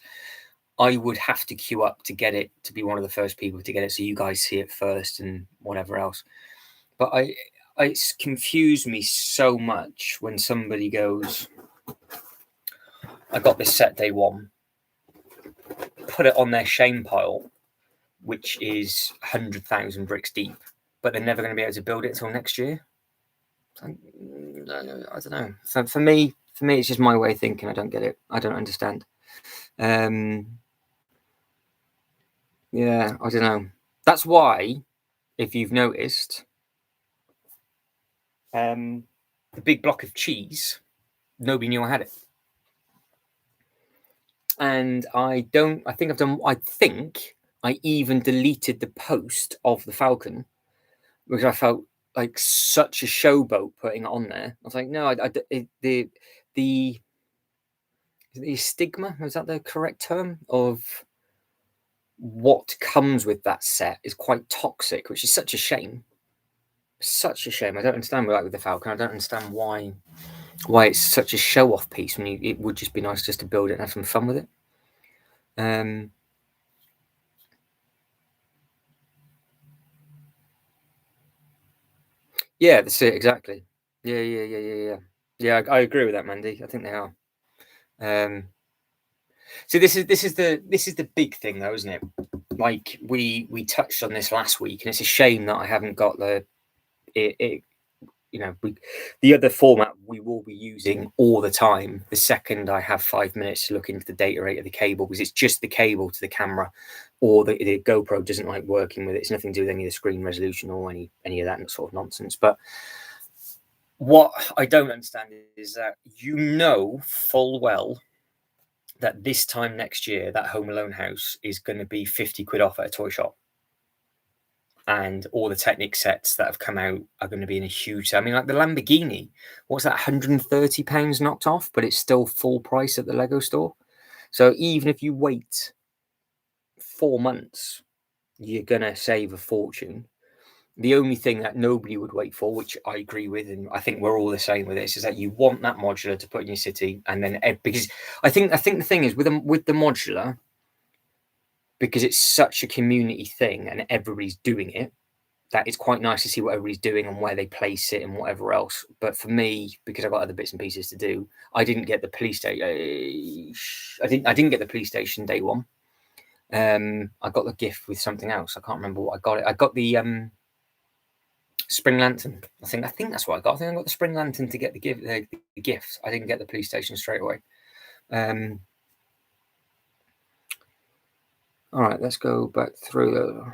I would have to queue up to get it, to be one of the first people to get it, so you guys see it first and whatever else. But it's confused me so much when somebody goes, I got this set day one, put it on their shame pile, which is 100,000 bricks deep, but they're never going to be able to build it until next year. I don't know. For me, it's just my way of thinking. I don't get it. I don't understand. Yeah, I don't know. That's why, if you've noticed, the big block of cheese, nobody knew I had it. And I think I even deleted the post of the Falcon because I felt like such a showboat putting it on there. I was like, no, the stigma, is that the correct term, of what comes with that set is quite toxic, which is such a shame. Such a shame. I don't understand with the Falcon. I don't understand why it's such a show-off piece when it would just be nice just to build it and have some fun with it. Yeah, that's it, exactly. Yeah, I agree with that, Mandy. I think they are. So this is the big thing, though, isn't it? Like we touched on this last week, and it's a shame that I haven't got the other format we will be using all the time. The second I have 5 minutes to look into the data rate of the cable, because it's just the cable to the camera, or the GoPro doesn't like working with it. It's nothing to do with any of the screen resolution or any of that sort of nonsense. But what I don't understand is that full well that this time next year, that Home Alone house is going to be 50 quid off at a toy shop. And all the Technic sets that have come out are going to be in a huge... I mean, like the Lamborghini, what's that, £130 knocked off, but it's still full price at the Lego store. So even if you wait 4 months, you're going to save a fortune. The only thing that nobody would wait for, which I agree with, and I think we're all the same with this, is that you want that modular to put in your city, and then because I think the thing is with the modular, because it's such a community thing and everybody's doing it, that it's quite nice to see what everybody's doing and where they place it and whatever else. But for me, because I've got other bits and pieces to do, I didn't get the police station. I didn't get the police station day one. I got the gift with something else. I can't remember what I got. I got the spring lantern. I think that's what I got. I think I got the spring lantern to get the gift. I didn't get the police station straight away. All right, let's go back through.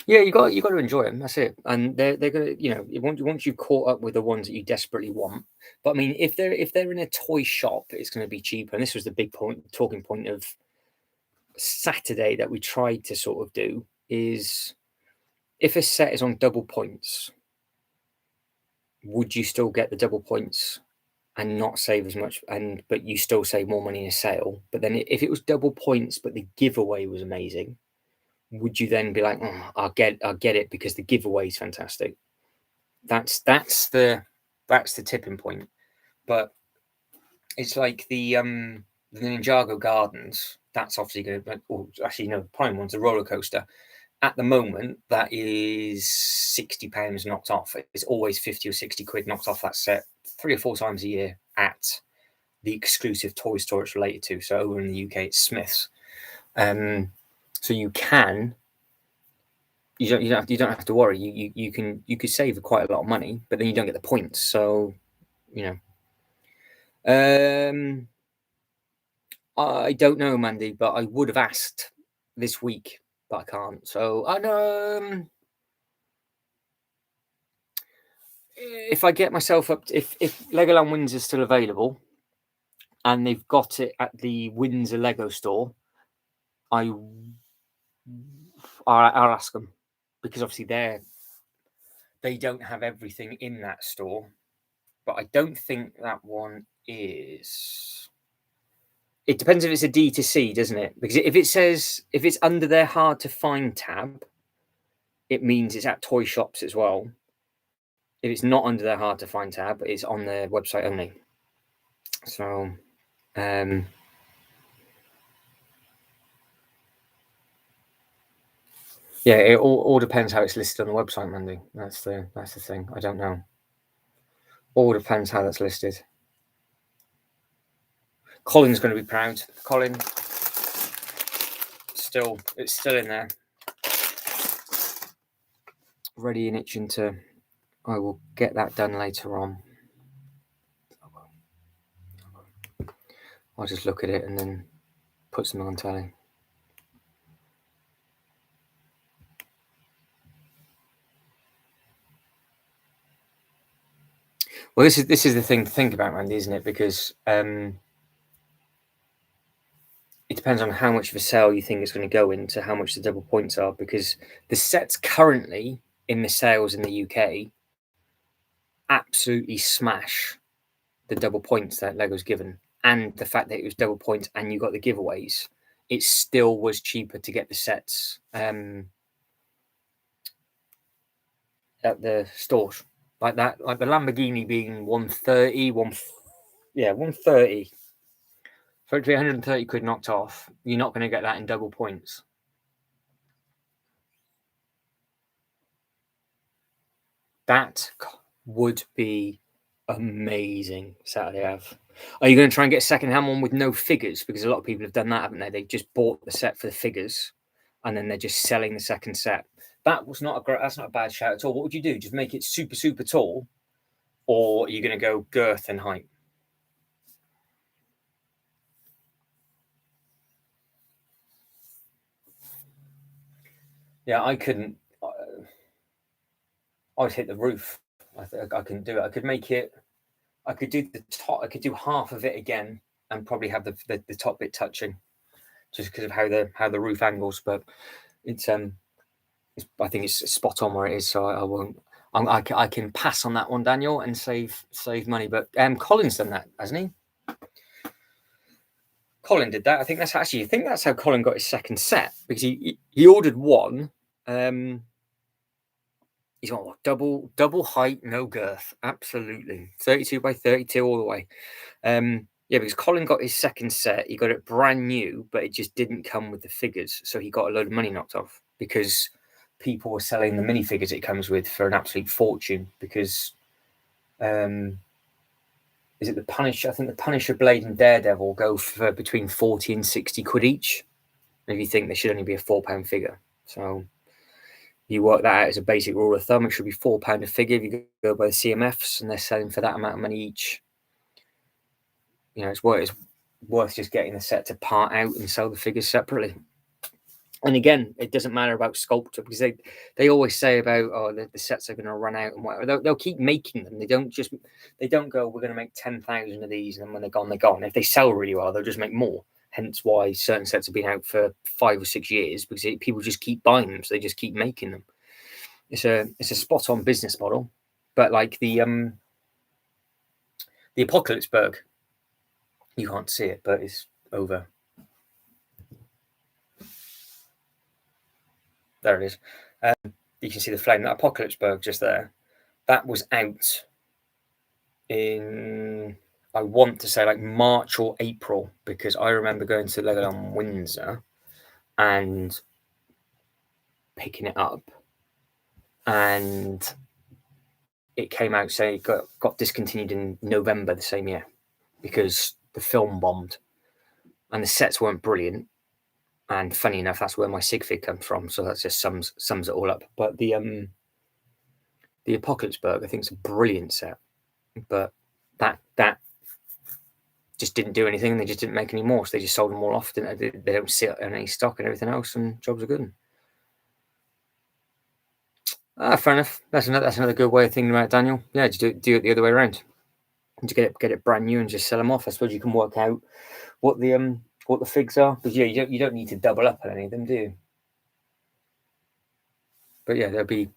Yeah, you got to enjoy them. That's it. And they're gonna, once you've caught up with the ones that you desperately want. But I mean, if they're in a toy shop, it's going to be cheaper. And this was the big talking point of Saturday that we tried to sort of do, is if a set is on double points, would you still get the double points and not save as much, but you still save more money in a sale? But then if it was double points but the giveaway was amazing, would you then be like, oh, I'll get it because the giveaway is fantastic? That's the tipping point. But it's like the Ninjago Gardens. That's obviously going to, or actually no, the prime one's a roller coaster. At the moment, that is £60 knocked off. It's always 50 or 60 quid knocked off that set 3 or 4 times a year at the exclusive toy store it's related to. So over in the UK, it's Smith's. So you don't have to worry. You could save quite a lot of money, but then you don't get the points. So I don't know, Mandy, but I would have asked this week, but I can't. So I know. If I get myself up, if Legoland Windsor is still available, and they've got it at the Windsor Lego store, I I'll ask them, because obviously they don't have everything in that store, but I don't think that one is. It depends if it's a D2C, doesn't it? Because if it's under their hard to find tab, it means it's at toy shops as well. If it's not under their hard to find tab, it's on their website only. So, yeah, it all depends how it's listed on the website, Mandy. That's the thing. I don't know. All depends how that's listed. Colin's going to be proud. Colin, it's still in there, ready and itching to. I will get that done later on. I'll just look at it and then put something on telly. Well, this is the thing to think about, Randy, isn't it? Because it depends on how much of a sale you think it's going to go into, how much the double points are. Because the sets currently in the sales in the UK absolutely smash the double points that Lego's given, and the fact that it was double points and you got the giveaways. It still was cheaper to get the sets at the stores. Like that, like the Lamborghini being 130, 130. For it to be 130 quid knocked off, you're not going to get that in double points. That would be amazing Saturday have. Are you going to try and get a second-hand one with no figures? Because a lot of people have done that, haven't they? They just bought the set for the figures, and then they're just selling the second set. That's not a bad shout at all. What would you do? Just make it super, super tall, or are you going to go girth and height? Yeah, I couldn't. I'd hit the roof. I couldn't do it. I could make it. I could do the top. I could do half of it again, and probably have the top bit touching, just because of how the roof angles. But it's I think it's spot on where it is. So I won't. I can pass on that one, Daniel, and save money. But Colin's done that, hasn't he? Colin did that. I think that's how Colin got his second set, because he ordered one. He's got what, double height, no girth. Absolutely. 32 by 32 all the way. Yeah, because Colin got his second set. He got it brand new, but it just didn't come with the figures. So he got a load of money knocked off, because people were selling the minifigures it comes with for an absolute fortune. Because is it the Punisher? I think the Punisher Blade and Daredevil go for between 40 and 60 quid each. And if you think they should only be a £4 figure. So you work that out as a basic rule of thumb, it should be £4 a figure if you go by the CMFs, and they're selling for that amount of money each. You know, it's worth just getting the set to part out and sell the figures separately. And again, it doesn't matter about sculpture, because they always say about, the sets are going to run out and whatever. They'll keep making them. They don't go, we're going to make 10,000 of these, and then when they're gone, they're gone. If they sell really well, they'll just make more. Hence why certain sets have been out for 5 or 6 years, because people just keep buying them, so they just keep making them. It's a spot on business model. But like the Apocalypseburg, you can't see it, but it's over. There it is. You can see the flame. That Apocalypseburg just there. That was out in, I want to say, like March or April, because I remember going to Legoland Windsor and picking it up, and it came out saying it got discontinued in November the same year, because the film bombed and the sets weren't brilliant. And funny enough, that's where my sig fig comes from, so that just sums it all up. But the Apocalypseburg, I think, is a brilliant set, but that just didn't do anything. They just didn't make any more, so they just sold them all off. They don't sit on any stock and everything else, and jobs are good. Fair enough. That's another good way of thinking about it, Daniel. Yeah, just do it the other way around. To get it brand new and just sell them off. I suppose you can work out what the figs are, because yeah, you don't need to double up on any of them, do you? But yeah, it'd be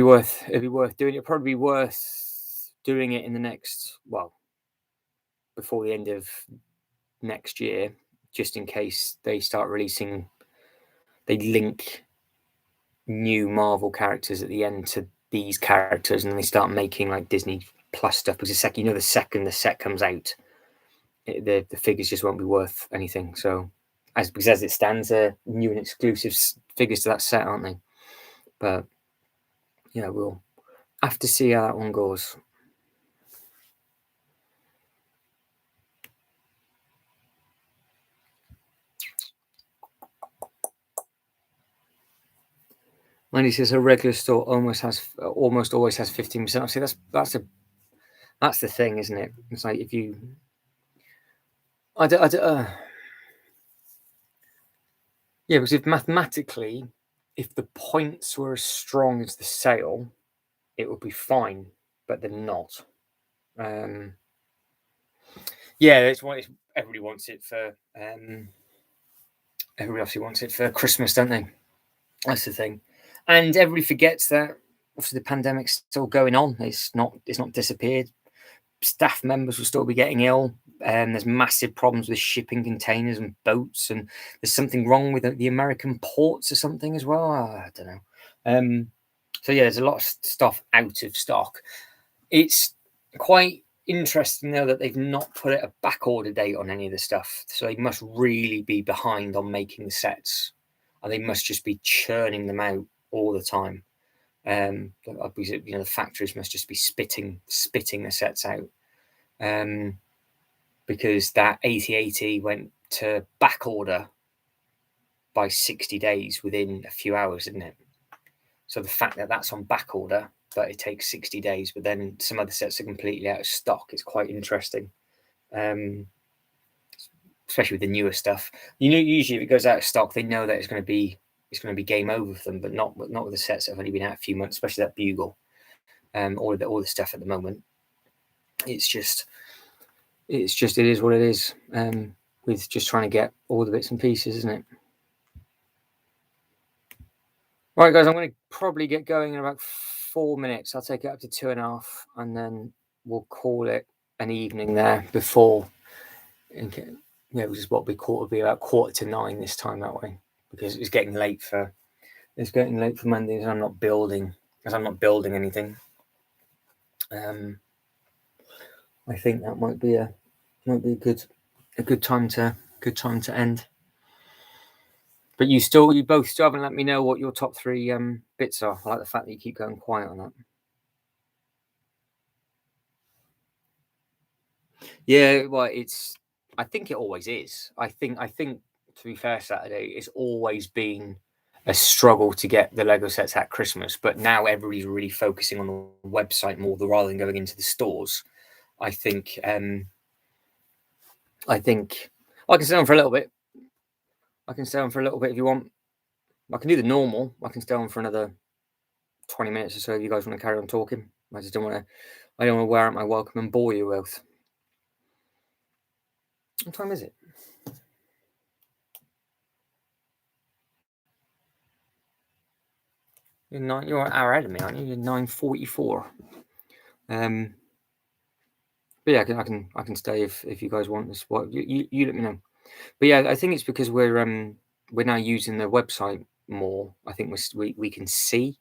worth doing. It'd probably be worth doing it in the next, well, before the end of next year, just in case they start releasing, they link new Marvel characters at the end to these characters, and they start making like Disney Plus stuff. Because the second the set comes out, the figures just won't be worth anything. So, because as it stands, they're new and exclusive figures to that set, aren't they? But yeah, we'll have to see how that one goes. Mandy says a regular store almost always has 15% off. See, that's the thing, isn't it? It's like if you, yeah, because if mathematically, if the points were as strong as the sale, it would be fine, but they're not. Yeah, it's everybody wants it for everybody obviously wants it for Christmas, don't they? That's the thing, and everybody forgets that obviously the pandemic's still going on. It's not disappeared. Staff members will still be getting ill. There's massive problems with shipping containers and boats, and there's something wrong with the American ports or something as well. I don't know. So yeah, there's a lot of stuff out of stock. It's quite interesting though that they've not put a back order date on any of the stuff. So they must really be behind on making the sets, and they must just be churning them out all the time. The factories must just be spitting the sets out, because that 8080 went to back order by 60 days within a few hours, didn't it? So the fact that that's on back order, but it takes 60 days, but then some other sets are completely out of stock, it's quite interesting. Especially with the newer stuff. Usually if it goes out of stock, they know that it's going to be game over for them, but not with the sets that have only been out a few months, especially that Bugle, all the stuff at the moment. It is what it is. With just trying to get all the bits and pieces, isn't it? Right, guys, I'm going to probably get going in about 4 minutes. I'll take it up to 2.5, and then we'll call it an evening there before. Which is what we call it'll be about 8:45 this time that way, because it's getting late for Mondays. I'm not building anything. I think that might be a good time to end. But you both still haven't let me know what your top 3 bits are. I like the fact that you keep going quiet on that. Yeah, well, I think it always is. I think to be fair, Saturday, it's always been a struggle to get the Lego sets at Christmas, but now everybody's really focusing on the website more rather than going into the stores. I think I can stay on for a little bit. If you want. I can do the normal. I can stay on for another 20 minutes or so if you guys want to carry on talking. I don't want to wear out my welcome and bore you both. What time is it? You're an hour ahead of me, aren't you? You're 9:44. But yeah, I can stay if you guys want this. What you let me know. But yeah, I think it's because we're now using the website more. I think we can see.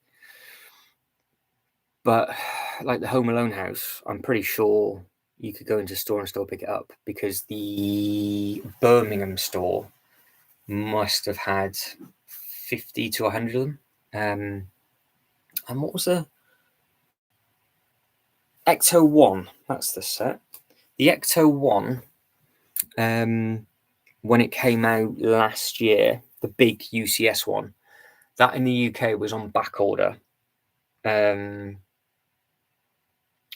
But like the Home Alone house, I'm pretty sure you could go into a store and still pick it up, because the Birmingham store must have had 50 to 100 of them. And what was the Ecto 1? That's the set. The Ecto 1, when it came out last year, the big UCS one, that in the UK was on back order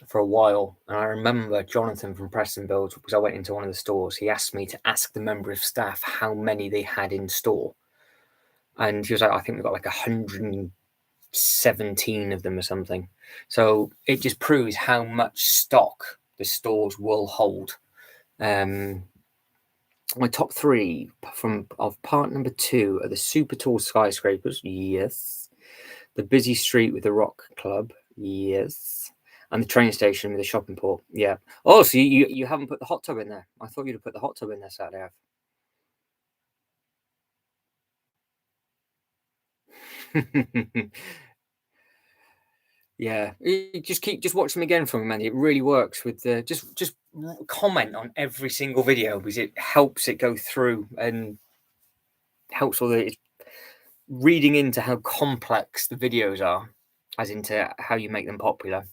for a while. And I remember Jonathan from Preston Builds, because I went into one of the stores, he asked me to ask the member of staff how many they had in store. And he was like, I think we've got like 117 of them or something. So it just proves how much stock the stores will hold. My top 3 of part number 2 are the super tall skyscrapers. Yes. The busy street with the rock club, yes, and the train station with the shopping port, yeah. Oh, so you haven't put the hot tub in there? I thought you'd have put the hot tub in there Saturday. Yeah, just watch them again from Mandy. It really works with the just comment on every single video because it helps it go through and helps all the reading into how complex the videos are, as into how you make them popular.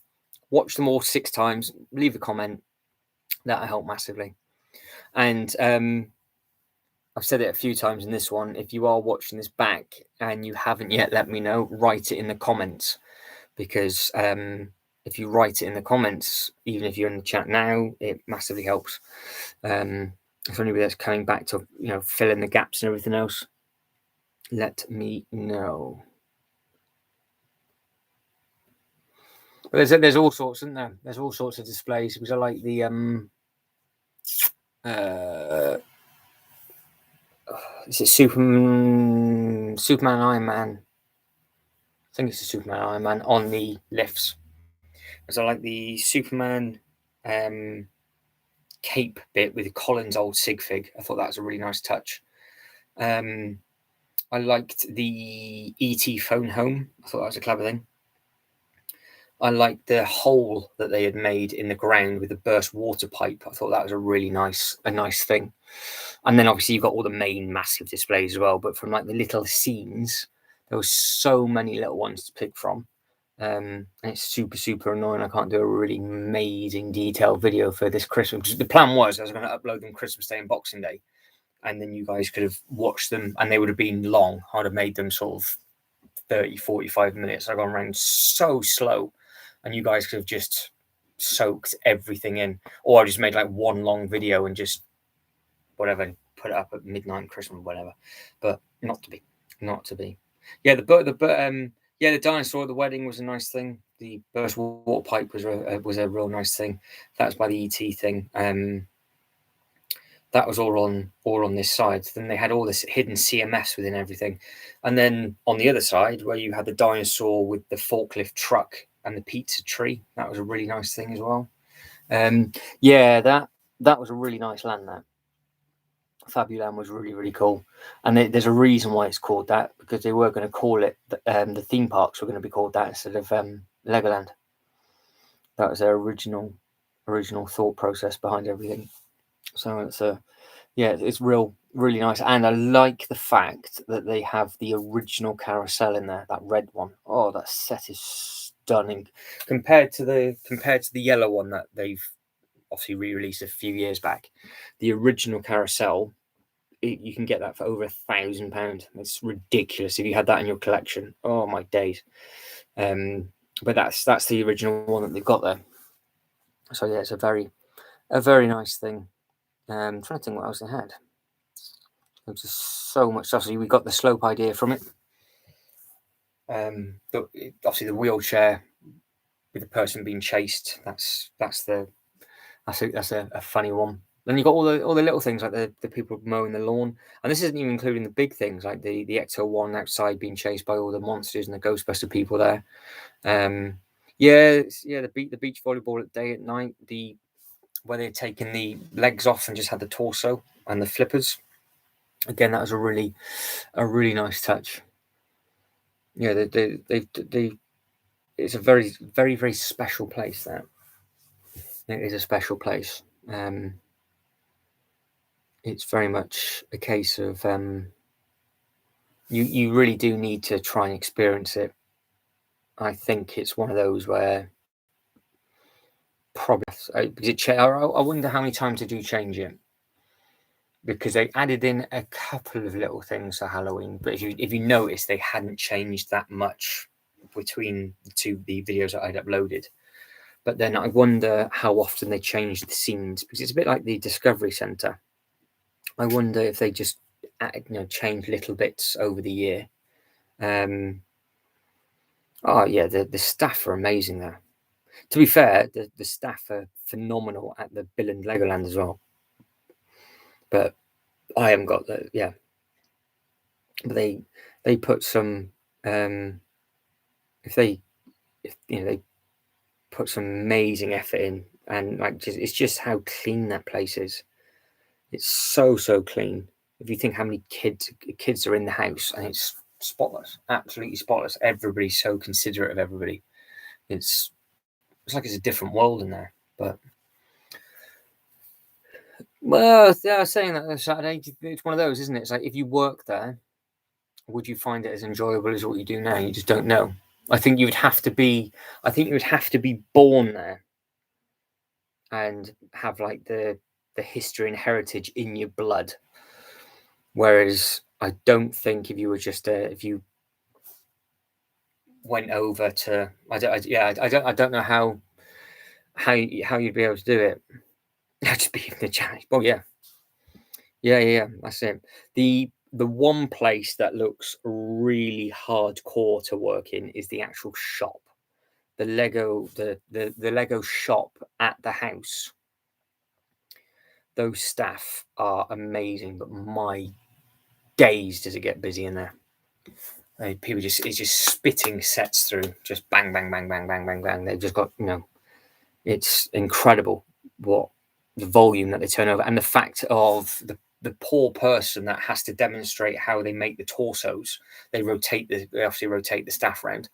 Watch them all 6 times. Leave a comment. That'll help massively. And I've said it a few times in this one. If you are watching this back and you haven't yet let me know, write it in the comments. Because if you write it in the comments, even if you're in the chat now, it massively helps. If anybody that's coming back to fill in the gaps and everything else, let me know. But there's all sorts, isn't there? There's all sorts of displays because I like the is it Superman Iron Man? I think it's a Superman Iron Man on the lifts. Because I like the Superman cape bit with Colin's old sig fig. I thought that was a really nice touch. I liked the ET phone home. I thought that was a clever thing. I liked the hole that they had made in the ground with the burst water pipe. I thought that was a really nice thing. And then obviously you've got all the main massive displays as well. But from like the little scenes, there was so many little ones to pick from. And it's super annoying. I can't do a really amazing detailed video for this Christmas. The plan was I was going to upload them Christmas Day and Boxing Day, and then you guys could have watched them, and they would have been long. I'd have made them sort of 30-45 minutes. I've gone around so slow, and you guys could have just soaked everything in, or I just made like one long video and just whatever, put it up at midnight Christmas, whatever. But not to be. Yeah, the dinosaur at the wedding was a nice thing. The burst water pipe was a real nice thing. That was by the ET thing. That was all on this side. Then they had all this hidden CMS within everything, and then on the other side where you had the dinosaur with the forklift truck and the pizza tree, that was a really nice thing as well. Yeah, that was a really nice land. That Fabuland was really cool, and there's a reason why it's called that, because they were going to call it the theme parks were going to be called that instead of Legoland. That was their original thought process behind everything. So it's really nice, and I like the fact that they have the original carousel in there, that red one. Oh, that set is stunning compared to the yellow one that they've obviously re-released a few years back. The original carousel, you can get that for over £1,000. It's ridiculous if you had that in your collection. Oh my days. But that's the original one that they've got there. So yeah, it's a very nice thing. I'm trying to think what else they had. There's just so much stuff. So we got the slope idea from it. Obviously the wheelchair with the person being chased. That's a funny one. Then you got all the little things like the people mowing the lawn, and this isn't even including the big things like the Ecto-1 outside being chased by all the monsters and the Ghostbuster people there. The beach volleyball at day, at night, where they're taking the legs off and just had the torso and the flippers. Again, that was a really nice touch. Yeah, it's a very special place. That it is a special place. It's very much a case of you really do need to try and experience it. I think it's one of those where probably because I wonder how many times they do change it, because they added in a couple of little things for Halloween, but if you notice, they hadn't changed that much between the videos that I'd uploaded. But then I wonder how often they change the scenes, because it's a bit like the Discovery Centre. I wonder if they just change little bits over the year. The staff are amazing there. To be fair, the staff are phenomenal at the Bill and Legoland as well. But I haven't got but they put some they put some amazing effort in, and it's just how clean that place is. It's so clean. If you think how many kids are in the house, and it's spotless, absolutely spotless. Everybody's so considerate of everybody. It's like it's a different world in there. But well, I was saying that Saturday, it's one of those, isn't it? It's like, if you work there, would you find it as enjoyable as what you do now? You just don't know. I think you would have to be born there and have like the history and heritage in your blood. Whereas I don't think if you were just if you went over to I don't know how you'd be able to do it. Just be in the challenge. Oh yeah. That's it. The one place that looks really hardcore to work in is the actual shop. The Lego shop at the house. Those staff are amazing, but my days does it get busy in there. People it's just spitting sets through, just bang, bang, bang, bang, bang, bang, bang. They've just got, it's incredible what the volume that they turn over, and the fact of the poor person that has to demonstrate how they make the torsos. They obviously rotate the staff around,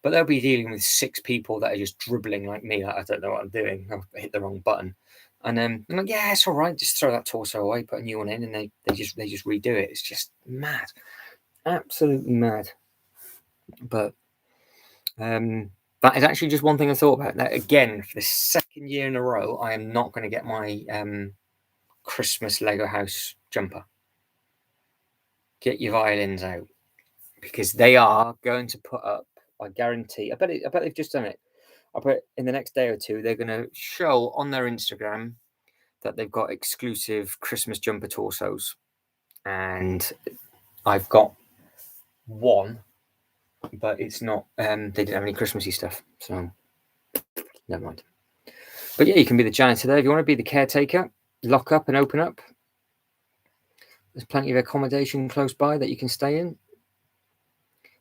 but they'll be dealing with 6 people that are just dribbling like me. Like, I don't know what I'm doing. I've hit the wrong button. And I'm like, yeah, it's all right. Just throw that torso away, put a new one in, and they just redo it. It's just mad, absolutely mad. But that is actually just one thing I thought about. That again, for the second year in a row, I am not going to get my Christmas Lego house jumper. Get your violins out, because they are going to put up, I guarantee. I bet they've just done it. I bet in the next day or two they're going to show on their Instagram that they've got exclusive Christmas jumper torsos, and I've got one, but it's not. They didn't have any Christmassy stuff, so never mind. But yeah, you can be the janitor there if you want to be the caretaker. Lock up and open up. There's plenty of accommodation close by that you can stay in.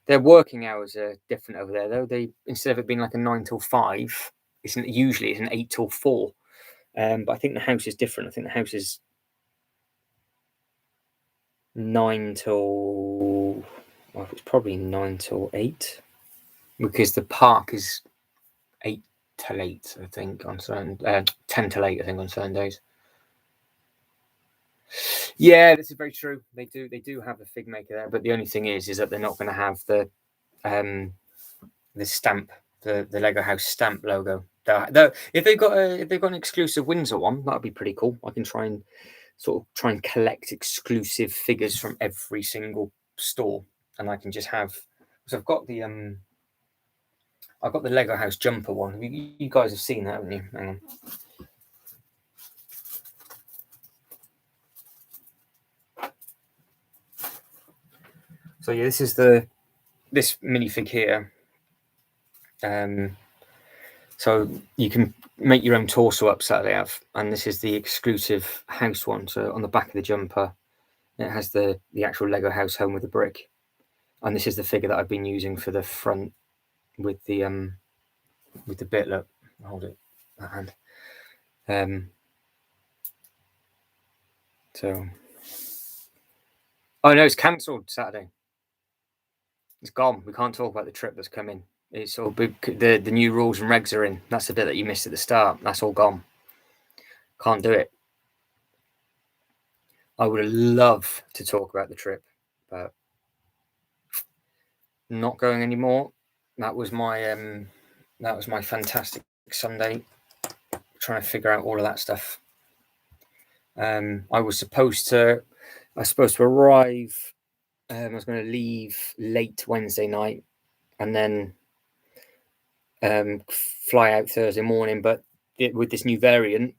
Their working hours are different over there, though. They, instead of it being like a 9 till 5, it's an 8 till 4. But I think the house is different. I think the house is 9 till. Well, it's probably 9 till 8, because the park is 8 till 8. I think on certain 10 till 8. I think on certain days. Yeah, this is very true. They do have a fig maker there, but the only thing is that they're not going to have the stamp, the Lego House stamp logo. If they've got an exclusive Windsor one, that'd be pretty cool. I can try and collect exclusive figures from every single store, and I can just have. So I've got the Lego House jumper one. You guys have seen that, haven't you? Hang on. So yeah, this is this minifig here. So you can make your own torso ups that they have, and this is the exclusive house one. So on the back of the jumper, it has the actual Lego House home with the brick, and this is the figure that I've been using for the front with the bit. Look, hold it, that hand. So, oh no, it's cancelled Saturday. It's gone. We can't talk about the trip that's coming. It's all big. The new rules and regs are in. That's the bit that you missed at the start. That's all gone. Can't do it. I would love to talk about the trip, but not going anymore. That was my fantastic Sunday, trying to figure out all of that stuff. I was supposed to arrive. I was going to leave late Wednesday night, and then fly out Thursday morning. But with this new variant,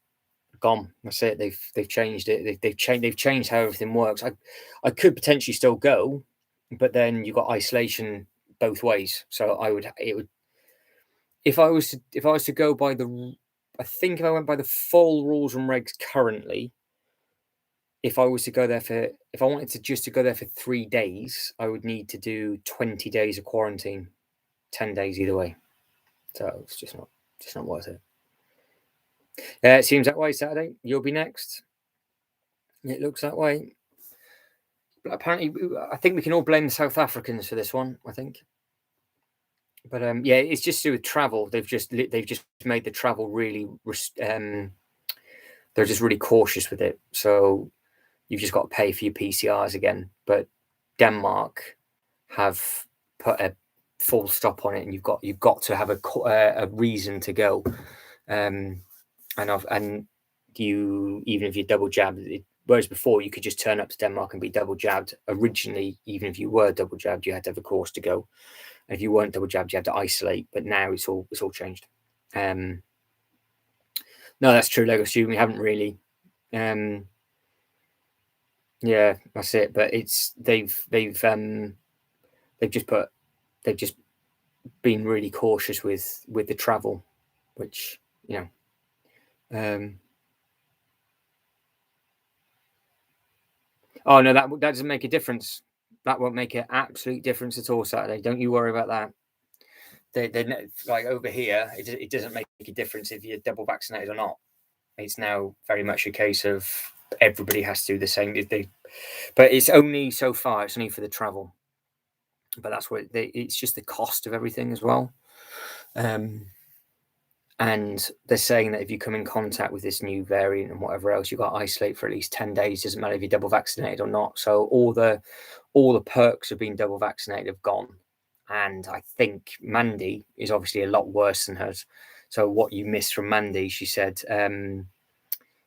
gone. That's it. They've changed it. They've changed how everything works. I could potentially still go, but then you've got isolation both ways. So if I was to go by I think if I went by the full rules and regs currently, if I wanted to just to go there for 3 days, I would need to do 20 days of quarantine 10 days either way. So it's just not worth it. It seems that way. Saturday, you'll be next. It looks that way. But apparently, I think we can all blame the South Africans for this one. I think. But yeah, it's just to do with travel. They've just made the travel really. They're just really cautious with it. So you've just got to pay for your PCRs again. But Denmark have put a full stop on it, and you've got to have a reason to go. And you, even if you're double jabbed, whereas before you could just turn up to Denmark and be double jabbed. Originally, even if you were double jabbed, you had to have a course to go. And if you weren't double jabbed, you had to isolate. But now it's all changed. No, that's true, Lego Student. We haven't really. Yeah, that's it. But they've just been really cautious with the travel, which oh no, that doesn't make a difference. That won't make an absolute difference at all Saturday. Don't you worry about that. They like over here, it doesn't make a difference if you're double vaccinated or not. It's now very much a case of everybody has to do the same. But it's only so far. It's only for the travel. But that's what it's just the cost of everything as well. And they're saying that if you come in contact with this new variant and whatever else, you've got to isolate for at least 10 days. Doesn't matter if you're double vaccinated or not. So all the perks of being double vaccinated have gone. And I think Mandy is obviously a lot worse than hers. So what you missed from Mandy, she said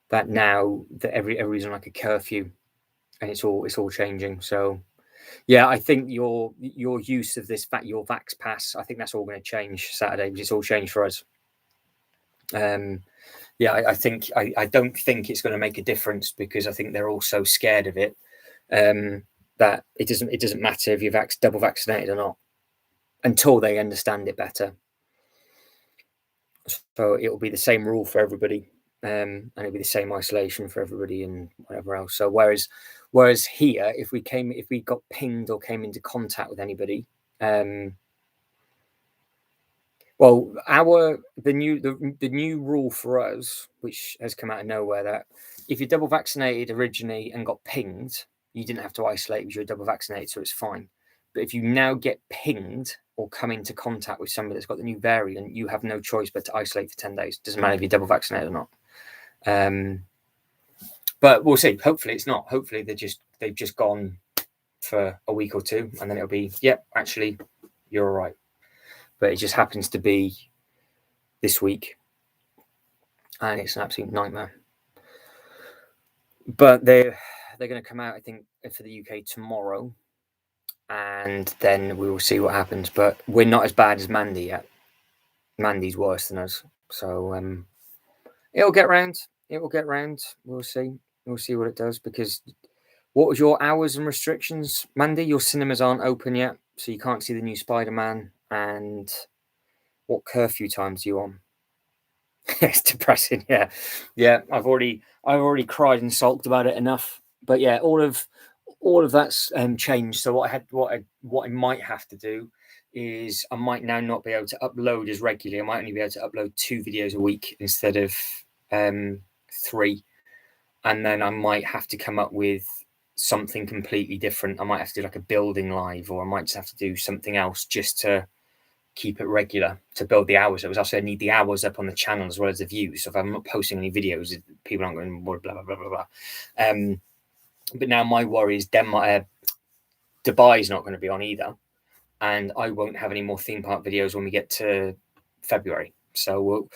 that now that everybody's on like a curfew, and it's all changing. So yeah, I think your use of your Vax Pass, I think that's all going to change Saturday, because it's all changed for us. Yeah, I don't think it's going to make a difference, because I think they're all so scared of it that it doesn't matter if you're double vaccinated or not until they understand it better. So it will be the same rule for everybody, and it'll be the same isolation for everybody and whatever else. So whereas here, if we got pinged or came into contact with anybody, well, the new rule for us, which has come out of nowhere, that if you're double vaccinated originally and got pinged, you didn't have to isolate because you're double vaccinated, so it's fine. But if you now get pinged or come into contact with somebody that's got the new variant, you have no choice but to isolate for 10 days. Doesn't matter if you're double vaccinated or not. But we'll see. Hopefully it's not. Hopefully they've just gone for a week or two, and then it'll be, yep, actually, you're all right. But it just happens to be this week, and it's an absolute nightmare. But they're going to come out, I think, for the UK tomorrow, and then we will see what happens. But we're not as bad as Mandy yet. Mandy's worse than us, so it'll get round. It will get round. We'll see. We'll see what it does. Because what was your hours and restrictions, Mandy? Your cinemas aren't open yet, so you can't see the new Spider-Man. And what curfew times are you on? It's depressing. Yeah. I've already cried and sulked about it enough. But yeah, all of that's changed. So what I might have to do is I might now not be able to upload as regularly. I might only be able to upload 2 videos a week instead of 3. And then I might have to come up with something completely different. I might have to do like a building live, or I might just have to do something else just to keep it regular, to build the hours. It was also, I need the hours up on the channel as well as the views. So if I'm not posting any videos, people aren't going blah blah blah blah blah. But now my worry is Dubai's not going to be on either, and I won't have any more theme park videos when we get to February. So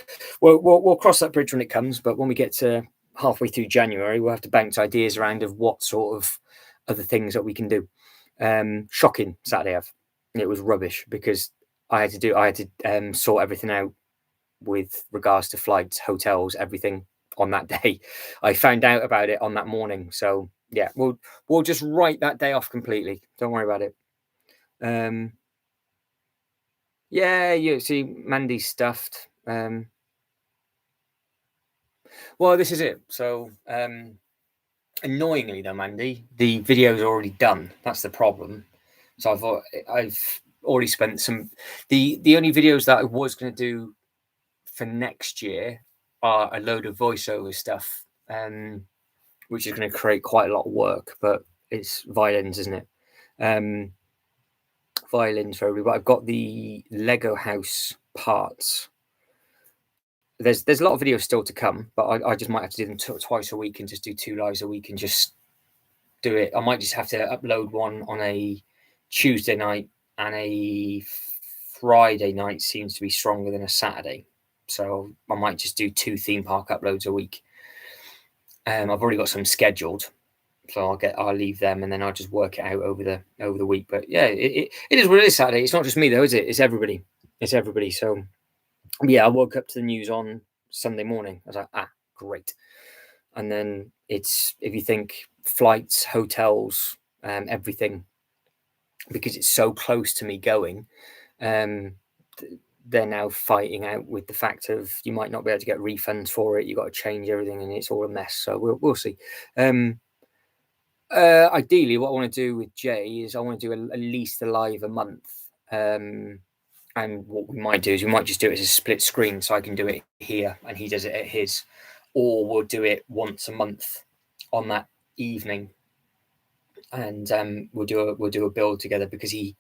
we'll cross that bridge when it comes. But when we get to halfway through January, we'll have to bounce ideas around of what sort of other things that we can do. Shocking Saturday. It was rubbish, because I had to sort everything out with regards to flights, hotels, everything on that day. I found out about it on that morning. So yeah, we'll just write that day off completely. Don't worry about it. Yeah, you see, Mandy's stuffed. Well, this is it. So annoyingly though, Mandy, the video is already done. That's the problem. So I've already spent some. The only videos that I was going to do for next year are a load of voiceover stuff, which is going to create quite a lot of work. But it's violins, isn't it? Violins for everybody. But I've got the Lego house parts. There's a lot of videos still to come, but I just might have to do them twice a week and just do 2 lives a week and just do it. I might just have to upload one on a Tuesday night, and a Friday night seems to be stronger than a Saturday. So I might just do 2 theme park uploads a week. I've already got some scheduled, so I'll leave them and then I'll just work it out over the week. But yeah, it is what it is. Saturday. It's not just me though, is it? It's everybody. It's everybody. So yeah, I woke up to the news on Sunday morning. I was like, great. And then it's, if you think flights, hotels, everything, because it's so close to me going, they're now fighting out with the fact of you might not be able to get refunds for it. You've got to change everything, and it's all a mess. So we'll see. Ideally, what I want to do with Jay is I want to do at least a live a month. And what we might do is we might just do it as a split screen, so I can do it here and he does it at his, or we'll do it once a month on that evening, and we'll do a build together, because he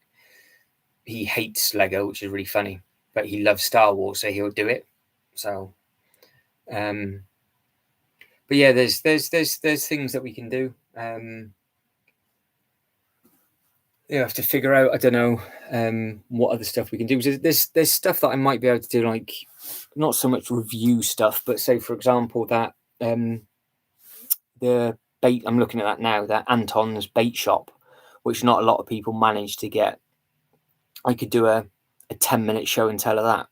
hates Lego, which is really funny, but he loves Star Wars, so he'll do it. So, but yeah, there's things that we can do. You have to figure out, I don't know, what other stuff we can do. There's stuff that I might be able to do, like not so much review stuff, but say for example that the bait, I'm looking at that now, that Anton's bait shop, which not a lot of people manage to get. I could do a 10-minute show and tell of that.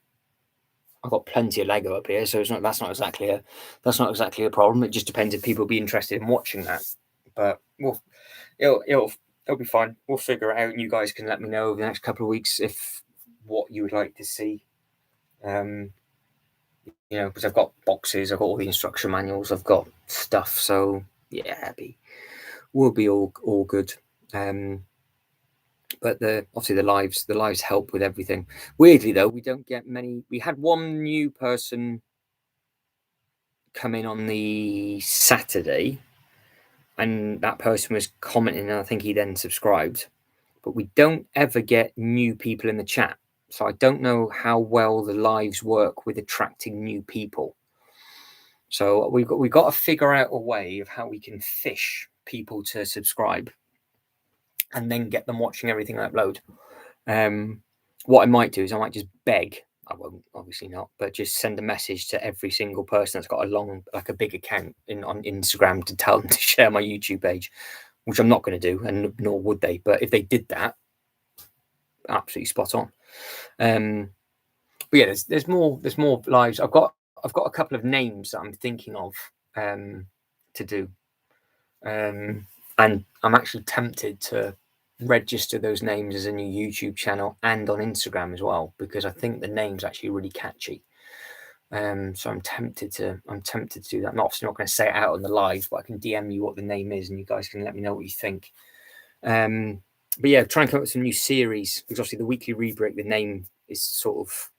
I've got plenty of Lego up here, so that's not exactly a problem. It just depends if people be interested in watching that. But it'll be fine. We'll figure it out, and you guys can let me know over the next couple of weeks if what you would like to see. Because I've got boxes, I've got all the instruction manuals, I've got stuff. So yeah, we'll be all good. But obviously the lives help with everything. Weirdly though, we don't get many. We had one new person come in on the Saturday, and that person was commenting, and I think he then subscribed. But we don't ever get new people in the chat, so I don't know how well the lives work with attracting new people. So we've got to figure out a way of how we can fish people to subscribe and then get them watching everything I upload. What I might do is I might just beg. I won't, obviously not, but just send a message to every single person that's got a big account on Instagram to tell them to share my YouTube page, which I'm not going to do, and nor would they. But if they did that, absolutely spot on. But yeah, there's more lives. I've got a couple of names that I'm thinking of to do, and I'm actually tempted to register those names as a new YouTube channel and on Instagram as well, because I think the name's actually really catchy. So I'm tempted to do that. I'm obviously not going to say it out on the live, but I can DM you what the name is, and you guys can let me know what you think. But yeah, try and come up with some new series, because obviously the weekly Rebrick, the name is sort of,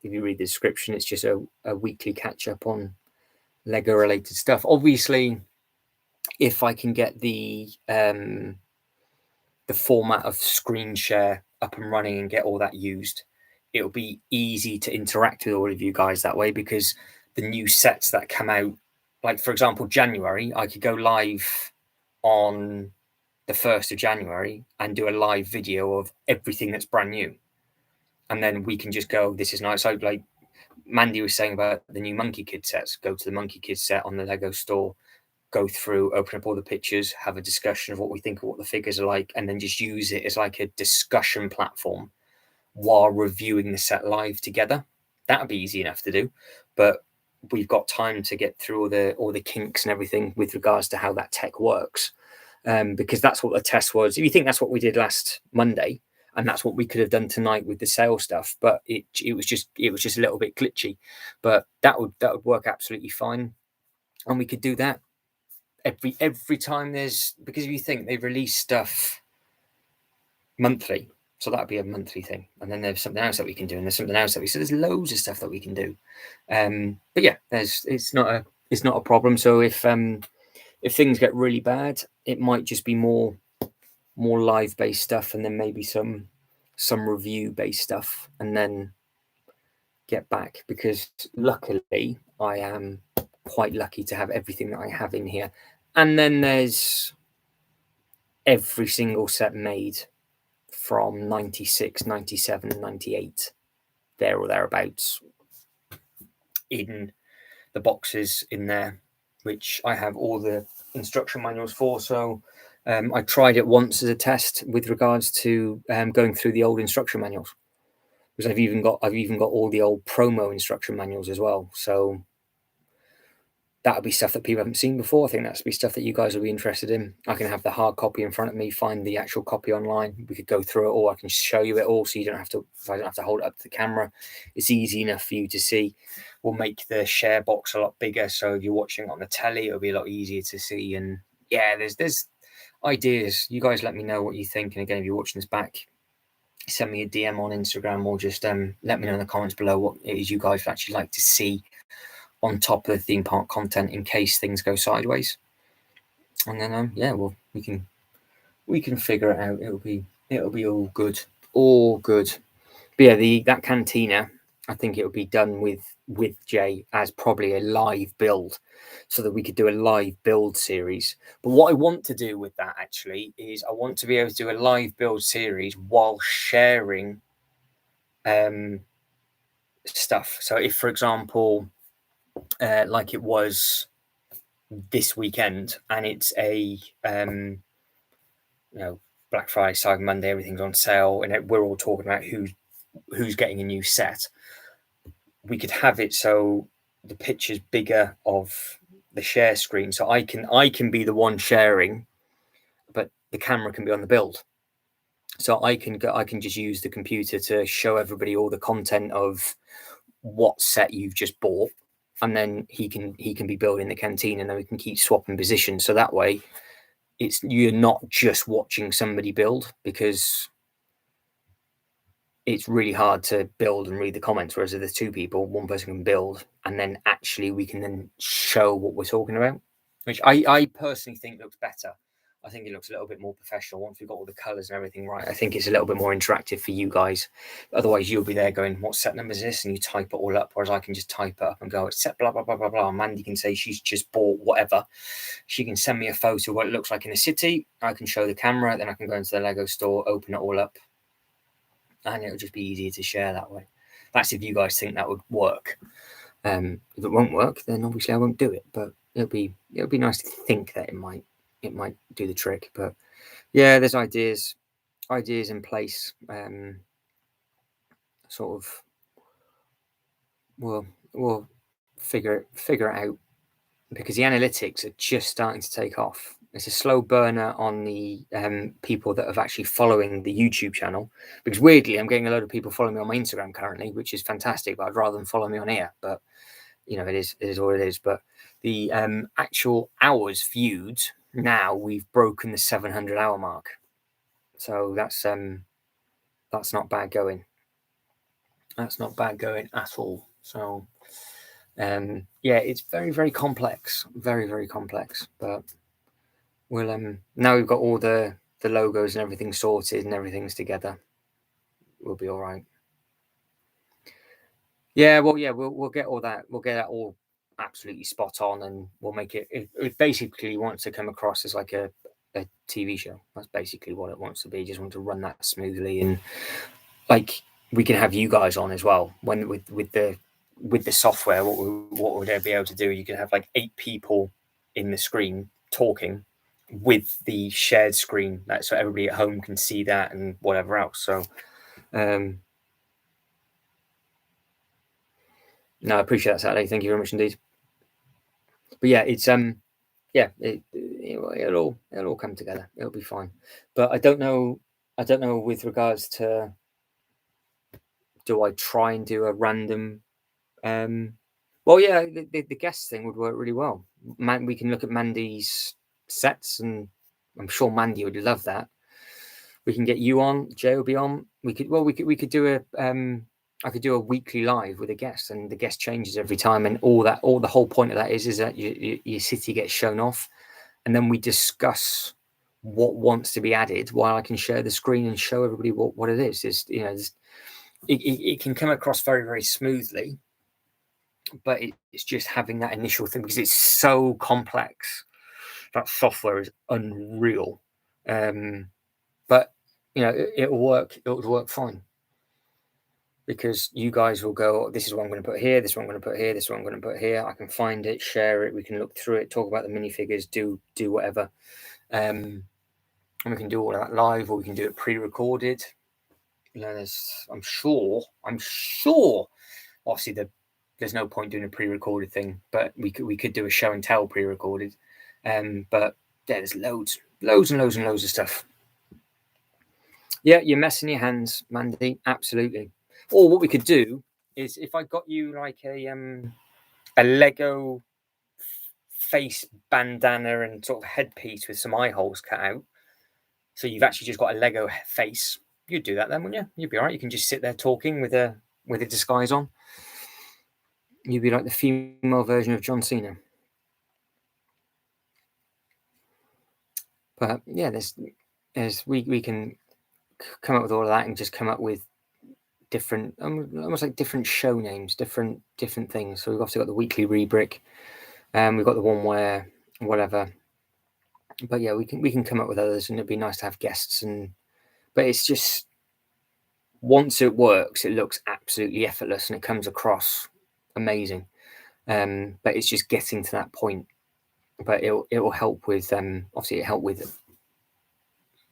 if you read the description, it's just a weekly catch up on Lego related stuff. Obviously, if I can get the format of screen share up and running and get all that used, it'll be easy to interact with all of you guys that way, because the new sets that come out, like for example, January, I could go live on the 1st of January and do a live video of everything that's brand new. And then we can just go, this is nice. So like Mandy was saying about the new Monkey Kid sets, go to the Monkey Kid set on the Lego store, go through, open up all the pictures, have a discussion of what we think of what the figures are like, and then just use it as like a discussion platform while reviewing the set live together. That would be easy enough to do, but we've got time to get through all the kinks and everything with regards to how that tech works, because that's what the test was. If you think that's what we did last Monday, and that's what we could have done tonight with the sale stuff, but it was just a little bit glitchy, but that would work absolutely fine, and we could do that every time there's, because if you think they release stuff monthly, So that'd be a monthly thing. And then there's something else that we can do, and there's something else that so there's loads of stuff that we can do. But yeah, it's not a problem. So if things get really bad, it might just be more live based stuff, and then maybe some review based stuff, and then get back, because luckily I am quite lucky to have everything that I have in here. And then there's every single set made from 96, 97, 98, there or thereabouts, in the boxes in there, which I have all the instruction manuals for. So I tried it once as a test with regards to going through the old instruction manuals, because I've even got all the old promo instruction manuals as well. So that'll be stuff that people haven't seen before. I think that'll be stuff that you guys will be interested in. I can have the hard copy in front of me, find the actual copy online. We could go through it all. I can show you it all, so you don't have to. If I don't have to hold it up to the camera, it's easy enough for you to see. We'll make the share box a lot bigger, so if you're watching on the telly, it'll be a lot easier to see. And yeah, there's ideas. You guys let me know what you think. And again, if you're watching this back, send me a DM on Instagram, or just let me know in the comments below what it is you guys would actually like to see on top of the theme park content, in case things go sideways. And then we can figure it out. It'll be all good, But yeah, that cantina, I think it'll be done with Jay as probably a live build, so that we could do a live build series. But what I want to do with that actually is I want to be able to do a live build series while sharing stuff. So if, for example, like it was this weekend, and it's a Black Friday, Cyber Monday, everything's on sale, and we're all talking about who's getting a new set, we could have it so the picture's bigger of the share screen, so I can be the one sharing, but the camera can be on the build. So I can just use the computer to show everybody all the content of what set you've just bought, and then he can be building the canteen, and then we can keep swapping positions. So that way, you're not just watching somebody build, because it's really hard to build and read the comments. Whereas if there's two people, one person can build, and then actually we can then show what we're talking about, which I personally think looks better. I think it looks a little bit more professional once we've got all the colours and everything right. I think it's a little bit more interactive for you guys. Otherwise, you'll be there going, what set number is this? And you type it all up. Whereas I can just type it up and go, it's set blah, blah, blah, blah, blah. Mandy can say she's just bought whatever. She can send me a photo of what it looks like in a city. I can show the camera. Then I can go into the Lego store, open it all up, and it'll just be easier to share that way. That's if you guys think that would work. If it won't work, then obviously I won't do it. But it'll be nice to think that it might do the trick. But yeah, there's ideas in place. Sort of, we'll figure it out, because the analytics are just starting to take off. It's a slow burner on the people that are actually following the YouTube channel, because weirdly I'm getting a load of people following me on my Instagram currently, which is fantastic, but I'd rather them follow me on here. But it is what it is. But the actual hours viewed, now we've broken the 700 hour mark, so that's not bad going. That's not bad going at all. So yeah, it's very, very complex, very, very complex. But we'll now we've got all the logos and everything sorted and everything's together, we'll be all right. Yeah, well, yeah, we'll get all that. We'll get that all absolutely spot on, and we'll make it. It basically wants to come across as like a TV show. That's basically what it wants to be. Just want to run that smoothly, and like we can have you guys on as well. When with the software, what would I be able to do? You can have like 8 people in the screen talking with the shared screen, so everybody at home can see that and whatever else. So no, I appreciate that, Saturday. Thank you very much indeed. But yeah, it's yeah, it'll all come together. It'll be fine. But I don't know with regards to, do I try and do a random well, yeah, the guest thing would work really well. We can look at Mandy's sets, and I'm sure Mandy would love that. We can get you on. Jay will be on. We could do a I could do a weekly live with a guest, and the guest changes every time, and all the whole point of that is that your city gets shown off, and then we discuss what wants to be added while I can share the screen and show everybody what it is. It can come across very, very smoothly, but it's just having that initial thing because it's so complex. That software is unreal, but it'll work. It'll work fine because you guys will go, this is what I'm going to put here. This is what I'm going to put here. This is what I'm going to put here. I can find it, share it. We can look through it, talk about the minifigures, do whatever, and we can do all of that live, or we can do it pre-recorded. I'm sure. Obviously, there's no point doing a pre-recorded thing, but we could do a show and tell pre-recorded. But yeah, there's loads of stuff. Yeah, you're messing your hands, Mandy. Absolutely. Or what we could do is if I got you like a Lego face bandana and sort of headpiece with some eye holes cut out, so you've actually just got a Lego face. You'd do that then, wouldn't you? You'd be all right. You can just sit there talking with a disguise on. You'd be like the female version of John Cena. But yeah, we can come up with all of that and just come up with different, almost like different show names, different things. So we've obviously got the weekly Rebrick, we've got the one where whatever. But yeah, we can come up with others, and it'd be nice to have guests. But it's just, once it works, it looks absolutely effortless and it comes across amazing. But it's just getting to that point. But it will help with obviously it help with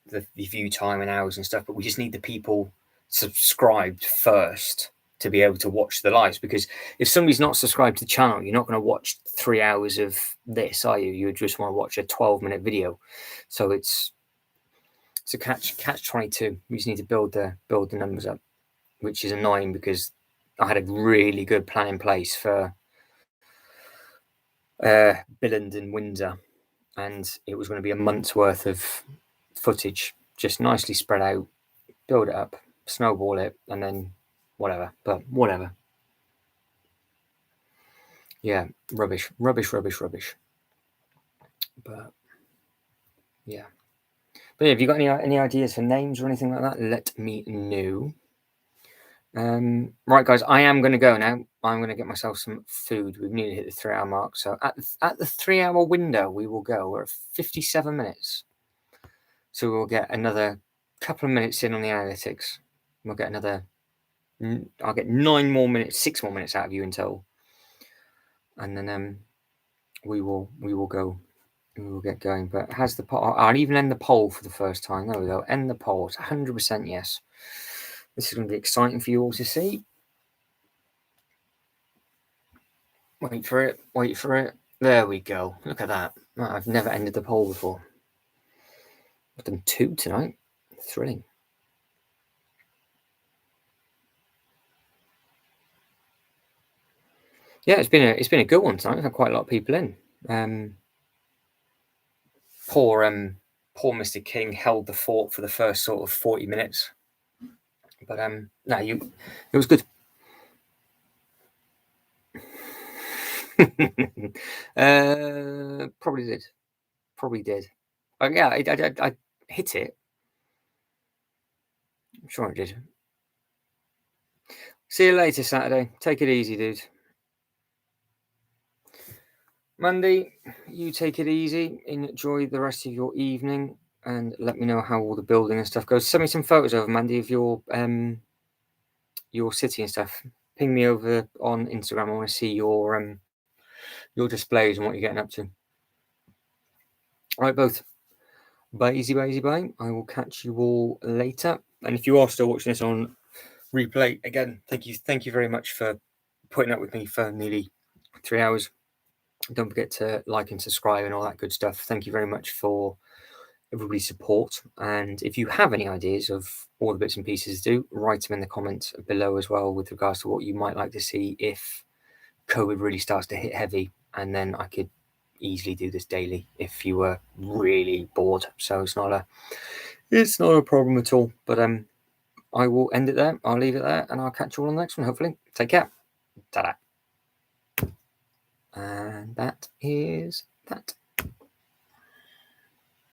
the view time and hours and stuff. But we just need the people subscribed first to be able to watch the lives, because if somebody's not subscribed to the channel, you're not going to watch 3 hours of this, are you? You just want to watch a 12-minute video. So it's a catch 22. We just need to build the numbers up, which is annoying because I had a really good plan in place for Billund and Windsor, and it was going to be a month's worth of footage, just nicely spread out, build it up, snowball it, and then whatever. But whatever. Yeah, rubbish. But yeah. But yeah, have you got any ideas for names or anything like that? Let me know. Right, guys, I am going to go now. I'm going to get myself some food. We've nearly hit the 3-hour mark. So at the 3-hour window, we will go. We're at 57 minutes. So we'll get another couple of minutes in on the analytics. We'll get another, I'll get 6 more minutes out of you in total. And then we will go. We will get going. But has the poll? I'll even end the poll for the first time. There we go. End the poll. It's 100% yes. This is going to be exciting for you all to see. Wait for it. There we go. Look at that. I've never ended the poll before. I've done 2 tonight. Thrilling. Yeah, it's been a good one tonight. We've had quite a lot of people in. Poor Mr. King held the fort for the first sort of 40 minutes. But no, it was good. Probably did. Yeah, I hit it. I'm sure I did. See you later, Saturday. Take it easy, dude. Monday, you take it easy. Enjoy the rest of your evening, and let me know how all the building and stuff goes. Send me some photos over, Mandy, of your city and stuff. Ping me over on Instagram. I want to see your displays and what you're getting up to. All right, both. Bye, easy, bye. I will catch you all later. And if you are still watching this on replay, again, thank you very much for putting up with me for nearly 3 hours. Don't forget to like and subscribe and all that good stuff. Thank you very much for everybody's support. And if you have any ideas of all the bits and pieces to do, write them in the comments below as well with regards to what you might like to see if COVID really starts to hit heavy. And then I could easily do this daily if you were really bored. So it's not It's not a problem at all. But I will end it there. I'll leave it there, and I'll catch you all on the next one, hopefully. Take care. Ta-da. And that is that.